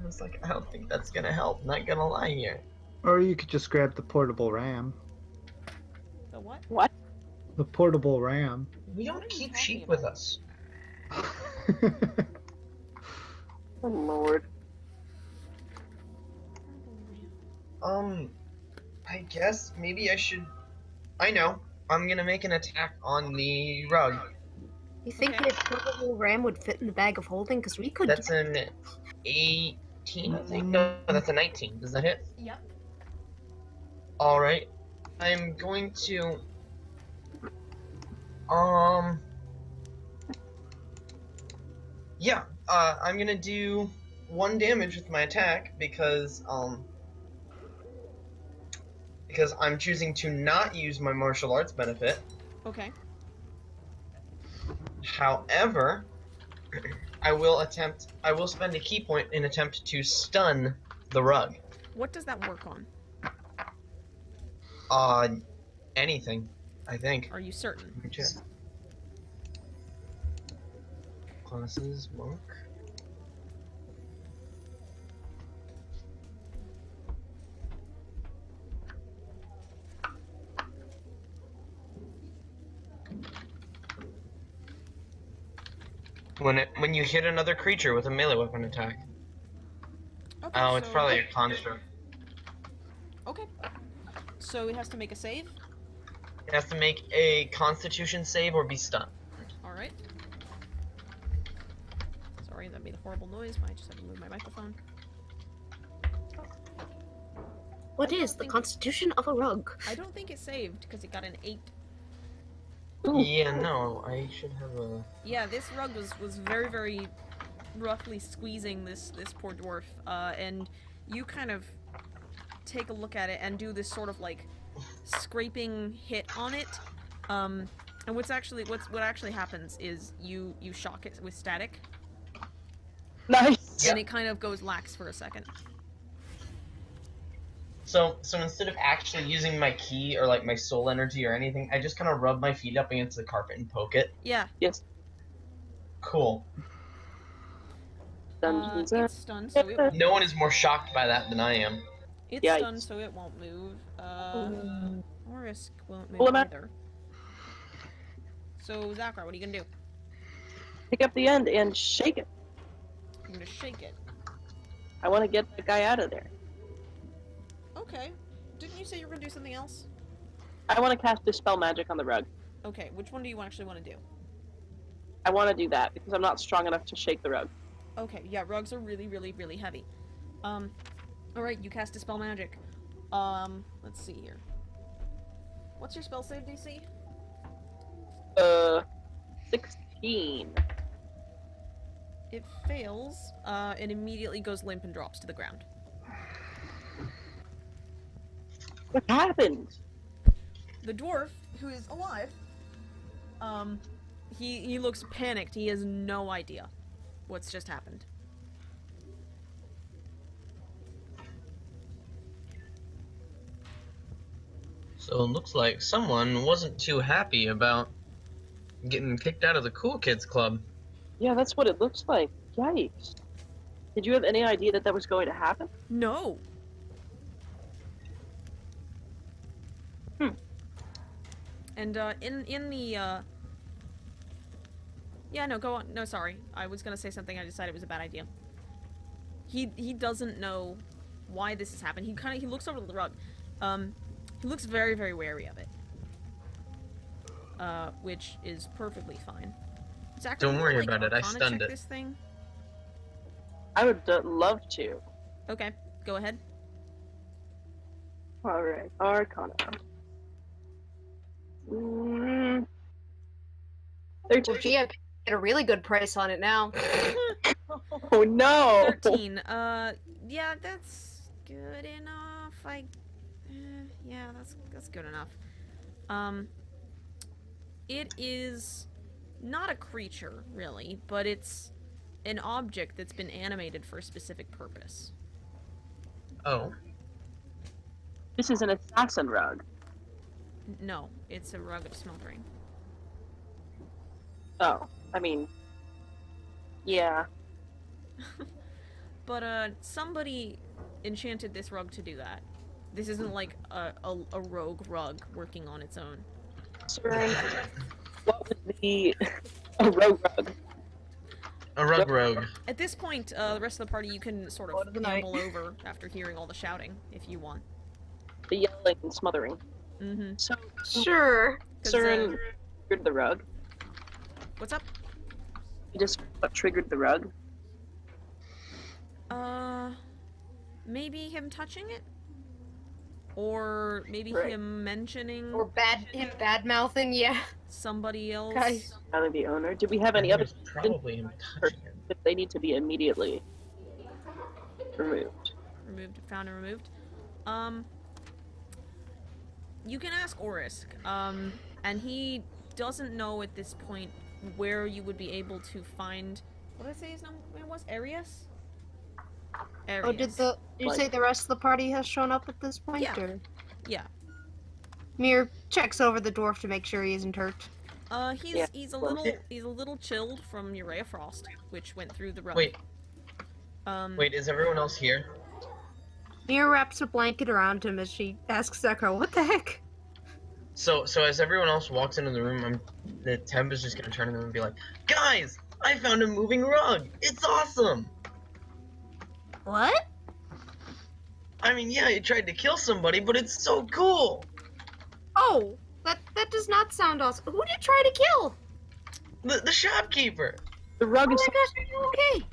was like, I don't think that's gonna help. Not gonna lie here. Or you could just grab the portable ram. The what? What? The portable ram. We What don't are you keep talking sheep about? with us. Oh, Lord. I guess maybe I should. I know. I'm gonna make an attack on the rug. You think Okay. the portable ram would fit in the bag of holding? Because we could. That's an 18, I think. No, that's a 19. Does that hit? Yep. Alright. I'm going to. Yeah, I'm gonna do 1 damage with my attack because I'm choosing to not use my martial arts benefit. Okay. However, I will spend a key point in attempt to stun the rug. What does that work on? Anything, I think. Are you certain? Let me check. Classes, monk. When you hit another creature with a melee weapon attack. Okay, Oh, it's so- probably a construct. Okay. So it has to make a save? It has to make a Constitution save or be stunned. Alright. Sorry, that made a horrible noise. I just had to move my microphone. What is the constitution of a rug? I don't think it saved, because it got an 8. Yeah, no, I should have a. Yeah, this rug was very, very roughly squeezing this poor dwarf, and you kind of take a look at it and do this sort of like scraping hit on it. And what actually happens is you shock it with static, Nice. Yeah. and it kind of goes lax for a second. So instead of actually using my key or like my soul energy or anything, I just kind of rub my feet up against the carpet and poke it. Yeah. Yes. Cool. Dungeons It's stunned, so it won't, No one is more shocked by that than I am. it's Yikes. stunned, so it won't move. Orisk won't move Pull him out. either. So Zachar, what are you gonna do? Pick up the end and shake it. I'm gonna shake it. I want to get the guy out of there. Okay. Didn't you say you were gonna do something else? I want to cast Dispel Magic on the rug. Okay, which one do you actually want to do? I want to do that because I'm not strong enough to shake the rug. Okay, yeah, rugs are really, really, really heavy. Alright, you cast Dispel Magic. Let's see here. What's your spell save DC? 16. It fails, and immediately goes limp and drops to the ground. What happened? The dwarf, who is alive, he looks panicked. He has no idea what's just happened. So it looks like someone wasn't too happy about getting kicked out of the Cool Kids Club. Yeah, that's what it looks like. Yikes. Did you have any idea that that was going to happen? No! And, in the, yeah, no, go on. No, sorry. I was gonna say something, I decided it was a bad idea. He doesn't know why this has happened. He looks over the rug. He looks very, very wary of it. which is perfectly fine. Zach, Don't you worry wanna, about it, I Arcana stunned check it. This thing? I would love to. Okay, go ahead. Alright, Arcana. 13. Oh, gee, I could get a really good price on it now. Oh no! 13. Yeah, that's good enough. Yeah, that's good enough. It is not a creature, really, but it's an object that's been animated for a specific purpose. Oh. This is an assassin rug. No, it's a rug of smoldering. Oh, I mean, yeah. But, somebody enchanted this rug to do that. This isn't like a rogue rug working on its own. Suzurian, what was the a rogue rug? A rogue. At this point, the rest of the party, you can sort Lord of of the night. amble over after hearing all the shouting, if you want. The yelling and smothering. Mm-hmm. So, Sure. Suzurian triggered the rug. What's up? You just what triggered the rug? Maybe him touching it? Or maybe Right. him mentioning Or him bad mouthing, yeah. somebody else? Guys. Either the owner. Do we have any other? It was probably him touching it. If they need to be immediately removed. Found and removed. You can ask Orisk, and he doesn't know at this point where you would be able to find. What did I say his name was? Arius? Arius. Oh, did you say the rest of the party has shown up at this point? Yeah. Or? Yeah. Mir checks over the dwarf to make sure he isn't hurt. He's a little chilled from Urea Frost, which went through the rug. Wait, Wait, is everyone else here? Mir wraps a blanket around him as she asks Zekro, "What the heck?" So as everyone else walks into the room, the temp is just gonna turn to them and be like, "Guys, I found a moving rug! It's awesome!" What? I mean, yeah, he tried to kill somebody, but it's so cool! Oh, that does not sound awesome. Who did you try to kill? The shopkeeper! The rug Oh is my gosh, are you okay?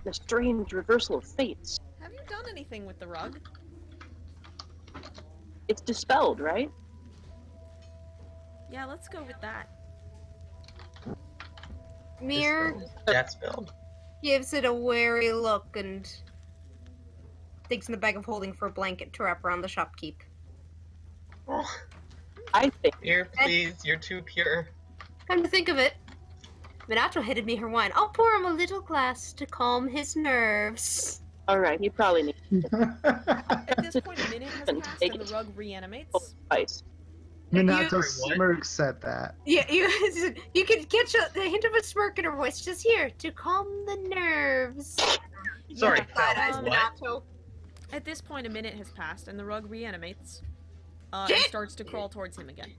a strange reversal of fates. have you done anything with the rug? It's dispelled, right? Yeah, let's go with that. Mir That's spelled. gives it a wary look and digs in the bag of holding for a blanket to wrap around the shopkeep. Oh, I think here, please, you're too pure. Come to think of it, Minato handed me her wine. I'll pour him a little glass to calm his nerves. alright, he probably needs At this point, a minute has passed and the rug reanimates. ice. Minato Sorry, what? smirks at that. Yeah, you can catch a hint of a smirk in her voice. Just here to calm the nerves. Sorry, Side Cal, eyes what? Minato. At this point, a minute has passed and the rug reanimates. And Shit! starts to crawl towards him again.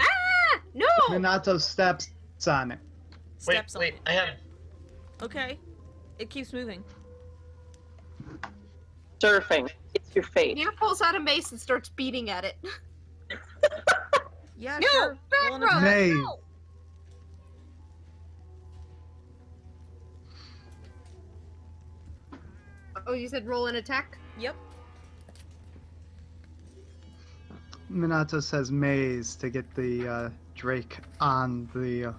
Ah! No! Minato steps on it. Steps Wait, on I have... it. Okay. It keeps moving. Surfing. It's your fate. Mir pulls out a mace and starts beating at it. Yeah, No! sure. Back Roll an row! attack. Nay. No! Oh, you said roll an attack? Yep. Minato says maze to get the Drake on the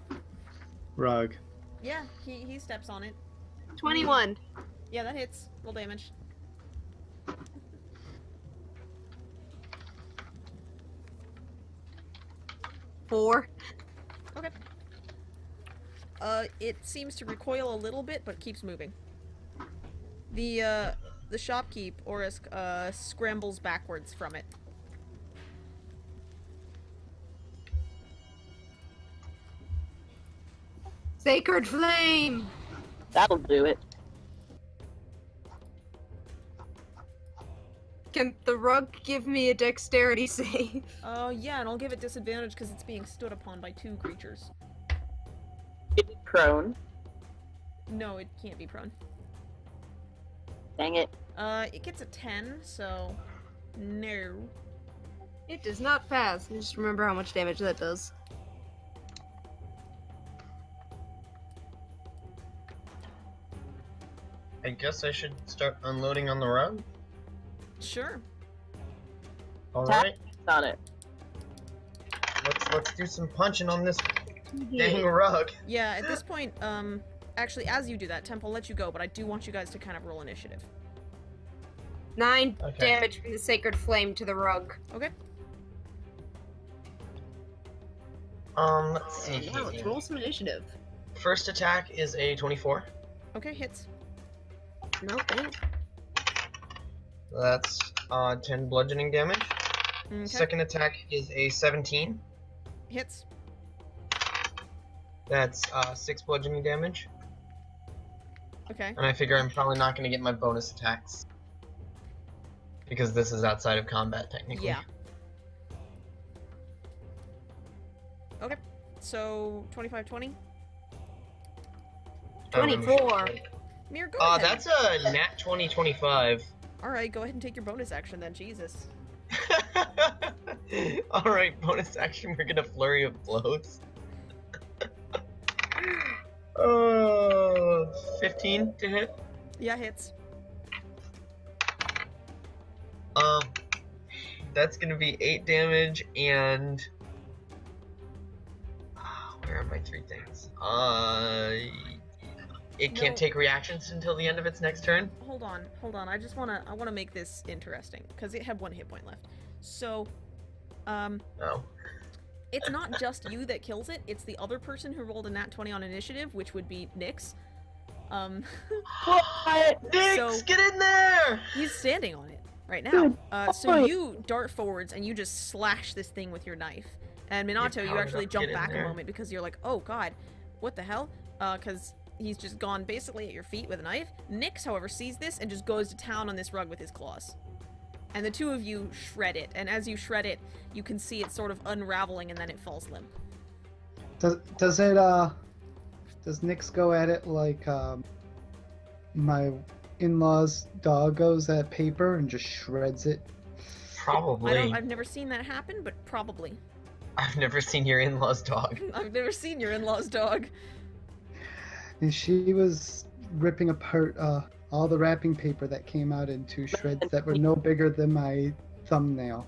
rug. Yeah, he steps on it. 21. Yeah, that hits. Roll damage. Four. Okay. It seems to recoil a little bit, but keeps moving. The shopkeep, Orisk, scrambles backwards from it. Sacred flame! That'll do it. Can the rug give me a dexterity save? Yeah, and I'll give it disadvantage because it's being stood upon by two creatures. It's prone. No, it can't be prone. Dang it. It gets a 10, so no. It does not pass. Just remember how much damage that does. I guess I should start unloading on the rug. Sure. All Tap. right, On it. let's do some punching on this dang rug. Yeah, at this point, actually, as you do that, Temp, I'll let you go, but I do want you guys to kind of roll initiative. 9 Okay. damage from the sacred flame to the rug. Okay. Let's see Now let's here. roll some initiative. First attack is a 24. Okay, hits. No, damn. That's 10 bludgeoning damage. Okay. Second attack is a 17. Hits. That's 6 bludgeoning damage. Okay. And I figure I'm probably not going to get my bonus attacks. Because this is outside of combat, technically. Yeah. Okay. So, 25, 20? 24. Mir, go ahead. That's a nat 20, 25. Alright, go ahead and take your bonus action then, Jesus. Alright, bonus action, we're gonna flurry of blows. 15 to hit. Yeah, hits. That's gonna be 8 damage and... where are my 3 things? It can't No. take reactions until the end of its next turn. Hold on. I wanna make this interesting, because it had 1 hit point left. So, Oh. it's not just you that kills it, it's the other person who rolled a nat 20 on initiative, which would be Nyx. What? Nix, So- get in there! He's standing on it right now. Good So point. you dart forwards and you just slash this thing with your knife. And Minato, you powered actually up, jump get in back a there. moment because you're like, oh god, what the hell? Because he's just gone basically at your feet with a knife. Nyx, however, sees this and just goes to town on this rug with his claws. And the two of you shred it, and as you shred it, you can see it sort of unraveling and then it falls limp. Does Nyx go at it like my in-laws' dog goes at paper and just shreds it? Probably. I've never seen that happen, but probably. I've never seen your in-laws dog. I've never seen your in-law's dog. And she was ripping apart all the wrapping paper that came out into shreds that were no bigger than my thumbnail.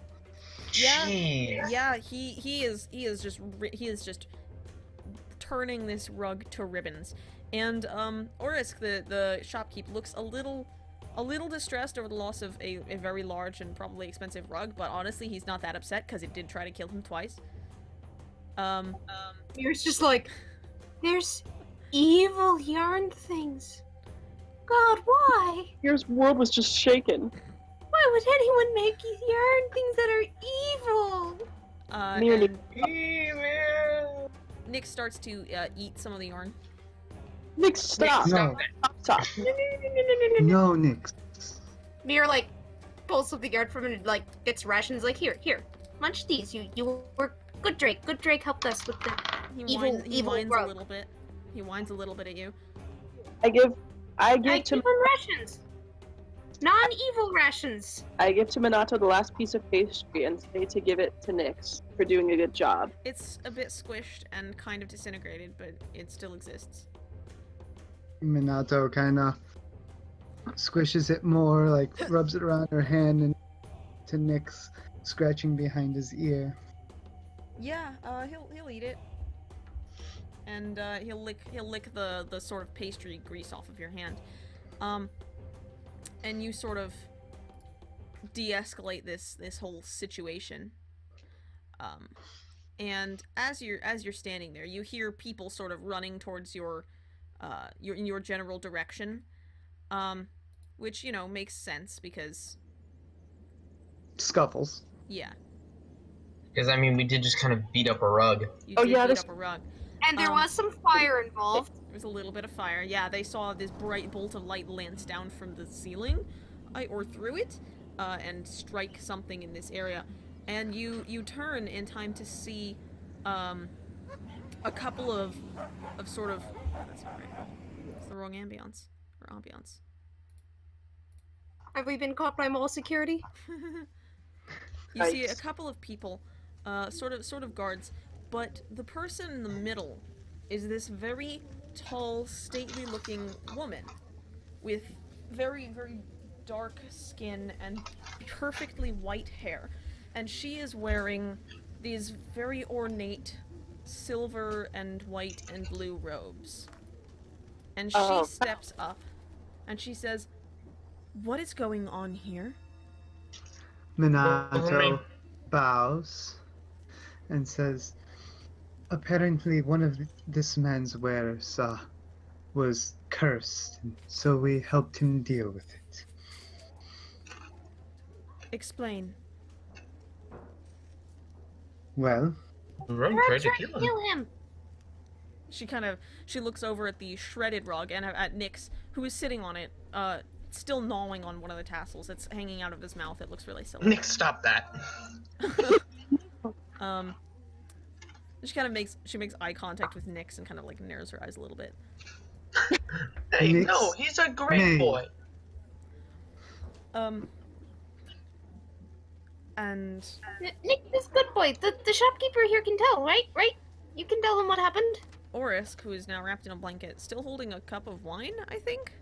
Yeah, Jeez. yeah, he is just turning this rug to ribbons. And Orisk, the shopkeep, looks a little distressed over the loss of a very large and probably expensive rug, but honestly he's not that upset because it did try to kill him twice. Mir's just like, there's evil yarn things. God, why? Your world was just shaken. Why would anyone make yarn things that are evil? Nearly. And Email. Nick starts to eat some of the yarn. Nick, stop. No, Stop. no, Nyx. Mir like pulls up the yarn from it and like gets rations. Like here, munch these. You were good, Drake. Good Drake helped us with the. He Evil whines rug. a little bit. He whines a little bit at you. I give I to give him rations. Non-evil rations. Minato the last piece of pastry and say to give it to Nyx for doing a good job. It's a bit squished and kind of disintegrated, but it still exists. Minato kind of squishes it more, like rubs it around her hand, and to Nyx scratching behind his ear. Yeah, he'll eat it, and he'll lick the sort of pastry grease off of your hand, and you sort of de-escalate this whole situation. And as you're standing there, you hear people sort of running towards your in your general direction, which makes sense because Scuffles. yeah, Because, I mean, we did just kind of beat up a rug. you Oh, did yeah, beat this- up a rug. And there Um, was some fire involved. There was a little bit of fire. Yeah, they saw this bright bolt of light lance down from the ceiling, or through it, and strike something in this area. And you turn in time to see a couple of sort of... Oh, that's not right. It's the wrong ambiance. Or ambiance. Have we been caught by mall security? You see a Yikes. couple of people, sort of guards, but the person in the middle is this very tall, stately-looking woman with very, very dark skin and perfectly white hair. And she is wearing these very ornate silver and white and blue robes. And she Oh. steps up and she says, "What is going on here?" Minato bows and says, apparently one of this man's wares was cursed, and so we helped him deal with it. Explain. Well, Rug tried to kill him. him. She looks over at the shredded rug and at Nyx, who is sitting on it, still gnawing on one of the tassels. It's hanging out of his mouth. It looks really silly. Nick, stop that. She makes eye contact with Nyx and kind of like narrows her eyes a little bit. Hey, Nick's no, he's a great name. boy. And Nick, this good boy. The shopkeeper here can tell, right? Right? You can tell him what happened. Orisk, who is now wrapped in a blanket, still holding a cup of wine, I think?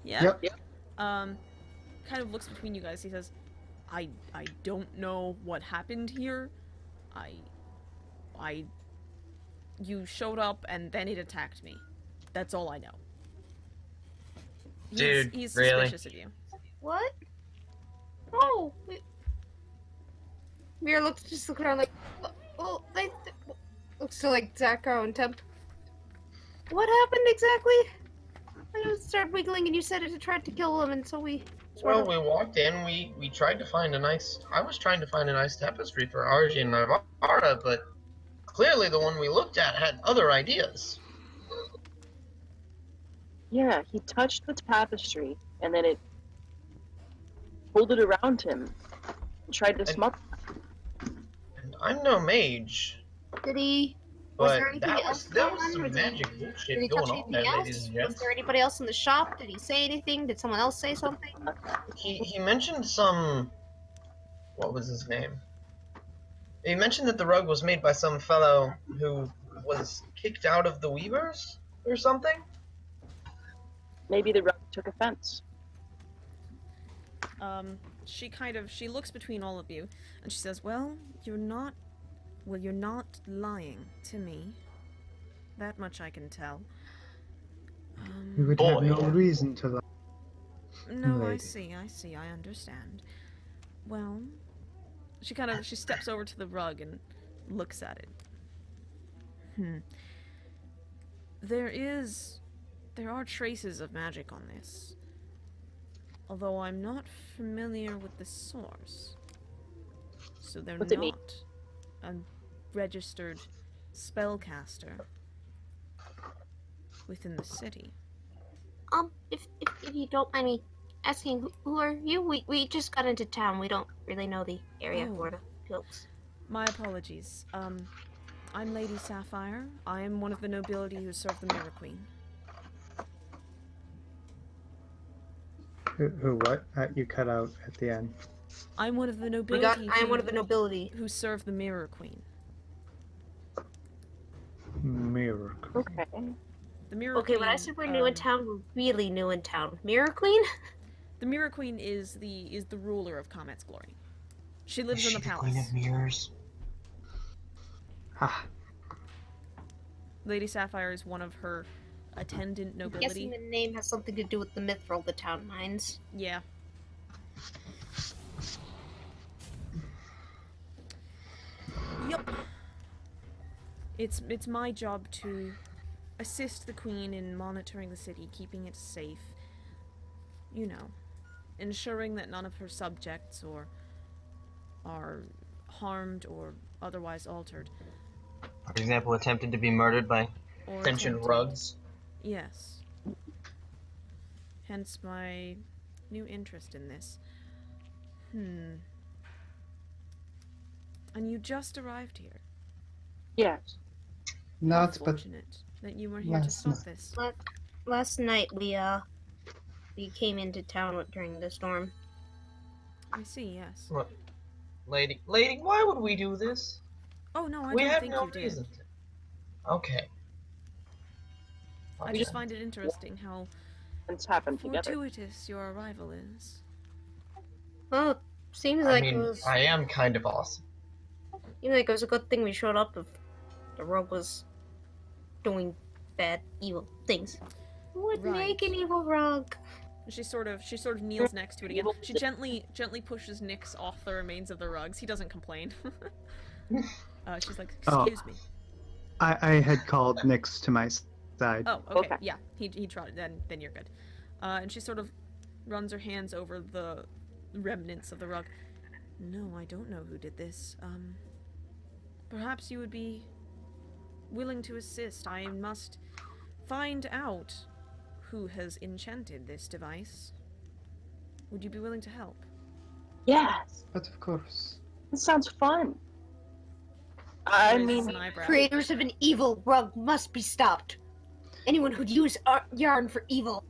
Yeah? Yep. Kind of looks between you guys. He says, I don't know what happened here. You showed up and then it attacked me. That's all I know. Dude, he's really? suspicious of you. What? Oh. Mira looks around like, oh, looks to like Zachar and Temp. What happened exactly? I just started wiggling and you said it tried to kill him, and so we Well, we walked in, we tried to find I was trying to find a nice tapestry for Arji and Navara, but clearly the one we looked at had other ideas. Yeah, he touched the tapestry, and then it pulled it around him and tried to smother. And I'm no mage, Did he? Was but there anything else that going was on? some Did magic he bullshit touch going on anything there, else? ladies and Was gents. there anybody else in the shop? Did he say anything? Did someone else say something? He mentioned some... What was his name? He mentioned that the rug was made by some fellow who was kicked out of the Weavers or something. Maybe the rug took offense. She looks between all of you and she says, "Well, you're not lying to me. That much I can tell." we would have Boy. no reason to lie. No, I lady. see, I understand. Well, she steps over to the rug and looks at it. There are traces of magic on this. Although I'm not familiar with the source. So they're What's it mean? not a registered spellcaster within the city. If you don't mind me asking, who are you? We just got into town. We don't really know the area Oh. for the pills. My apologies. I'm Lady Sapphire. I am one of the nobility who serve the Mirror Queen. Who what? You cut out at the end. I'm one of the I nobility am one of the nobility. who serve the Mirror Queen. Miracle. Okay. The Mirror Okay, Queen, when I said we're new in town, we're really new in town. Mirror Queen? The Mirror Queen is the ruler of Khammet's glory. She lives in the the palace. Queen of Mirrors? Ah, Lady Sapphire is one of her attendant I'm nobility. guessing the name has something to do with the mithril the town mines. Yeah. Yup. It's my job to assist the queen in monitoring the city, keeping it safe. You know, ensuring that none of her subjects are harmed or otherwise altered. For example, attempted to be murdered by Or sentient attempted. rugs. Yes. Hence my new interest in this. And you just arrived here. Yes. not but Fortunate that you were here to last stop night. this. Last night we came into town during the storm. I see, yes. Look, lady, why would we do this? Oh no, I We don't have think no you did. reason to. Okay. I just find it interesting how It's happened together. Fortuitous your arrival is. Well, seems I like mean, it was. I am kind of awesome. Seems like it was a good thing we showed up if the rogue was doing bad, evil things. Who would Right. make an evil rogue? She sort of kneels next to it again. Evil- She gently pushes Nyx off the remains of the rugs. He doesn't complain. She's like, Oh. excuse me. I had called Nyx to my side. Oh, okay. Okay. Yeah, he trotted. Then you're good. And she sort of runs her hands over the remnants of the rug. No, I don't know who did this. Perhaps you would be willing to assist. I must find out who has enchanted this device. Would you be willing to help? Yes, But of course. this sounds fun. I Raises mean, an eyebrow. Creators of an evil rug must be stopped. Anyone who'd use yarn for evil.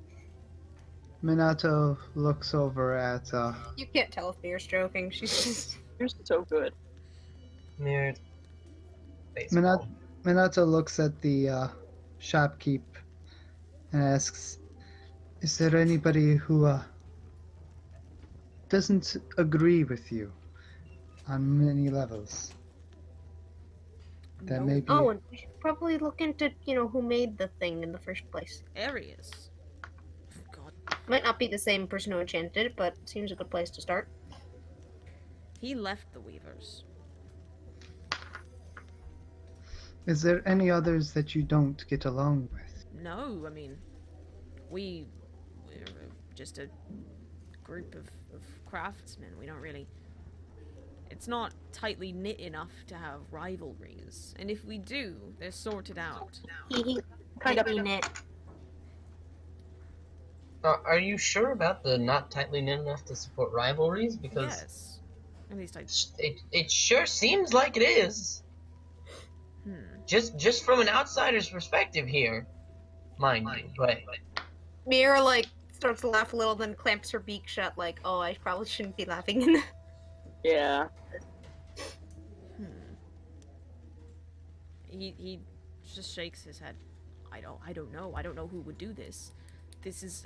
Minato looks over at You can't tell if they're stroking. She's just. you're so good. Nerd. Baseball. Minato looks at the shopkeep and asks, "Is there anybody who doesn't agree with you on many levels? That No. may be Oh, and we should probably look into, who made the thing in the first place. Arius. God, Might not be the same person who enchanted it, but seems a good place to start. he left the Weavers. Is there any others that you don't get along with?" No, I mean, we're just a group of craftsmen. We don't really. It's not tightly knit enough to have rivalries, and if we do, they're sorted out. He Kind of. it. Are you sure about the not tightly knit enough to support rivalries? Because Yes, at least I. it sure seems like it is. Just from an outsider's perspective here, mind you, but Mira, starts to laugh a little, then clamps her beak shut, oh, I probably shouldn't be laughing. Yeah. He just shakes his head. I don't know. I don't know who would do this. This is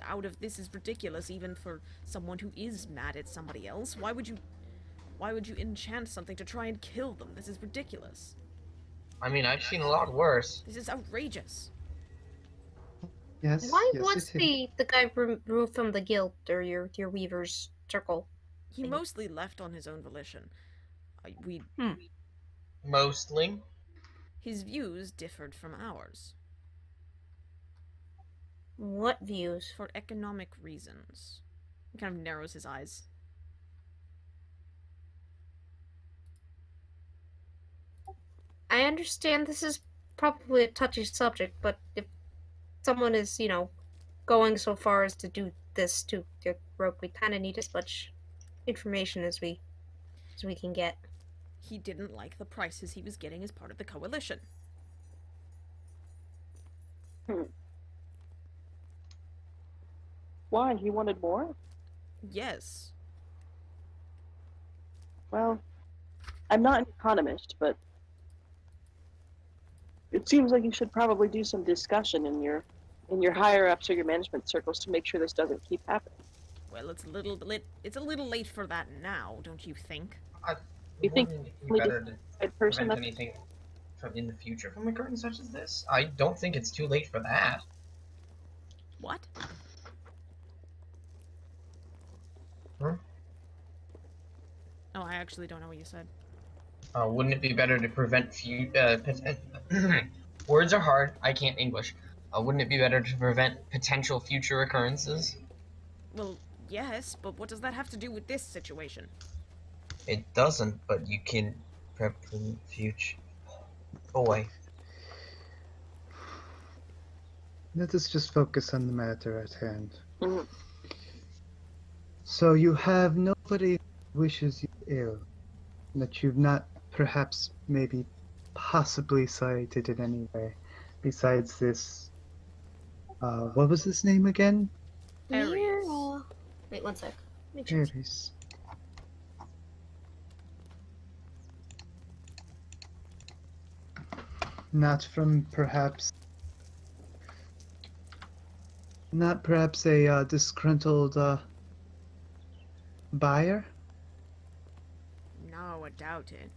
ridiculous even for someone who is mad at somebody else. Why would you enchant something to try and kill them? This is ridiculous. I mean, I've seen a lot worse. This is outrageous. Yes. Why yes, was it is. the guy removed from the guild, or your weaver's circle? He mostly left on his own volition. Mostly. His views differed from ours What views? for economic reasons. He kind of narrows his eyes. I understand this is probably a touchy subject, but if someone is, going so far as to do this to the rogue, we kind of need as much information as we can get. He didn't like the prices he was getting as part of the coalition. Why? He wanted more? Yes. Well, I'm not an economist, but it seems like you should probably do some discussion in your higher ups or your management circles to make sure this doesn't keep happening. Well, it's a little late for that now, don't you think? You think Wouldn't it be we better just- to A person prevent that's anything from in the future from occurring such as this? I don't think it's too late for that. What? Huh? Oh, I actually don't know what you said. Wouldn't it be better to prevent words are hard. I can't English. Wouldn't it be better to prevent potential future occurrences? Well, yes, but what does that have to do with this situation? It doesn't, but you can prep for the future. Go away. Let us just focus on the matter at hand. Mhm. So you have nobody who wishes you ill, that you've not perhaps maybe possibly cited in any way, besides this, what was his name again? Aries. Wait, one sec. Let me check. Aries. Not from perhaps Not perhaps a disgruntled buyer? No, I doubt it.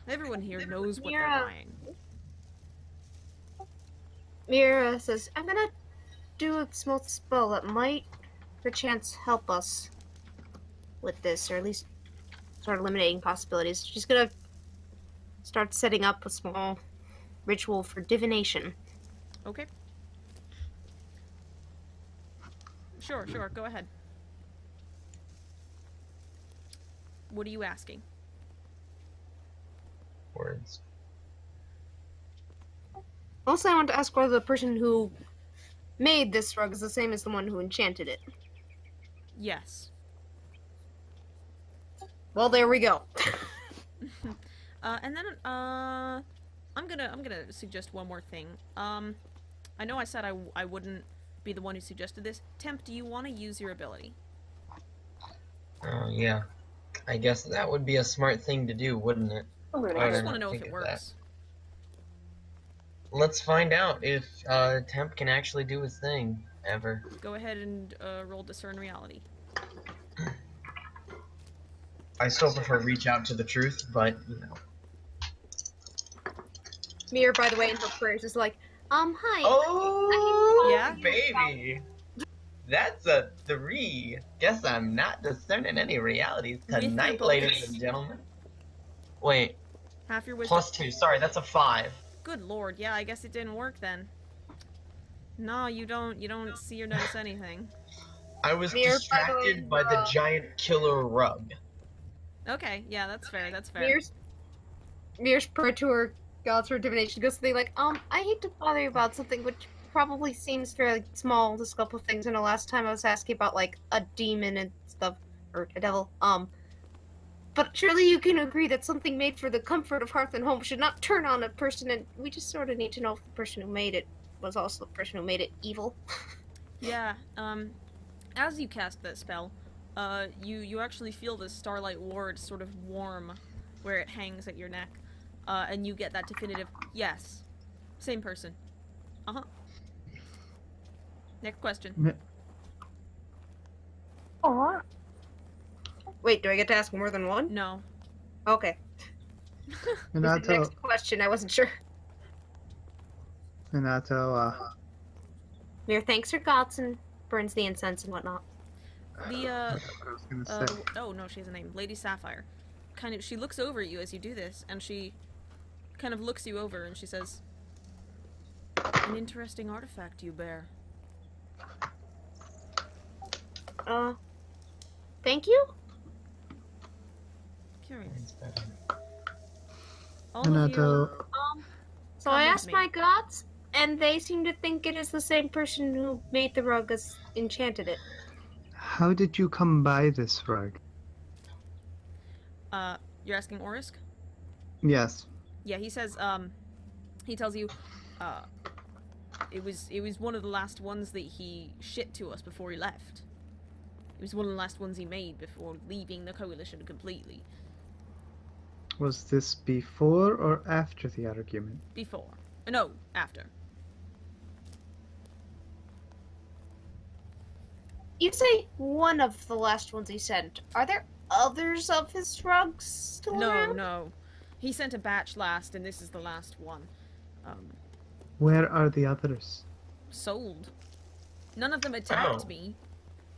Everyone here knows what they're Mira. buying. Mira says, I'm gonna do a small spell that might, perchance, help us with this, or at least start eliminating possibilities. She's gonna start setting up a small ritual for divination. Okay. Sure, go ahead. What are you asking? Words. Also, I want to ask whether the person who made this rug is the same as the one who enchanted it. Yes. Well, there we go. And then I'm gonna suggest one more thing. I know I said I wouldn't be the one who suggested this. Temp, do you want to use your ability? Oh, yeah. I guess that would be a smart thing to do, wouldn't it? I'm gonna I I just don't want to know if think it of that. works. Let's find out if Temp can actually do his thing, ever. Go ahead and roll discern reality. I still prefer reach out to the truth, but, you know. Mir, by the way, in her prayers is like, hi. Oh, Yeah? baby! That's a 3. Guess I'm not discerning any realities With your tonight, bonus. ladies and gentlemen. Wait, Half your wisdom. +2. Sorry, that's a 5. Good lord, yeah, I guess it didn't work then. No, you don't see or notice anything. I was Mir, by the way, distracted by the giant killer rug. Okay, yeah, that's fair, that's fair. Mir's prayer to her gods for divination goes something like, I hate to bother you about something which probably seems fairly small, just a couple of things. I know last time I was asking about, like, a demon and stuff, or a devil, but surely you can agree that something made for the comfort of hearth and home should not turn on a person, and we just sort of need to know if the person who made it was also the person who made it evil. Yeah, as you cast that spell, you actually feel the starlight ward sort of warm where it hangs at your neck, and you get that definitive, yes, same person. Uh-huh. Next question. Aw. Wait, do I get to ask more than one? No. Okay. Minato, Next question, I wasn't sure. Mir thanks her gods and burns the incense and whatnot. The, I was gonna say. oh no, she has a name. Lady Sapphire. She looks over at you as you do this, and she kind of looks you over and she says, an interesting artifact you bear. Thank you? Curious. All of you, Minato, So Come I with asked me. my gods, and they seem to think it is the same person who made the rug as enchanted it. how did you come by this rug? you're asking Orisk? Yes. Yeah, he says, he tells you, it was one of the last ones that he shipped to us before he left. It was one of the last ones he made before leaving the coalition completely. Was this before or after the argument? Before. No, after. You say one of the last ones he sent. Are there others of his rugs still No, around? no. He sent a batch last, and this is the last one. Where are the others? Sold. None of them attacked Oh. me.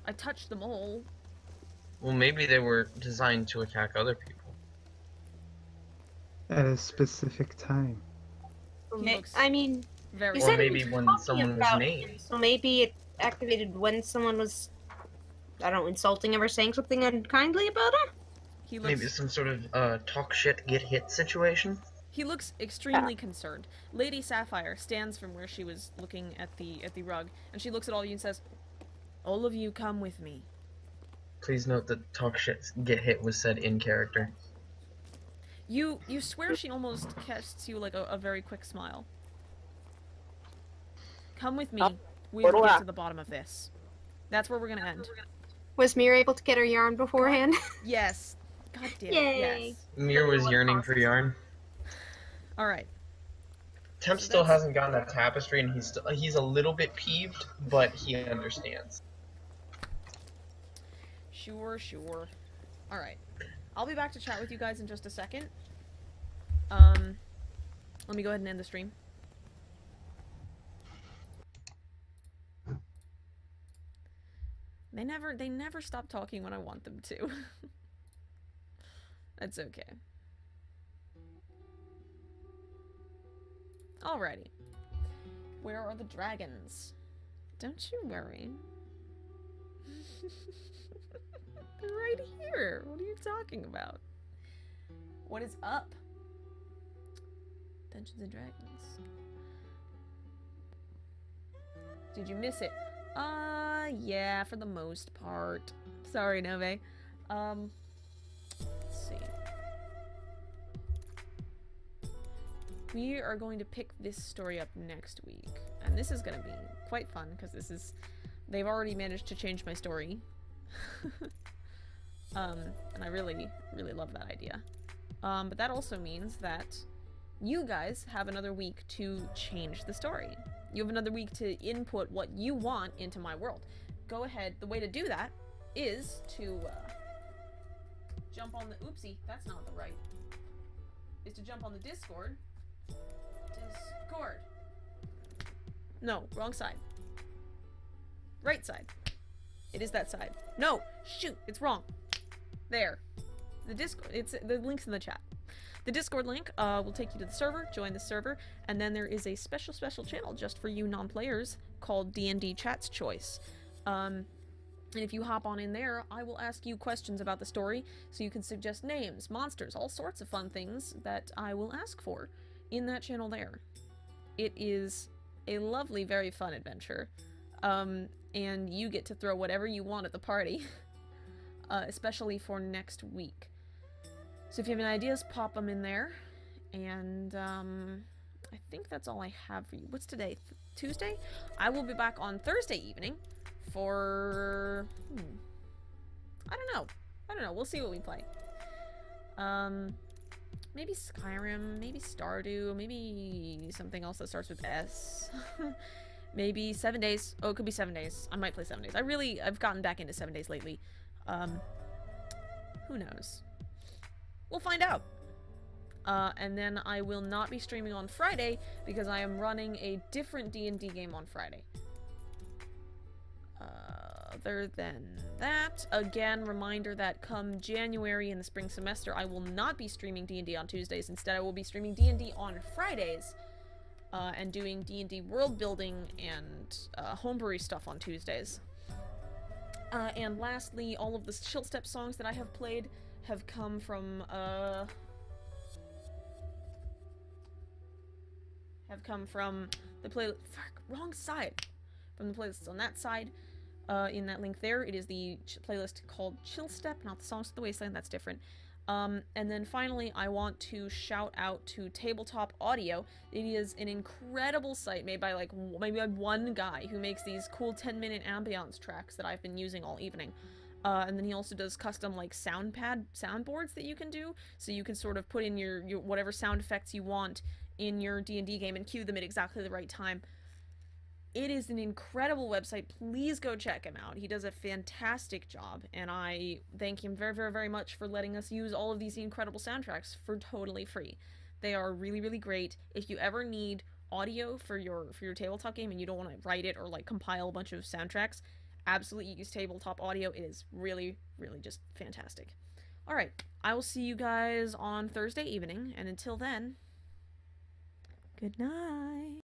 I touched them all. Well, maybe they were designed to attack other people. At a specific time. Looks I mean, very you Or said maybe he was when talking someone was about named. him, so maybe it activated when someone was, I don't know, insulting him or saying something unkindly about him? He looks Maybe some sort of talk shit, get hit situation. He looks extremely concerned. Lady Sapphire stands from where she was looking at the rug, and she looks at all you and says, "All of you come with me." Please note that talk shit, get hit was said in character. You swear she almost casts you like a very quick smile. Come with me. We will get to the bottom of this. That's where we're gonna end. Was Mir able to get her yarn beforehand? Yes. God damn it. Yay. Yes. Mir was yearning for yarn. All right. Temp So still that's- hasn't gotten that tapestry, and he's a little bit peeved, but he understands. Sure. Alright. I'll be back to chat with you guys in just a second. Let me go ahead and end the stream. They never stop talking when I want them to. That's okay. Alrighty. Where are the dragons? Don't you worry. They're right here. What are you talking about? What is up? Dungeons and Dragons. Did you miss it? Yeah, for the most part. Sorry, Nove. Let's see. We are going to pick this story up next week. And this is gonna be quite fun, because they've already managed to change my story. And I really, really love that idea. But that also means that you guys have another week to change the story. You have another week to input what you want into my world. Go ahead. The way to do that is to jump on the... Oopsie, that's not the right... Is to jump on the Discord. Discord. No, wrong side. Right side. It is that side. No! Shoot! It's wrong. There. The Discord... The link's in the chat. The Discord link will take you to the server, join the server, and then there is a special channel just for you non-players called D&D Chat's Choice. And if you hop on in there, I will ask you questions about the story, so you can suggest names, monsters, all sorts of fun things that I will ask for in that channel there. It is a lovely, very fun adventure, and you get to throw whatever you want at the party, especially for next week. So if you have any ideas, pop them in there. And I think that's all I have for you. What's today? Tuesday? I will be back on Thursday evening for... I don't know. We'll see what we play. Maybe Skyrim, maybe Stardew, maybe something else that starts with S. Maybe 7 days. Oh, it could be 7 days. I might play 7 days. I've gotten back into 7 days lately. Who knows? We'll find out. And then I will not be streaming on Friday because I am running a different D&D game on Friday. Other than that, again, reminder that come January in the spring semester, I will not be streaming D&D on Tuesdays. Instead, I will be streaming D&D on Fridays, and doing D&D world building and homebrew stuff on Tuesdays. And lastly, all of the Chill Step songs that I have played have come from the playlist. Wrong side. From the playlists on that side. In that link there, it is the playlist called Chill Step, not the Songs of the Wasteland. That's different. And then finally, I want to shout out to Tabletop Audio. It is an incredible site made by maybe one guy who makes these cool 10-minute ambiance tracks that I've been using all evening. And then he also does custom soundboards that you can do, so you can sort of put in your whatever sound effects you want in your D&D game and cue them at exactly the right time. It is an incredible website. Please go check him out. He does a fantastic job, and I thank him very, very, very much for letting us use all of these incredible soundtracks for totally free. They are really, really great. If you ever need audio for your tabletop game and you don't want to write it or compile a bunch of soundtracks, absolutely use Tabletop Audio. It is really, really just fantastic. Alright, I will see you guys on Thursday evening, and until then, good night.